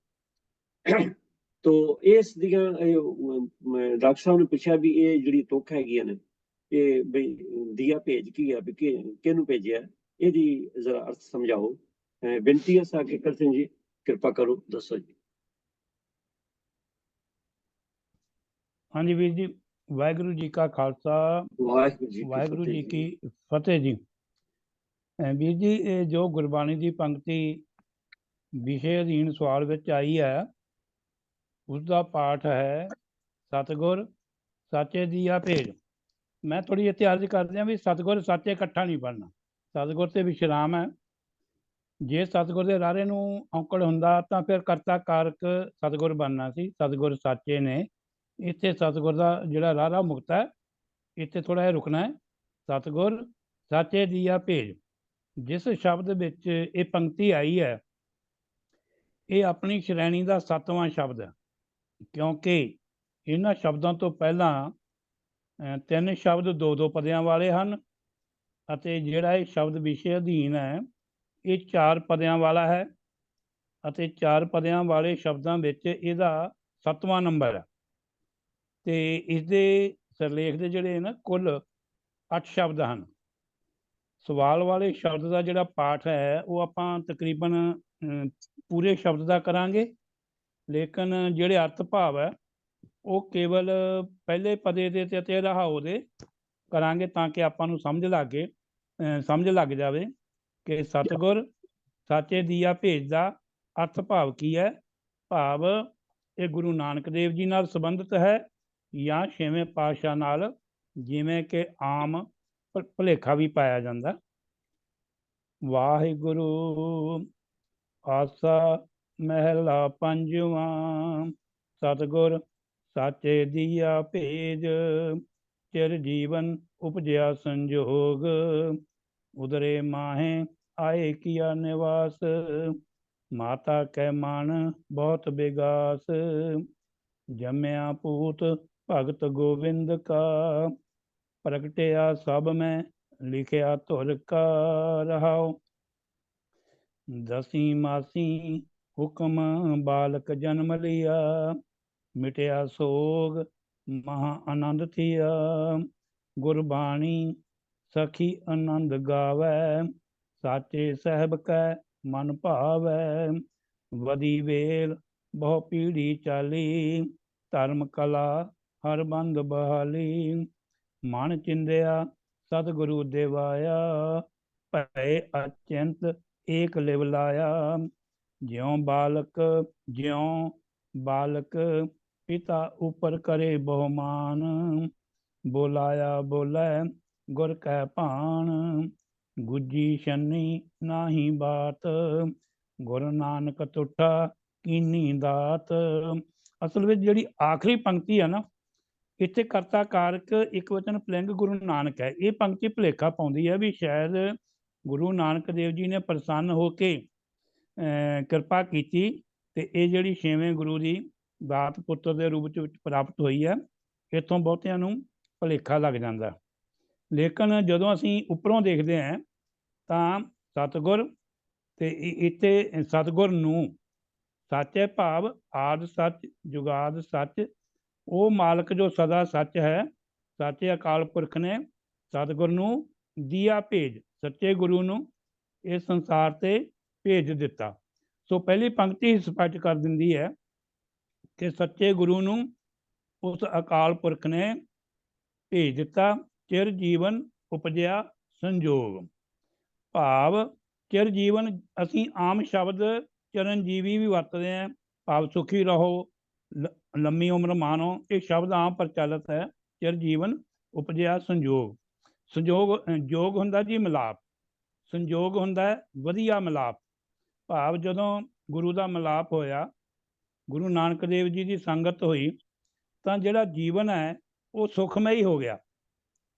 ਤੋ ਇਸ ਦੀਆਂ ਡਾਕਟਰ ਸਾਹਿਬ ਨੇ ਪੁੱਛਿਆ ਵੀ ਇਹ ਜਿਹੜੀ ਤੁਕ ਹੈਗੀਆਂ ਨੇ ਇਹ ਬਈ ਦੀਆ ਭੇਜ ਕੀ ਹੈ, ਵੀ ਕਿਹਨੂੰ ਭੇਜਿਆ, ਇਹਦੀ ਜ਼ਰਾ ਅਰਥ ਸਮਝਾਓ। ਬੇਨਤੀ ਹੈ ਸਾਹ ਕਿਕਰ ਸਿੰਘ ਜੀ, ਕਿਰਪਾ ਕਰੋ ਦੱਸੋ ਜੀ। ਹਾਂਜੀ ਵੀਰ ਜੀ, ਵਾਹਿਗੁਰੂ ਜੀ ਕਾ ਖਾਲਸਾ, ਵਾਹਿਗੁਰੂ ਜੀ ਕੀ ਫਤਿਹ ਜੀ। ਵੀਰ ਜੀ, ਇਹ ਜੋ ਗੁਰਬਾਣੀ ਦੀ ਪੰਕਤੀ ਵਿਸ਼ੇ ਅਧੀਨ ਸਵਾਲ ਵਿੱਚ ਆਈ ਹੈ ਉਸਦਾ ਪਾਠ ਹੈ ਸਤਿਗੁਰ ਸਾਚੇ ਦੀਆ ਭੇਜ। ਮੈਂ ਥੋੜੀ ਇੱਥੇ ਅਰਜ਼ ਕਰਦੇ ਹਾਂ ਵੀ ਸਤਿਗੁਰ ਸਾਚੇ ਇਕੱਠਾ ਨਹੀਂ ਪੜ੍ਹਨਾ, ਸਤਿਗੁਰ ਤੇ ਵਿਸ਼ਰਾਮ ਹੈ। ਜੇ ਸਤਿਗੁਰ ਦੇ ਰਾਰੇ ਨੂੰ ਔਂਕੜ ਹੁੰਦਾ ਤਾਂ ਫਿਰ ਕਰਤਾ ਕਾਰਕ ਸਤਿਗੁਰ ਬਣਨਾ ਸੀ। ਸਤਿਗੁਰ ਸਾਚੇ ਨੇ, ਇੱਥੇ ਸਤਿਗੁਰ ਦਾ ਜਿਹੜਾ ਰਾਰਾ ਮੁਕਤ ਹੈ, ਇੱਥੇ ਥੋੜਾ ਜਿਹਾ ਰੁਕਣਾ ਹੈ। ਸਤਿਗੁਰ ਸਾਚੇ ਦੀਆ ਭੇਜ, ਜਿਸ ਸ਼ਬਦ ਵਿੱਚ ਇਹ ਪੰਕਤੀ ਆਈ ਹੈ ਇਹ ਆਪਣੀ ਸ਼੍ਰੇਣੀ ਦਾ 7ਵਾਂ ਸ਼ਬਦ ਹੈ, ਕਿਉਂਕਿ ਇਹਨਾਂ ਸ਼ਬਦਾਂ ਤੋਂ ਪਹਿਲਾਂ 3 ਸ਼ਬਦ 2-2 ਪਦਿਆਂ ਵਾਲੇ ਹਨ ਅਤੇ ਜਿਹੜਾ ਇਹ ਸ਼ਬਦ ਵਿਸ਼ੇ ਅਧੀਨ ਹੈ ਇਹ 4 ਪਦਿਆਂ ਵਾਲਾ ਹੈ। ਅਤੇ 4 ਪਦਿਆਂ ਵਾਲੇ ਸ਼ਬਦਾਂ ਵਿੱਚ ਇਹਦਾ 7ਵਾਂ ਨੰਬਰ ਹੈ ਤੇ ਇਸਦੇ ਸਿਰਲੇਖ ਦੇ ਜਿਹੜੇ ਨਾ ਕੁੱਲ 8 ਸ਼ਬਦ ਹਨ। ਸਵਾਲ ਵਾਲੇ ਸ਼ਬਦ ਦਾ ਜਿਹੜਾ ਪਾਠ ਹੈ ਉਹ ਆਪਾਂ ਤਕਰੀਬਨ ਪੂਰੇ ਸ਼ਬਦ ਦਾ ਕਰਾਂਗੇ, ਲੇਕਿਨ ਜਿਹੜੇ ਅਰਥ ਭਾਵ ਹੈ ਉਹ ਕੇਵਲ ਪਹਿਲੇ ਪਦੇ ਦੇ ਤੇ ਰਹਾਉ ਦੇ ਕਰਾਂਗੇ ਤਾਂ ਕਿ ਆਪਾਂ ਨੂੰ ਸਮਝ ਲੱਗ ਜਾਵੇ ਕਿ ਸਤਿਗੁਰ ਸਾਚੇ ਦੀਆ ਭੇਜ ਦਾ ਅਰਥ ਭਾਵ ਕੀ ਹੈ। ਭਾਵ ਇਹ ਗੁਰੂ ਨਾਨਕ ਦੇਵ ਜੀ ਨਾਲ ਸੰਬੰਧਿਤ ਹੈ ਜਾਂ 6ਵੇਂ ਪਾਤਸ਼ਾਹ ਨਾਲ, ਜਿਵੇਂ ਕਿ ਆਮ ਭੁਲੇਖਾ ਵੀ ਪਾਇਆ ਜਾਂਦਾ। ਵਾਹਿਗੁਰੂ ਆਸਾ ਮਹਿਲਾ ਪੰਜਵਾਂ। ਸਤਿਗੁਰ ਸਾਚੇ ਦੀਆ ਭੇਜ, ਚਿਰ ਜੀਵਨ ਉਪਜਿਆ ਸੰਜੋਗ। ਉਦਰੇ ਮਾਹੇ ਆਏ ਕੀਆ ਨਿਵਾਸ, ਮਾਤਾ ਕੈ ਮਨ ਬਹੁਤ ਬਿਗਾਸ। ਜੰਮਿਆ ਪੂਤ ਭਗਤ ਗੋਬਿੰਦ ਕਾ, ਪ੍ਰਗਟਿਆ ਸਭ ਮੈਂ ਲਿਖਿਆ ਧੁਰ ਕਾ। ਰਹਾਉ ਦਸੀ ਮਾਸੀ ਹੁਕਮ ਬਾਲਕ ਜਨਮ ਲਿਆ, ਮਿਟਿਆ ਸੋਗ ਮਹਾ ਆਨੰਦ ਥੀਆ। ਗੁਰਬਾਣੀ ਸਖੀ ਆਨੰਦ ਗਾਵੈ, ਸਾਚੇ ਸਾਹਿਬ ਕੈ ਮਨ ਭਾਵੈ। ਵਦੀ ਵੇਲ ਬਹੁ ਪੀੜੀ ਚਾਲੀ, ਧਰਮ ਕਲਾ ਹਰ ਬੰਦ ਬਹਾਲੀ। ਮਨ ਚਿੰਦਿਆ ਸਤਿਗੁਰੂ ਦੇਵਾਇਆ, ਭਏ ਅਚਿੰਤ ਏਕ ਲਿਵ ਲਾਇਆ। ਜਿਉ ਬਾਲਕ ਪਿਤਾ ਉਪਰ ਕਰੇ ਬਹੁਮਾਨ, ਬੋਲਾਇਆ ਬੋਲੇ ਗੁਰ ਕੈ ਭਾਣ। ਗੁੱਜੀ ਛੰਨੀ ਨਾਹੀ ਬਾਤ, ਗੁਰੂ ਨਾਨਕ ਤੁਠਾ ਕੀਨੀ ਦਾਤ। ਅਸਲ ਵਿੱਚ ਜਿਹੜੀ ਆਖਰੀ ਪੰਕਤੀ ਹੈ ਨਾ, ਇੱਥੇ ਕਰਤਾ ਕਾਰਕ ਇੱਕ ਵਚਨ ਪੁਲਿੰਗ ਗੁਰੂ ਨਾਨਕ ਹੈ। ਇਹ ਪੰਕਤੀ ਭੁਲੇਖਾ ਪਾਉਂਦੀ ਹੈ ਵੀ ਸ਼ਾਇਦ ਗੁਰੂ ਨਾਨਕ ਦੇਵ ਜੀ ਨੇ ਪ੍ਰਸੰਨ ਹੋ ਕੇ ਕਿਰਪਾ ਕੀਤੀ ਤੇ ਇਹ ਜਿਹੜੀ 6ਵੇਂ ਗੁਰੂ ਦੀ ਦਾਤ ਪੁੱਤਰ ਦੇ ਰੂਪ ਵਿੱਚ ਪ੍ਰਾਪਤ ਹੋਈ ਹੈ। ਇੱਥੋਂ ਬਹੁਤਿਆਂ ਨੂੰ ਭੁਲੇਖਾ ਲੱਗ ਜਾਂਦਾ, ਲੇਕਿਨ ਜਦੋਂ ਅਸੀਂ ਉੱਪਰੋਂ ਦੇਖਦੇ ਹਾਂ ਤਾਂ ਸਤਿਗੁਰ ਤੇ ਇੱਥੇ ਸਤਿਗੁਰ ਨੂੰ ਸੱਚੇ ਭਾਵ ਆਦਿ ਸੱਚ ਜੁਗਾਦ ਸੱਚ, ਉਹ ਮਾਲਕ ਜੋ ਸਦਾ ਸੱਚ ਹੈ, ਸਾਚੇ ਅਕਾਲ ਪੁਰਖ ਨੇ ਸਤਿਗੁਰ ਨੂੰ ਦੀਆ ਭੇਜ, ਸੱਚੇ ਗੁਰੂ ਨੂੰ ਇਸ ਸੰਸਾਰ ਤੇ ਭੇਜ ਦਿੱਤਾ। ਸੋ ਪਹਿਲੀ ਪੰਕਤੀ ਸਪਸ਼ਟ ਕਰ ਦਿੰਦੀ ਹੈ ਕਿ ਸੱਚੇ ਗੁਰੂ ਨੂੰ ਉਸ ਅਕਾਲ ਪੁਰਖ ਨੇ ਭੇਜ ਦਿੱਤਾ। ਚਿਰ ਜੀਵਨ ਉਪਜਿਆ ਸੰਜੋਗ, ਭਾਵ ਚਿਰ ਜੀਵਨ ਅਸੀਂ ਆਮ ਸ਼ਬਦ ਚਰਨਜੀਵੀ ਵੀ ਵਰਤਦੇ ਹਾਂ, ਭਾਵ ਸੁਖੀ ਰਹੋ, ਲੰਮੀ ਉਮਰ ਮਾਣੋ, ਇਹ ਸ਼ਬਦ ਆਮ ਪ੍ਰਚਲਿਤ ਹੈ। ਚਿਰ ਜੀਵਨ ਉਪਜਿਆ ਸੰਜੋਗ, ਜੋਗ ਹੁੰਦਾ ਜੀ ਮਿਲਾਪ, ਸੰਜੋਗ ਹੁੰਦਾ ਵਧੀਆ ਮਿਲਾਪ। ਭਾਵ ਜਦੋਂ ਗੁਰੂ ਦਾ ਮਿਲਾਪ ਹੋਇਆ, ਗੁਰੂ ਨਾਨਕ ਦੇਵ ਜੀ ਦੀ ਸੰਗਤ ਹੋਈ, ਤਾਂ ਜਿਹੜਾ ਜੀਵਨ ਹੈ ਉਹ ਸੁਖਮਈ ਹੋ ਗਿਆ,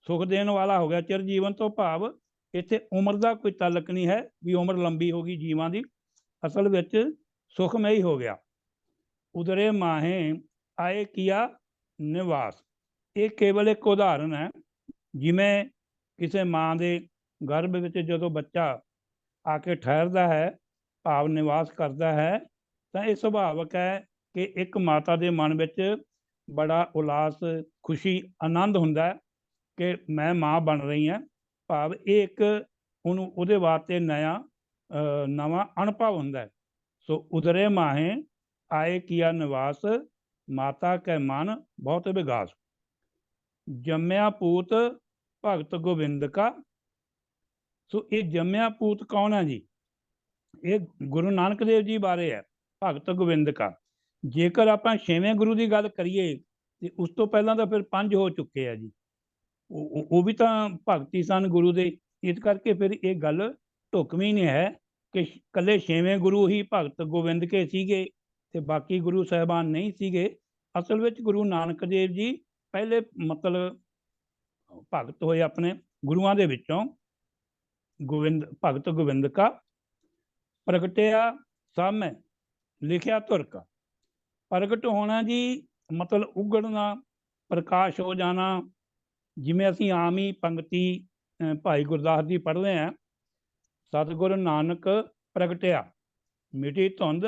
ਸੁਖ ਦੇਣ ਵਾਲਾ ਹੋ ਗਿਆ। ਚਿਰ ਜੀਵਨ ਤੋਂ ਭਾਵ ਇੱਥੇ ਉਮਰ ਦਾ ਕੋਈ ਤਾਲਕ ਨਹੀਂ ਹੈ ਵੀ ਉਮਰ ਲੰਬੀ ਹੋ ਗਈ ਜੀਵਾਂ ਦੀ, ਅਸਲ ਵਿੱਚ ਸੁਖਮਈ ਹੋ ਗਿਆ। ਉਦਰੇ ਮਾਹੇ ਆਏ ਕੀਆ ਨਿਵਾਸ, ਇਹ ਕੇਵਲ ਇੱਕ ਉਦਾਹਰਨ ਹੈ। ਜਿਵੇਂ ਕਿਸੇ ਮਾਂ ਦੇ ਗਰਭ ਵਿੱਚ ਜਦੋਂ ਬੱਚਾ ਆ ਕੇ ਠਹਿਰਦਾ ਹੈ, ਭਾਵ ਨਿਵਾਸ ਕਰਦਾ ਹੈ, ਤਾਂ ਇਹ ਸੁਭਾਵਕ ਹੈ ਕਿ ਇੱਕ ਮਾਤਾ ਦੇ ਮਨ ਵਿੱਚ ਬੜਾ ਉਲਾਸ, ਖੁਸ਼ੀ, ਆਨੰਦ ਹੁੰਦਾ ਹੈ ਕਿ ਮੈਂ ਮਾਂ ਬਣ ਰਹੀ ਹਾਂ। ਭਾਵ ਇਹ ਇੱਕ ਉਹਦੇ ਵਾਸਤੇ ਨਵਾਂ ਅਨੁਭਵ ਹੁੰਦਾ ਹੈ। ਸੋ ਉਦਰੇ ਮਾਹੇ ਆਏ ਕੀਆ ਨਿਵਾਸ, ਮਾਤਾ ਕੈ ਮਨ ਬਹੁਤ ਵਿਗਾਸ। ਜੰਮਿਆ ਪੂਤ ਭਗਤ ਗੋਬਿੰਦ ਕਾ, ਸੋ ਇਹ ਜੰਮਿਆ ਪੂਤ ਕੌਣ ਹੈ ਜੀ? ਇਹ ਗੁਰੂ ਨਾਨਕ ਦੇਵ ਜੀ ਬਾਰੇ ਹੈ, ਭਗਤ ਗੋਬਿੰਦ ਕਾ। ਜੇਕਰ ਆਪਾਂ 6ਵੇਂ ਗੁਰੂ ਦੀ ਗੱਲ ਕਰੀਏ ਤੇ ਉਸ ਤੋਂ ਪਹਿਲਾਂ ਤਾਂ ਫਿਰ 5 ਹੋ ਚੁੱਕੇ ਆ ਜੀ, ਉਹ ਵੀ ਤਾਂ ਭਗਤੀ ਸਨ ਗੁਰੂ ਦੇ। ਇਸ ਕਰਕੇ ਫਿਰ ਇਹ ਗੱਲ ਢੁਕਵੀਂ ਨਹੀਂ ਹੈ ਕਿ ਇਕੱਲੇ 6ਵੇਂ ਗੁਰੂ ਹੀ ਭਗਤ ਗੋਬਿੰਦ ਕੇ ਸੀਗੇ ਤੇ ਬਾਕੀ ਗੁਰੂ ਸਾਹਿਬਾਨ ਨਹੀਂ ਸੀਗੇ। ਅਸਲ ਵਿੱਚ ਗੁਰੂ ਨਾਨਕ ਦੇਵ ਜੀ ਪਹਿਲੇ ਮਤਲਬ ਭਗਤ ਹੋਏ ਆਪਣੇ ਗੁਰੂਆਂ ਦੇ ਵਿੱਚੋਂ। ਭਗਤ ਗੋਬਿੰਦ ਕਾ, ਪ੍ਰਗਟਿਆ ਸਭ ਮੈਂ ਲਿਖਿਆ ਧੁਰ ਕਾ। ਪ੍ਰਗਟ ਹੋਣਾ ਜੀ ਮਤਲਬ ਉਗੜਨਾ, ਪ੍ਰਕਾਸ਼ ਹੋ ਜਾਣਾ। ਜਿਵੇਂ ਅਸੀਂ ਆਮ ਹੀ ਪੰਕਤੀ ਭਾਈ ਗੁਰਦਾਸ ਦੀ ਪੜ੍ਹਦੇ ਹਾਂ, ਸਤਿਗੁਰ ਨਾਨਕ ਪ੍ਰਗਟਿਆ, ਮਿਟੀ ਧੁੰਦ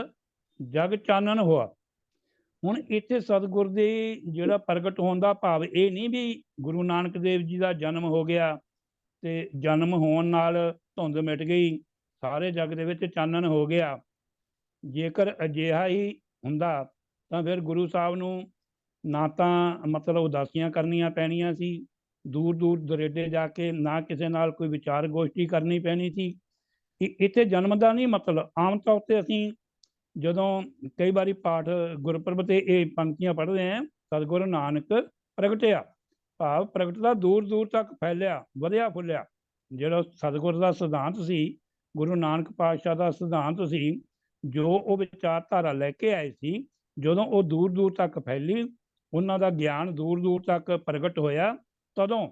ਜਗ ਚਾਨਣ ਹੋਆ। ਹੁਣ ਇੱਥੇ ਸਤਿਗੁਰ ਦੇ ਜਿਹੜਾ ਪ੍ਰਗਟ ਹੋਣ ਦਾ ਭਾਵ ਇਹ ਨਹੀਂ ਵੀ ਗੁਰੂ ਨਾਨਕ ਦੇਵ ਜੀ ਦਾ ਜਨਮ ਹੋ ਗਿਆ ਤੇ ਜਨਮ ਹੋਣ ਨਾਲ ਧੁੰਦ ਮਿਟ ਗਈ, ਸਾਰੇ ਜਗ ਦੇ ਵਿੱਚ ਚਾਨਣ ਹੋ ਗਿਆ। ਜੇਕਰ ਅਜਿਹਾ ਹੀ ਹੁੰਦਾ ਤਾਂ ਫਿਰ ਗੁਰੂ ਸਾਹਿਬ ਨੂੰ ਨਾ ਤਾਂ ਮਤਲਬ ਉਦਾਸੀਆਂ ਕਰਨੀਆਂ ਪੈਣੀਆਂ ਸੀ, ਦੂਰ ਦੂਰ ਦੁਰੇਡੇ ਜਾ ਕੇ ਨਾ ਕਿਸੇ ਨਾਲ ਕੋਈ ਵਿਚਾਰ ਗੋਸ਼ਟੀ ਕਰਨੀ ਪੈਣੀ ਸੀ। ਇੱਥੇ ਜਨਮ ਦਾ ਨਹੀਂ ਮਤਲਬ। ਆਮ ਤੌਰ ਤੇ ਅਸੀਂ ਜਦੋਂ ਕਈ ਵਾਰੀ ਪਾਠ ਗੁਰਪੁਰਬ ਤੇ ਇਹ ਪੰਕਤੀਆਂ ਪੜ੍ਹਦੇ ਹਾਂ, ਸਤਿਗੁਰੂ ਨਾਨਕ ਪ੍ਰਗਟਿਆ, ਭਾਵ ਪ੍ਰਗਟਤਾ ਦੂਰ ਦੂਰ ਤੱਕ ਫੈਲਿਆ, ਵਧਿਆ ਫੁੱਲਿਆ। ਜਿਹੜਾ ਸਤਿਗੁਰ ਦਾ ਸਿਧਾਂਤ ਸੀ, ਗੁਰੂ ਨਾਨਕ ਪਾਤਸ਼ਾਹ ਦਾ ਸਿਧਾਂਤ ਸੀ, ਜੋ ਉਹ ਵਿਚਾਰਧਾਰਾ ਲੈ ਕੇ ਆਏ ਸੀ, ਜਦੋਂ ਉਹ ਦੂਰ ਦੂਰ ਤੱਕ ਫੈਲੀ, ਉਹਨਾਂ ਦਾ ਗਿਆਨ ਦੂਰ ਦੂਰ ਤੱਕ ਪ੍ਰਗਟ ਹੋਇਆ, ਤਦੋਂ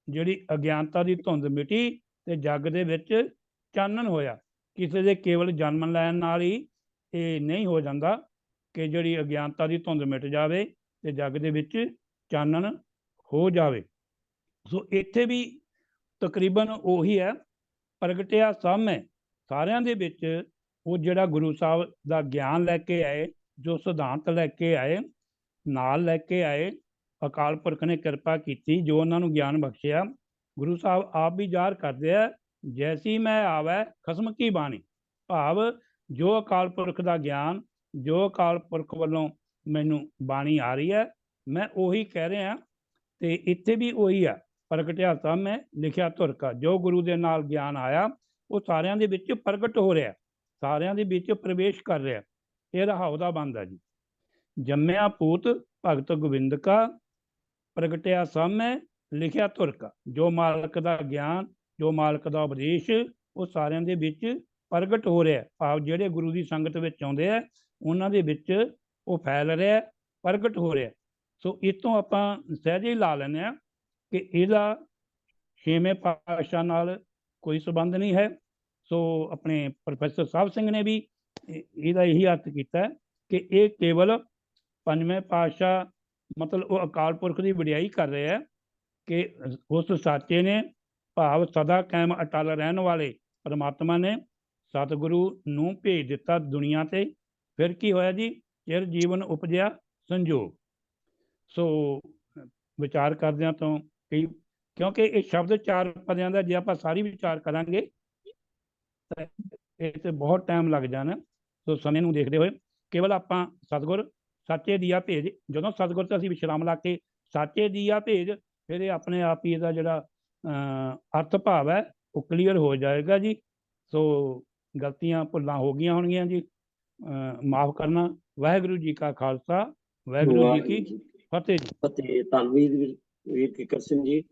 ਜਿਹੜੀ ਅਗਿਆਨਤਾ ਦੀ ਧੁੰਦ ਮਿਟੀ ਤੇ ਜੱਗ ਦੇ ਵਿੱਚ ਚਾਨਣ ਹੋਇਆ। ਕਿਸੇ ਦੇ ਕੇਵਲ ਜਨਮ ਲੈਣ ਨਾਲ ਹੀ ਇਹ ਨਹੀਂ ਹੋ ਜਾਂਦਾ ਕਿ ਜਿਹੜੀ ਅਗਿਆਨਤਾ ਦੀ ਧੁੰਦ ਮਿਟ ਜਾਵੇ ਤੇ ਜੱਗ ਦੇ ਵਿੱਚ ਚਾਨਣ ਹੋ ਜਾਵੇ। ਸੋ ਇੱਥੇ ਵੀ ਤਕਰੀਬਨ ਉਹੀ ਹੈ, ਪ੍ਰਗਟਿਆ ਸਭ ਮੈਂ, ਸਾਰਿਆਂ ਦੇ ਵਿੱਚ ਉਹ ਜਿਹੜਾ ਗੁਰੂ ਸਾਹਿਬ ਦਾ ਗਿਆਨ ਲੈ ਕੇ ਆਏ, ਜੋ ਸਿਧਾਂਤ ਲੈ ਕੇ ਆਏ, ਨਾਲ ਲੈ ਕੇ ਆਏ, ਅਕਾਲ ਪੁਰਖ ਨੇ ਕਿਰਪਾ ਕੀਤੀ, ਜੋ ਉਹਨਾਂ ਨੂੰ ਗਿਆਨ ਬਖਸ਼ਿਆ। ਗੁਰੂ ਸਾਹਿਬ ਆਪ ਵੀ ਜ਼ਾਹਰ ਕਰਦੇ ਆ, ਜੈਸੀ ਮੈਂ ਆਵੈ ਖਸਮ ਕੀ ਬਾਣੀ, ਭਾਵ ਜੋ ਅਕਾਲ ਪੁਰਖ ਦਾ ਗਿਆਨ, ਜੋ ਅਕਾਲ ਪੁਰਖ ਵੱਲੋਂ ਮੈਨੂੰ ਬਾਣੀ ਆ ਰਹੀ ਹੈ, ਮੈਂ ਉਹੀ ਕਹਿ ਰਿਹਾ। ਤੇ ਇੱਥੇ ਵੀ ਉਹੀ ਆ, ਪ੍ਰਗਟਿਆ ਸਭ ਮੈਂ ਲਿਖਿਆ ਧੁਰ ਕਾ। ਜੋ ਗੁਰੂ ਦੇ ਨਾਲ ਗਿਆਨ ਆਇਆ ਉਹ ਸਾਰਿਆਂ ਦੇ ਵਿੱਚ ਪ੍ਰਗਟ ਹੋ ਰਿਹਾ, ਸਾਰਿਆਂ ਦੇ ਵਿੱਚ ਪ੍ਰਵੇਸ਼ ਕਰ ਰਿਹਾ। ਇਹ ਰਹਾਉ ਦਾ ਬੰਦ ਹੈ ਜੀ। ਜੰਮਿਆ ਪੂਤ ਭਗਤ ਗੋਬਿੰਦ ਕਾ, ਪ੍ਰਗਟਿਆ ਸਭ ਮੈਂ ਲਿਖਿਆ ਧੁਰ ਕਾ। ਜੋ ਮਾਲਕ ਦਾ ਗਿਆਨ, ਜੋ ਮਾਲਕ ਦਾ ਉਪਦੇਸ਼, ਉਹ ਸਾਰਿਆਂ ਦੇ ਵਿੱਚ ਪ੍ਰਗਟ ਹੋ ਰਿਹਾ, ਭਾਵ ਜਿਹੜੇ ਗੁਰੂ ਦੀ ਸੰਗਤ ਵਿੱਚ ਆਉਂਦੇ ਆ ਉਹਨਾਂ ਦੇ ਵਿੱਚ ਉਹ ਫੈਲ ਰਿਹਾ, ਪ੍ਰਗਟ ਹੋ ਰਿਹਾ। ਸੋ ਇਸ ਤੋਂ ਆਪਾਂ ਸਹਿਜੇ ਹੀ ਲਾ ਲੈਂਦੇ ਹਾਂ ਕਿ ਇਹਦਾ ਛੇਵੇਂ ਪਾਤਸ਼ਾਹ ਨਾਲ ਕੋਈ ਸੰਬੰਧ ਨਹੀਂ ਹੈ। ਸੋ ਆਪਣੇ ਪ੍ਰੋਫੈਸਰ ਸਾਹਿਬ ਸਿੰਘ ਨੇ ਵੀ ਇਹਦਾ ਇਹੀ ਅਰਥ ਕੀਤਾ ਕਿ ਇਹ ਕੇਵਲ ਪੰਜਵੇਂ ਪਾਤਸ਼ਾਹ ਮਤਲਬ ਉਹ ਅਕਾਲ ਪੁਰਖ ਦੀ ਵਡਿਆਈ ਕਰ ਰਹੇ ਆ ਕਿ ਉਸ ਸਾਚੇ ਨੇ, ਭਾਵ ਸਦਾ ਕਾਇਮ ਅਟਲ ਰਹਿਣ ਵਾਲੇ ਪਰਮਾਤਮਾ ਨੇ ਸਤਿਗੁਰੂ ਨੂੰ ਭੇਜ ਦਿੱਤਾ ਦੁਨੀਆ ਤੇ। ਫਿਰ ਕੀ ਹੋਇਆ ਜੀ, ਚਿਰ ਜੀਵਨ ਉਪਜਿਆ ਸੰਜੋਗ। ਸੋ ਵਿਚਾਰ ਕਰਦਿਆਂ ਤੋਂ ਕਈ, ਕਿਉਂਕਿ ਇਹ ਸ਼ਬਦ ਚਾਰ ਪਦਿਆਂ ਦਾ ਜੇ ਆਪਾਂ ਸਾਰੀ ਵਿਚਾਰ ਕਰਾਂਗੇ ਤਾਂ ਇਹ ਤੇ ਬਹੁਤ ਟਾਈਮ ਲੱਗ ਜਾਣਾ। ਸੋ ਸਮੇਂ ਨੂੰ ਦੇਖਦੇ ਹੋਏ ਕੇਵਲ ਆਪਾਂ ਸਤਿਗੁਰ ਸਾਚੇ ਦੀਆ ਭੇਜ, ਜਦੋਂ ਸਤਿਗੁਰ ਤੇ ਅਸੀਂ ਵਿਸ਼ਰਾਮ ਲਾ ਕੇ ਸਾਚੇ ਦੀਆ ਭੇਜ, ਫਿਰ ਇਹ ਆਪਣੇ ਆਪ ਹੀ ਇਹਦਾ ਜਿਹੜਾ ਅਰਥ ਭਾਵ ਹੈ ਉਹ ਕਲੀਅਰ ਹੋ ਜਾਏਗਾ ਜੀ। ਸੋ ਗਲਤੀਆਂ ਭੁੱਲਾਂ ਹੋ ਗਈਆਂ ਹੋਣਗੀਆਂ ਜੀ, ਮਾਫ ਕਰਨਾ। ਵਾਹਿਗੁਰੂ ਜੀ ਕਾ ਖਾਲਸਾ, ਵਾਹਿਗੁਰੂ ਜੀ ਕੀ ਫਤਿਹ ਜੀ। ਫਤਿਹ। ਧੰਨਵਾਦ ਵੀਰ ਕਿਕਰ ਸਿੰਘ ਜੀ,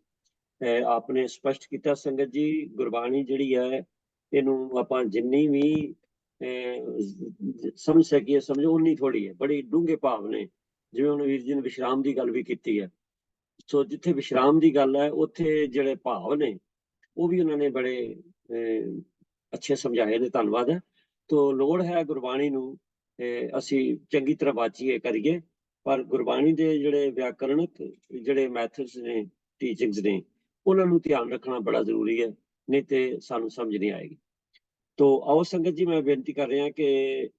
ਆਪਨੇ ਸਪਸ਼ਟ ਕੀਤਾ ਸੰਗਤ ਜੀ। ਗੁਰਬਾਣੀ ਜਿਹੜੀ ਹੈ ਇਹਨੂੰ ਆਪਾਂ ਜਿੰਨੀ ਵੀ ਸਮਝ ਸਕੀਏ ਸਮਝੋ ਉਨੀ ਥੋੜੀ ਹੈ, ਬੜੀ ਡੂੰਘੇ ਭਾਵ ਨੇ। ਜਿਵੇਂ ਹੁਣ ਵੀਰ ਜੀ ਨੇ ਵਿਸ਼ਰਾਮ ਦੀ ਗੱਲ ਵੀ ਕੀਤੀ ਹੈ, ਸੋ ਜਿੱਥੇ ਵਿਸ਼ਰਾਮ ਦੀ ਗੱਲ ਹੈ ਉੱਥੇ ਜਿਹੜੇ ਭਾਵ ਨੇ ਉਹ ਵੀ ਉਹਨਾਂ ਨੇ ਬੜੇ ਅੱਛੇ ਸਮਝਾਏ ਨੇ। ਧੰਨਵਾਦ ਹੈ। ਤੋ ਲੋੜ ਹੈ ਗੁਰਬਾਣੀ ਨੂੰ ਅਸੀਂ ਚੰਗੀ ਤਰ੍ਹਾਂ ਵਾਚੀਏ ਕਰੀਏ, ਪਰ ਗੁਰਬਾਣੀ ਦੇ ਜਿਹੜੇ ਵਿਆਕਰਣਕ ਜਿਹੜੇ ਮੈਥਡਸ ਨੇ, ਟੀਚਿੰਗਸ ਨੇ, ਉਹਨਾਂ ਨੂੰ ਧਿਆਨ ਰੱਖਣਾ ਬੜਾ ਜ਼ਰੂਰੀ ਹੈ, ਨਹੀਂ ਤੇ ਸਾਨੂੰ ਸਮਝ ਨਹੀਂ ਆਏਗੀ। ਤੋ ਆਓ ਸੰਗਤ ਜੀ, ਮੈਂ ਬੇਨਤੀ ਕਰ ਰਿਹਾ ਕਿ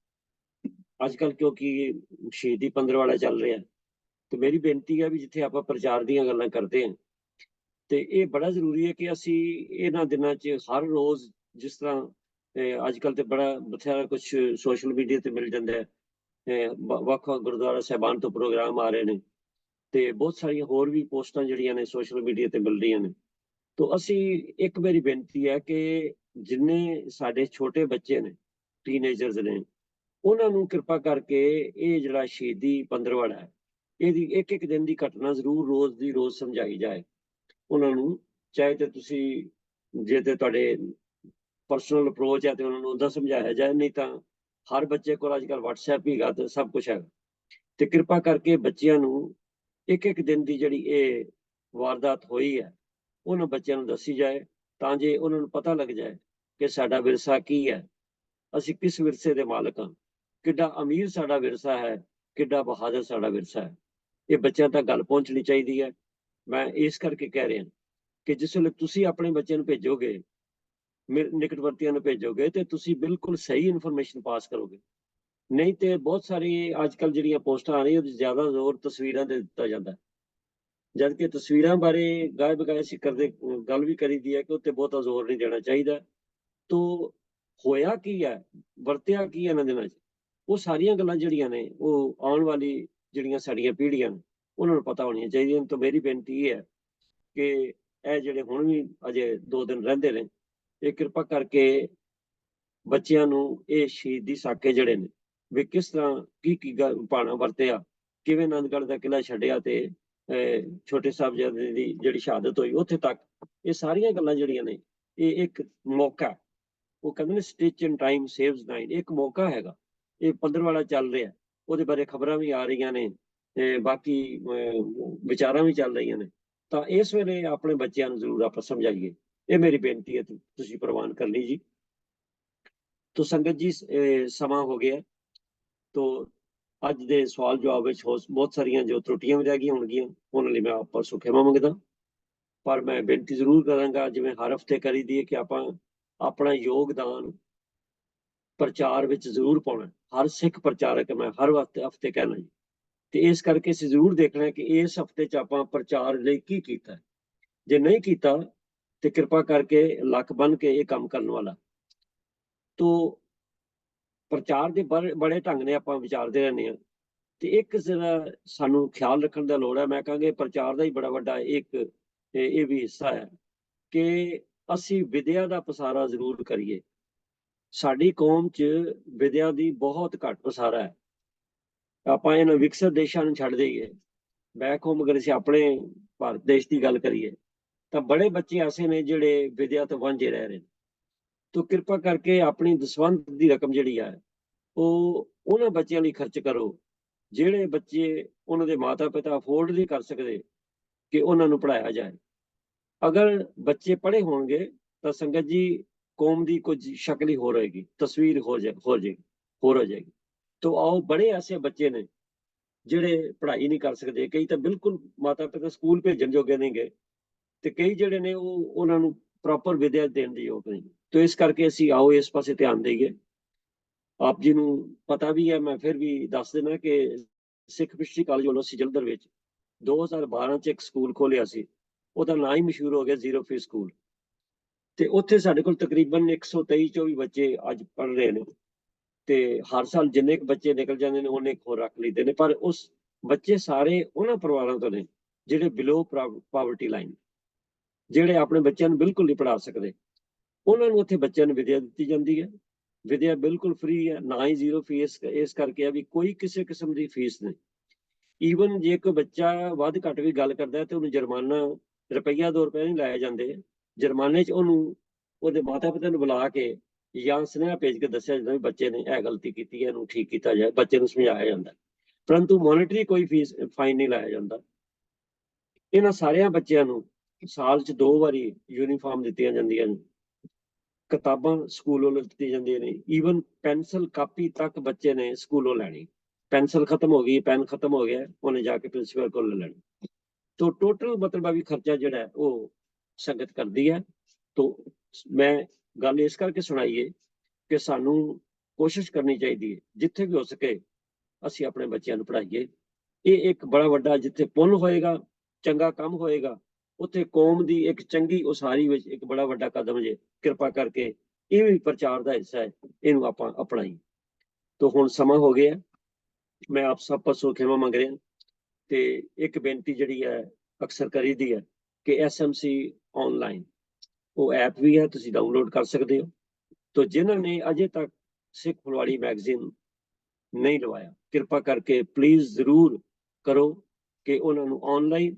ਅੱਜ ਕੱਲ੍ਹ ਕਿਉਂਕਿ ਸ਼ਹੀਦੀ ਪੰਦਰਵਾੜਾ ਚੱਲ ਰਿਹਾ, ਤੇ ਮੇਰੀ ਬੇਨਤੀ ਹੈ ਵੀ ਜਿੱਥੇ ਆਪਾਂ ਪ੍ਰਚਾਰ ਦੀਆਂ ਗੱਲਾਂ ਕਰਦੇ ਹਾਂ ਤੇ ਇਹ ਬੜਾ ਜ਼ਰੂਰੀ ਹੈ ਕਿ ਅਸੀਂ ਇਹਨਾਂ ਦਿਨਾਂ 'ਚ ਹਰ ਰੋਜ਼, ਜਿਸ ਤਰ੍ਹਾਂ ਅੱਜ ਕੱਲ੍ਹ ਤੇ ਬੜਾ ਬਥੇਰਾ ਕੁਛ ਸੋਸ਼ਲ ਮੀਡੀਆ ਤੇ ਮਿਲ ਜਾਂਦਾ ਹੈ, ਵੱਖ ਵੱਖ ਗੁਰਦੁਆਰਾ ਸਾਹਿਬਾਨ ਤੋਂ ਪ੍ਰੋਗਰਾਮ ਆ ਰਹੇ ਨੇ ਤੇ ਬਹੁਤ ਸਾਰੀਆਂ ਹੋਰ ਵੀ ਪੋਸਟਾਂ ਜਿਹੜੀਆਂ ਨੇ ਸੋਸ਼ਲ ਮੀਡੀਆ ਤੇ ਮਿਲ ਰਹੀਆਂ ਨੇ। ਤੋ ਅਸੀਂ ਇੱਕ ਮੇਰੀ ਬੇਨਤੀ ਹੈ ਕਿ ਜਿੰਨੇ ਸਾਡੇ ਛੋਟੇ ਬੱਚੇ ਨੇ, ਟੀਨੇਜਰਸ ਨੇ, ਉਹਨਾਂ ਨੂੰ ਕਿਰਪਾ ਕਰਕੇ ਇਹ ਜਿਹੜਾ ਸ਼ਹੀਦੀ ਪੰਦਰਵਾੜਾ ਹੈ ਇਹਦੀ ਇੱਕ ਇੱਕ ਦਿਨ ਦੀ ਘਟਨਾ ਜ਼ਰੂਰ ਰੋਜ਼ ਦੀ ਰੋਜ਼ ਸਮਝਾਈ ਜਾਏ ਉਹਨਾਂ ਨੂੰ। ਚਾਹੇ ਤੇ ਤੁਸੀਂ ਜੇ ਤੇ ਤੁਹਾਡੇ ਪਰਸਨਲ ਅਪਰੋਚ ਹੈ ਤੇ ਉਹਨਾਂ ਨੂੰ ਉੱਦਾਂ ਸਮਝਾਇਆ ਜਾਏ, ਨਹੀਂ ਤਾਂ ਹਰ ਬੱਚੇ ਕੋਲ ਅੱਜ ਕੱਲ੍ਹ WhatsApp ਹੀਗਾ ਤੇ ਸਭ ਕੁਛ ਹੈਗਾ, ਤੇ ਕਿਰਪਾ ਕਰਕੇ ਬੱਚਿਆਂ ਨੂੰ ਇੱਕ ਇੱਕ ਦਿਨ ਦੀ ਜਿਹੜੀ ਇਹ ਵਾਰਦਾਤ ਹੋਈ ਹੈ ਉਹਨਾਂ ਬੱਚਿਆਂ ਨੂੰ ਦੱਸੀ ਜਾਏ, ਤਾਂ ਜੇ ਉਹਨਾਂ ਨੂੰ ਪਤਾ ਲੱਗ ਜਾਏ ਕਿ ਸਾਡਾ ਵਿਰਸਾ ਕੀ ਹੈ, ਅਸੀਂ ਕਿਸ ਵਿਰਸੇ ਦੇ ਮਾਲਕ ਹਾਂ, ਕਿੱਡਾ ਅਮੀਰ ਸਾਡਾ ਵਿਰਸਾ ਹੈ, ਕਿੱਡਾ ਬਹਾਦਰ ਸਾਡਾ ਵਿਰਸਾ ਹੈ। ਇਹ ਬੱਚਿਆਂ ਤੱਕ ਗੱਲ ਪਹੁੰਚਣੀ ਚਾਹੀਦੀ ਹੈ। ਮੈਂ ਇਸ ਕਰਕੇ ਕਹਿ ਰਿਹਾ ਕਿ ਜਿਸ ਵੇਲੇ ਤੁਸੀਂ ਆਪਣੇ ਬੱਚਿਆਂ ਨੂੰ ਭੇਜੋਗੇ ਨਿਕਟਵਰਤੀਆਂ ਨੂੰ ਭੇਜੋਗੇ ਤੇ ਤੁਸੀਂ ਬਿਲਕੁਲ ਸਹੀ ਇਨਫੋਰਮੇਸ਼ਨ ਪਾਸ ਕਰੋਗੇ। ਨਹੀਂ ਤੇ ਬਹੁਤ ਸਾਰੀ ਅੱਜ ਕੱਲ੍ਹ ਜਿਹੜੀਆਂ ਪੋਸਟਾਂ ਆ ਰਹੀਆਂ ਉਹਦੇ 'ਚ ਜ਼ਿਆਦਾ ਜ਼ੋਰ ਤਸਵੀਰਾਂ ਤੇ ਦਿੱਤਾ ਜਾਂਦਾ, ਜਦ ਕਿ ਤਸਵੀਰਾਂ ਬਾਰੇ ਗਾਏ ਬਗਾਏ ਅਸੀਂ ਕਰਦੇ ਗੱਲ ਵੀ ਕਰੀਦੀ ਹੈ ਕਿ ਉੱਤੇ ਬਹੁਤਾ ਜ਼ੋਰ ਨਹੀਂ ਦੇਣਾ ਚਾਹੀਦਾ। ਤੋ ਹੋਇਆ ਕੀ ਹੈ, ਵਰਤਿਆ ਕੀ ਹੈ ਇਹਨਾਂ ਦਿਨਾਂ 'ਚ, ਉਹ ਸਾਰੀਆਂ ਗੱਲਾਂ ਜਿਹੜੀਆਂ ਨੇ ਉਹ ਆਉਣ ਵਾਲੀ ਜਿਹੜੀਆਂ ਸਾਡੀਆਂ ਪੀੜ੍ਹੀਆਂ ਨੇ ਉਹਨਾਂ ਨੂੰ ਪਤਾ ਹੋਣੀਆਂ ਚਾਹੀਦੀਆਂ। ਤਾਂ ਮੇਰੀ ਬੇਨਤੀ ਇਹ ਹੈ ਕਿ ਇਹ ਜਿਹੜੇ ਹੁਣ ਵੀ ਅਜੇ 2 ਦਿਨ ਰਹਿੰਦੇ ਨੇ, ਇਹ ਕਿਰਪਾ ਕਰਕੇ ਬੱਚਿਆਂ ਨੂੰ ਇਹ ਸ਼ਹੀਦੀ ਸਾਕੇ ਜਿਹੜੇ ਨੇ ਵੀ ਕਿਸ ਤਰ੍ਹਾਂ ਕੀ ਭਾਣਾ ਵਰਤਿਆ, ਕਿਵੇਂ ਆਨੰਦਗੜ੍ਹ ਦਾ ਕਿਲ੍ਹਾ ਛੱਡਿਆ ਤੇ ਛੋਟੇ ਸਾਹਿਬਜ਼ਾਦੇ ਦੀ ਜਿਹੜੀ ਸ਼ਹਾਦਤ ਹੋਈ ਉੱਥੇ ਤੱਕ, ਇਹ ਸਾਰੀਆਂ ਗੱਲਾਂ ਜਿਹੜੀਆਂ ਨੇ ਇਹ ਇੱਕ ਮੌਕਾ, ਉਹ ਕਹਿੰਦੇ ਨੇ ਸਟਿਚ ਇਨ ਟਾਈਮ ਸੇਵਸ 9, ਇੱਕ ਮੌਕਾ ਹੈਗਾ। ਇਹ 15ਵਾੜਾ ਚੱਲ ਰਿਹਾ, ਉਹਦੇ ਬਾਰੇ ਖਬਰਾਂ ਵੀ ਆ ਰਹੀਆਂ ਨੇ, ਬਾਕੀ ਵਿਚਾਰਾਂ ਵੀ ਚੱਲ ਰਹੀਆਂ ਨੇ। ਤਾਂ ਇਸ ਵੇਲੇ ਆਪਣੇ ਬੱਚਿਆਂ ਨੂੰ ਜ਼ਰੂਰ ਆਪਾਂ ਸਮਝਾਈਏ, ਇਹ ਮੇਰੀ ਬੇਨਤੀ ਹੈ, ਤੁਸੀਂ ਪ੍ਰਵਾਨ ਕਰ ਲਈ ਜੀ। ਤੋ ਸੰਗਤ ਜੀ ਸਮਾਂ ਹੋ ਗਿਆ, ਤੋ ਅੱਜ ਦੇ ਸਵਾਲ ਜਵਾਬ ਵਿੱਚ ਬਹੁਤ ਸਾਰੀਆਂ ਜੋ ਤਰੁੱਟੀਆਂ ਵੀ ਰਹਿ ਗਈਆਂ ਹੋਣਗੀਆਂ, ਉਹਨਾਂ ਲਈ ਮੈਂ ਆਪ ਪਰਸੋਂ ਖਿਮਾ ਮੰਗਦਾ। ਪਰ ਮੈਂ ਬੇਨਤੀ ਜ਼ਰੂਰ ਕਰਾਂਗਾ, ਜਿਵੇਂ ਹਰ ਹਫ਼ਤੇ ਕਰੀਦੀ ਹੈ, ਕਿ ਆਪਾਂ ਆਪਣਾ ਯੋਗਦਾਨ ਪ੍ਰਚਾਰ ਵਿੱਚ ਜ਼ਰੂਰ ਪਾਉਣਾ। ਹਰ ਸਿੱਖ ਪ੍ਰਚਾਰਕ ਮੈਂ ਹਰ ਹਫ਼ਤੇ ਕਹਿਣਾ ਜੀ, ਤੇ ਇਸ ਕਰਕੇ ਅਸੀਂ ਜ਼ਰੂਰ ਦੇਖਣਾ ਕਿ ਇਸ ਹਫ਼ਤੇ 'ਚ ਆਪਾਂ ਪ੍ਰਚਾਰ ਲਈ ਕੀ ਕੀਤਾ। ਜੇ ਨਹੀਂ ਕੀਤਾ ਤੇ ਕਿਰਪਾ ਕਰਕੇ ਲੱਕ ਬੰਨ ਕੇ ਇਹ ਕੰਮ ਕਰਨ ਵਾਲਾ। ਤੋ ਪ੍ਰਚਾਰ ਦੇ ਬੜੇ ਢੰਗ ਨੇ ਆਪਾਂ ਵਿਚਾਰਦੇ ਰਹਿੰਦੇ ਹਾਂ, ਤੇ ਇੱਕ ਜ਼ਰਾ ਸਾਨੂੰ ਖਿਆਲ ਰੱਖਣ ਦਾ ਲੋੜ ਹੈ। ਮੈਂ ਕਹਾਂਗੇ ਪ੍ਰਚਾਰ ਦਾ ਹੀ ਬੜਾ ਵੱਡਾ ਇੱਕ ਇਹ ਵੀ ਹਿੱਸਾ ਹੈ ਕਿ ਅਸੀਂ ਵਿਦਿਆ ਦਾ ਪਸਾਰਾ ਜ਼ਰੂਰ ਕਰੀਏ। ਸਾਡੀ ਕੌਮ 'ਚ ਵਿਦਿਆ ਦੀ ਬਹੁਤ ਘੱਟ ਪਸਾਰਾ ਹੈ। ਆਪਾਂ ਇਹਨਾਂ ਵਿਕਸਿਤ ਦੇਸ਼ਾਂ ਨੂੰ ਛੱਡ ਦੇਈਏ, ਬੈਕ ਹੋਮ ਅਗਰ ਅਸੀਂ ਆਪਣੇ ਭਾਰਤ ਦੇਸ਼ ਦੀ ਗੱਲ ਕਰੀਏ ਤਾਂ ਬੜੇ ਬੱਚੇ ਐਸੇ ਨੇ ਜਿਹੜੇ ਵਿਦਿਆ ਤੋਂ ਵਾਂਝੇ ਰਹਿ ਰਹੇ ਨੇ। ਤੋ ਕਿਰਪਾ ਕਰਕੇ ਆਪਣੀ ਦਸਵੰਧ ਦੀ ਰਕਮ ਜਿਹੜੀ ਹੈ ਉਹ ਉਹਨਾਂ ਬੱਚਿਆਂ ਲਈ ਖਰਚ ਕਰੋ ਜਿਹੜੇ ਬੱਚੇ ਉਹਨਾਂ ਦੇ ਮਾਤਾ ਪਿਤਾ ਅਫੋਰਡ ਨਹੀਂ ਕਰ ਸਕਦੇ ਕਿ ਉਹਨਾਂ ਨੂੰ ਪੜ੍ਹਾਇਆ ਜਾਏ। ਅਗਰ ਬੱਚੇ ਪੜ੍ਹੇ ਹੋਣਗੇ ਤਾਂ ਸੰਗਤ ਜੀ ਕੌਮ ਦੀ ਕੁਝ ਸ਼ਕਲ ਹੀ ਹੋਰ ਹੋਏਗੀ, ਤਸਵੀਰ ਹੋ ਜਾਏਗੀ। ਤੋ ਆਓ, ਬੜੇ ਐਸੇ ਬੱਚੇ ਨੇ ਜਿਹੜੇ ਪੜ੍ਹਾਈ ਨਹੀਂ ਕਰ ਸਕਦੇ, ਕਈ ਤਾਂ ਬਿਲਕੁਲ ਮਾਤਾ ਪਿਤਾ ਸਕੂਲ ਭੇਜਣ ਜੋਗੇ ਨਹੀਂ ਗਏ, ਤੇ ਕਈ ਜਿਹੜੇ ਨੇ ਉਹ ਉਹਨਾਂ ਨੂੰ ਪ੍ਰੋਪਰ ਵਿਦਿਆ ਦੇਣ ਦੀ ਯੋਗ ਨਹੀਂ। ਤੋ ਇਸ ਕਰਕੇ ਅਸੀਂ ਆਓ ਇਸ ਪਾਸੇ ਧਿਆਨ ਦੇਈਏ। ਆਪ ਜੀ ਨੂੰ ਪਤਾ ਵੀ ਹੈ, ਮੈਂ ਫਿਰ ਵੀ ਦੱਸ ਦੇਣਾ ਕਿ ਸਿੱਖ ਮਿਸ਼ਨਰੀ ਕਾਲਜ ਵੱਲੋਂ ਅਸੀਂ ਜਲੰਧਰ ਵਿੱਚ 2012 'ਚ ਇੱਕ ਸਕੂਲ ਖੋਲ੍ਹਿਆ ਸੀ, ਉਹਦਾ ਨਾਂ ਹੀ ਮਸ਼ਹੂਰ ਹੋ ਗਿਆ ਜ਼ੀਰੋ ਫੀਸ ਸਕੂਲ। ਤੇ ਉੱਥੇ ਸਾਡੇ ਕੋਲ ਤਕਰੀਬਨ 123-124 ਬੱਚੇ ਅੱਜ ਪੜ੍ਹ ਰਹੇ ਨੇ, ਤੇ ਹਰ ਸਾਲ ਜਿੰਨੇ ਕੁ ਬੱਚੇ ਨਿਕਲ ਜਾਂਦੇ ਨੇ ਉਹਨੇ ਹੋਰ ਰੱਖ ਲਈਦੇ ਨੇ। ਪਰ ਉਸ ਬੱਚੇ ਸਾਰੇ ਉਹਨਾਂ ਪਰਿਵਾਰਾਂ ਤੋਂ ਨੇ ਜਿਹੜੇ ਬਿਲੋ ਪਾਵਰਟੀ ਲਾਈਨ, ਜਿਹੜੇ ਆਪਣੇ ਬੱਚਿਆਂ ਨੂੰ ਬਿਲਕੁਲ ਨਹੀਂ ਪੜ੍ਹਾ ਸਕਦੇ। ਉਹਨਾਂ ਨੂੰ ਉੱਥੇ ਬੱਚਿਆਂ ਨੂੰ ਵਿਦਿਆ ਦਿੱਤੀ ਜਾਂਦੀ ਹੈ। ਵਿਦਿਆ ਬਿਲਕੁਲ ਫ੍ਰੀ ਹੈ, ਨਾ ਹੀ ਜ਼ੀਰੋ ਫੀਸ ਇਸ ਕਰਕੇ ਆ ਵੀ ਕੋਈ ਕਿਸੇ ਕਿਸਮ ਦੀ ਫੀਸ ਨਹੀਂ। ਈਵਨ ਜੇ ਕੋਈ ਬੱਚਾ ਵੱਧ ਘੱਟ ਵੀ ਗੱਲ ਕਰਦਾ ਤੇ ਉਹਨੂੰ ਜੁਰਮਾਨਾ ਰੁਪਈਆ 2 ਰੁਪਏ ਨਹੀਂ ਲਾਏ ਜਾਂਦੇ। ਜੁਰਮਾਨੇ 'ਚ ਉਹਨੂੰ ਉਹਦੇ ਮਾਤਾ ਪਿਤਾ ਨੂੰ ਬੁਲਾ ਕੇ ਜਾਂ ਸੁਨੇਹਾ ਭੇਜ ਕੇ ਦੱਸਿਆ ਜਾਂਦਾ ਵੀ ਬੱਚੇ ਨੇ ਇਹ ਗਲਤੀ ਕੀਤੀ ਹੈ, ਇਹਨੂੰ ਠੀਕ ਕੀਤਾ ਜਾਏ, ਬੱਚੇ ਨੂੰ ਸਮਝਾਇਆ ਜਾਂਦਾ, ਪਰੰਤੂ ਮੋਨਿਟਰੀ ਕੋਈ ਫੀਸ ਫਾਈਨ ਨਹੀਂ ਲਾਇਆ ਜਾਂਦਾ। ਇਹਨਾਂ ਸਾਰਿਆਂ ਬੱਚਿਆਂ ਨੂੰ ਸਾਲ 'ਚ 2 ਵਾਰੀ ਯੂਨੀਫਾਰਮ ਦਿੱਤੀਆਂ ਜਾਂਦੀਆਂ ਨੇ, ਕਿਤਾਬਾਂ ਸਕੂਲ ਵੱਲੋਂ ਦਿੱਤੀਆਂ ਜਾਂਦੀਆਂ ਨੇ, ਈਵਨ ਪੈਨਸਲ ਕਾਪੀ ਤੱਕ ਬੱਚੇ ਨੇ ਸਕੂਲੋਂ ਲੈਣੀ। ਪੈਨਸਲ ਖਤਮ ਹੋ ਗਈ, ਪੈਨ ਖਤਮ ਹੋ ਗਿਆ, ਉਹਨੇ ਜਾ ਕੇ ਪ੍ਰਿੰਸੀਪਲ ਕੋਲ ਲੈ ਲੈਣੀ। ਤੋ ਟੋਟਲ ਮਤਲਬ ਆ ਵੀ ਖਰਚਾ ਜਿਹੜਾ ਉਹ ਸੰਗਤ ਕਰਦੀ ਹੈ। ਤੋ ਮੈਂ ਗੱਲ ਇਸ ਕਰਕੇ ਸੁਣਾਈਏ ਕਿ ਸਾਨੂੰ ਕੋਸ਼ਿਸ਼ ਕਰਨੀ ਚਾਹੀਦੀ ਹੈ ਜਿੱਥੇ ਵੀ ਹੋ ਸਕੇ ਅਸੀਂ ਆਪਣੇ ਬੱਚਿਆਂ ਨੂੰ ਪੜ੍ਹਾਈਏ। ਇਹ ਇੱਕ ਬੜਾ ਵੱਡਾ, ਜਿੱਥੇ ਪੁੰਨ ਹੋਏਗਾ, ਚੰਗਾ ਕੰਮ ਹੋਏਗਾ, ਉੱਥੇ ਕੌਮ ਦੀ ਇੱਕ ਚੰਗੀ ਉਸਾਰੀ ਵਿੱਚ ਇੱਕ ਬੜਾ ਵੱਡਾ ਕਦਮ ਜੇ। ਕਿਰਪਾ ਕਰਕੇ ਇਹ ਵੀ ਪ੍ਰਚਾਰ ਦਾ ਹਿੱਸਾ ਹੈ, ਇਹਨੂੰ ਆਪਾਂ ਅਪਣਾਈਏ। ਤੋ ਹੁਣ ਸਮਾਂ ਹੋ ਗਿਆ, ਮੈਂ ਆਪ ਸਭ ਪਾਸੋਂ ਖਿਮਾ ਮੰਗ ਰਿਹਾ, ਤੇ ਇੱਕ ਬੇਨਤੀ ਜਿਹੜੀ ਹੈ ਅਕਸਰ ਕਰੀਦੀ ਹੈ ਕਿ SMC ਆਨਲਾਈਨ ਉਹ ਐਪ ਵੀ ਹੈ, ਤੁਸੀਂ ਡਾਊਨਲੋਡ ਕਰ ਸਕਦੇ ਹੋ। ਤੋ ਜਿਨ੍ਹਾਂ ਨੇ ਅਜੇ ਤੱਕ ਸਿੱਖ ਫੁਲਵਾੜੀ ਮੈਗਜ਼ੀਨ ਨਹੀਂ ਲਵਾਇਆ, ਕਿਰਪਾ ਕਰਕੇ ਪਲੀਜ਼ ਜ਼ਰੂਰ ਕਰੋ ਕਿ ਉਹਨਾਂ ਨੂੰ ਆਨਲਾਈਨ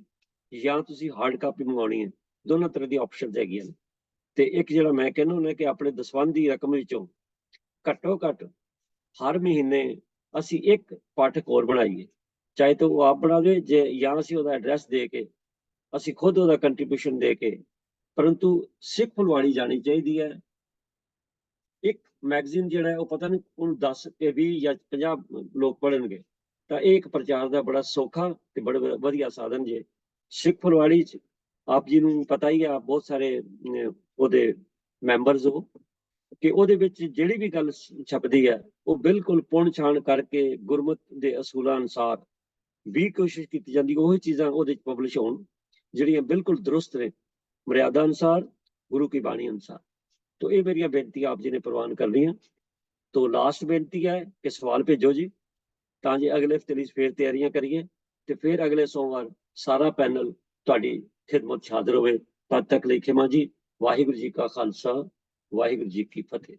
ਜਾਂ ਤੁਸੀਂ ਹਾਰਡ ਕਾਪੀ ਮੰਗਵਾਉਣੀ ਹੈ, ਦੋਨਾਂ ਤਰ੍ਹਾਂ ਦੀ ਆਪਸ਼ਨ ਹੈਗੀਆਂ ਨੇ। ਤੇ ਇੱਕ ਜਿਹੜਾ ਮੈਂ ਕਹਿੰਦਾ ਹੁੰਦਾ ਕਿ ਆਪਣੇ ਦਸਵੰਧ ਦੀ ਰਕਮ ਵਿੱਚੋਂ ਘੱਟੋ ਘੱਟ ਹਰ ਮਹੀਨੇ ਅਸੀਂ ਇੱਕ ਪਾਠਕ ਹੋਰ ਬਣਾਈਏ, ਚਾਹੇ ਤਾਂ ਉਹ ਆਪ ਬਣਾ ਦੇ ਜਾਂ ਅਸੀਂ ਉਹਦਾ ਐਡਰੈਸ ਦੇ ਕੇ ਅਸੀਂ ਖੁਦ ਉਹਦਾ ਕੰਟਰੀਬਿਊਸ਼ਨ ਦੇ ਕੇ, ਪਰੰਤੂ ਸਿੱਖ ਫੁਲਵਾੜੀ ਜਾਣੀ ਚਾਹੀਦੀ ਹੈ। ਇੱਕ ਮੈਗਜ਼ੀਨ ਜਿਹੜਾ ਹੈ ਉਹ ਪਤਾ ਨਹੀਂ ਉਹਨੂੰ 10 ਕੇ 20 ਜਾਂ 50 ਲੋਕ ਪੜ੍ਹਨਗੇ, ਤਾਂ ਇਹ ਇੱਕ ਪ੍ਰਚਾਰ ਦਾ ਬੜਾ ਸੌਖਾ ਤੇ ਬੜਾ ਵਧੀਆ ਸਾਧਨ ਜੇ। ਸਿੱਖ ਫੁਲਵਾੜੀ 'ਚ ਆਪ ਜੀ ਨੂੰ ਪਤਾ ਹੀ ਆ, ਬਹੁਤ ਸਾਰੇ ਉਹਦੇ ਮੈਂਬਰਸ ਹੋ ਕਿ ਉਹਦੇ ਵਿੱਚ ਜਿਹੜੀ ਵੀ ਗੱਲ ਛਪਦੀ ਹੈ ਉਹ ਬਿਲਕੁਲ ਪੁਣ ਛਾਣ ਕਰਕੇ ਗੁਰਮਤ ਦੇ ਅਸੂਲਾਂ ਅਨੁਸਾਰ ਵੀ ਕੋਸ਼ਿਸ਼ ਕੀਤੀ ਜਾਂਦੀ ਉਹੀ ਚੀਜ਼ਾਂ ਉਹਦੇ ਚ ਪਬਲਿਸ਼ ਹੋਣ ਜਿਹੜੀਆਂ ਬਿਲਕੁਲ ਦਰੁਸਤ ਨੇ ਮਰਿਆਦਾ ਅਨੁਸਾਰ ਗੁਰੂ ਕੀ ਬਾਣੀ ਅਨੁਸਾਰ। तो ये मेरी बेनती आप जी ने प्रवान करनी है। तो लास्ट बेनती है कि सवाल भेजो जी तां जे अगले हफ्ते लिए फिर तैयारियां करिए ते फिर अगले सोमवार सारा पैनल तुहाडी खिदमत 'ਚ हाजिर होवे। तद तक ਲਈ ਖਿਮਾ जी। वाहिगुरू जी का खालसा वाहिगुरू जी की फतेह।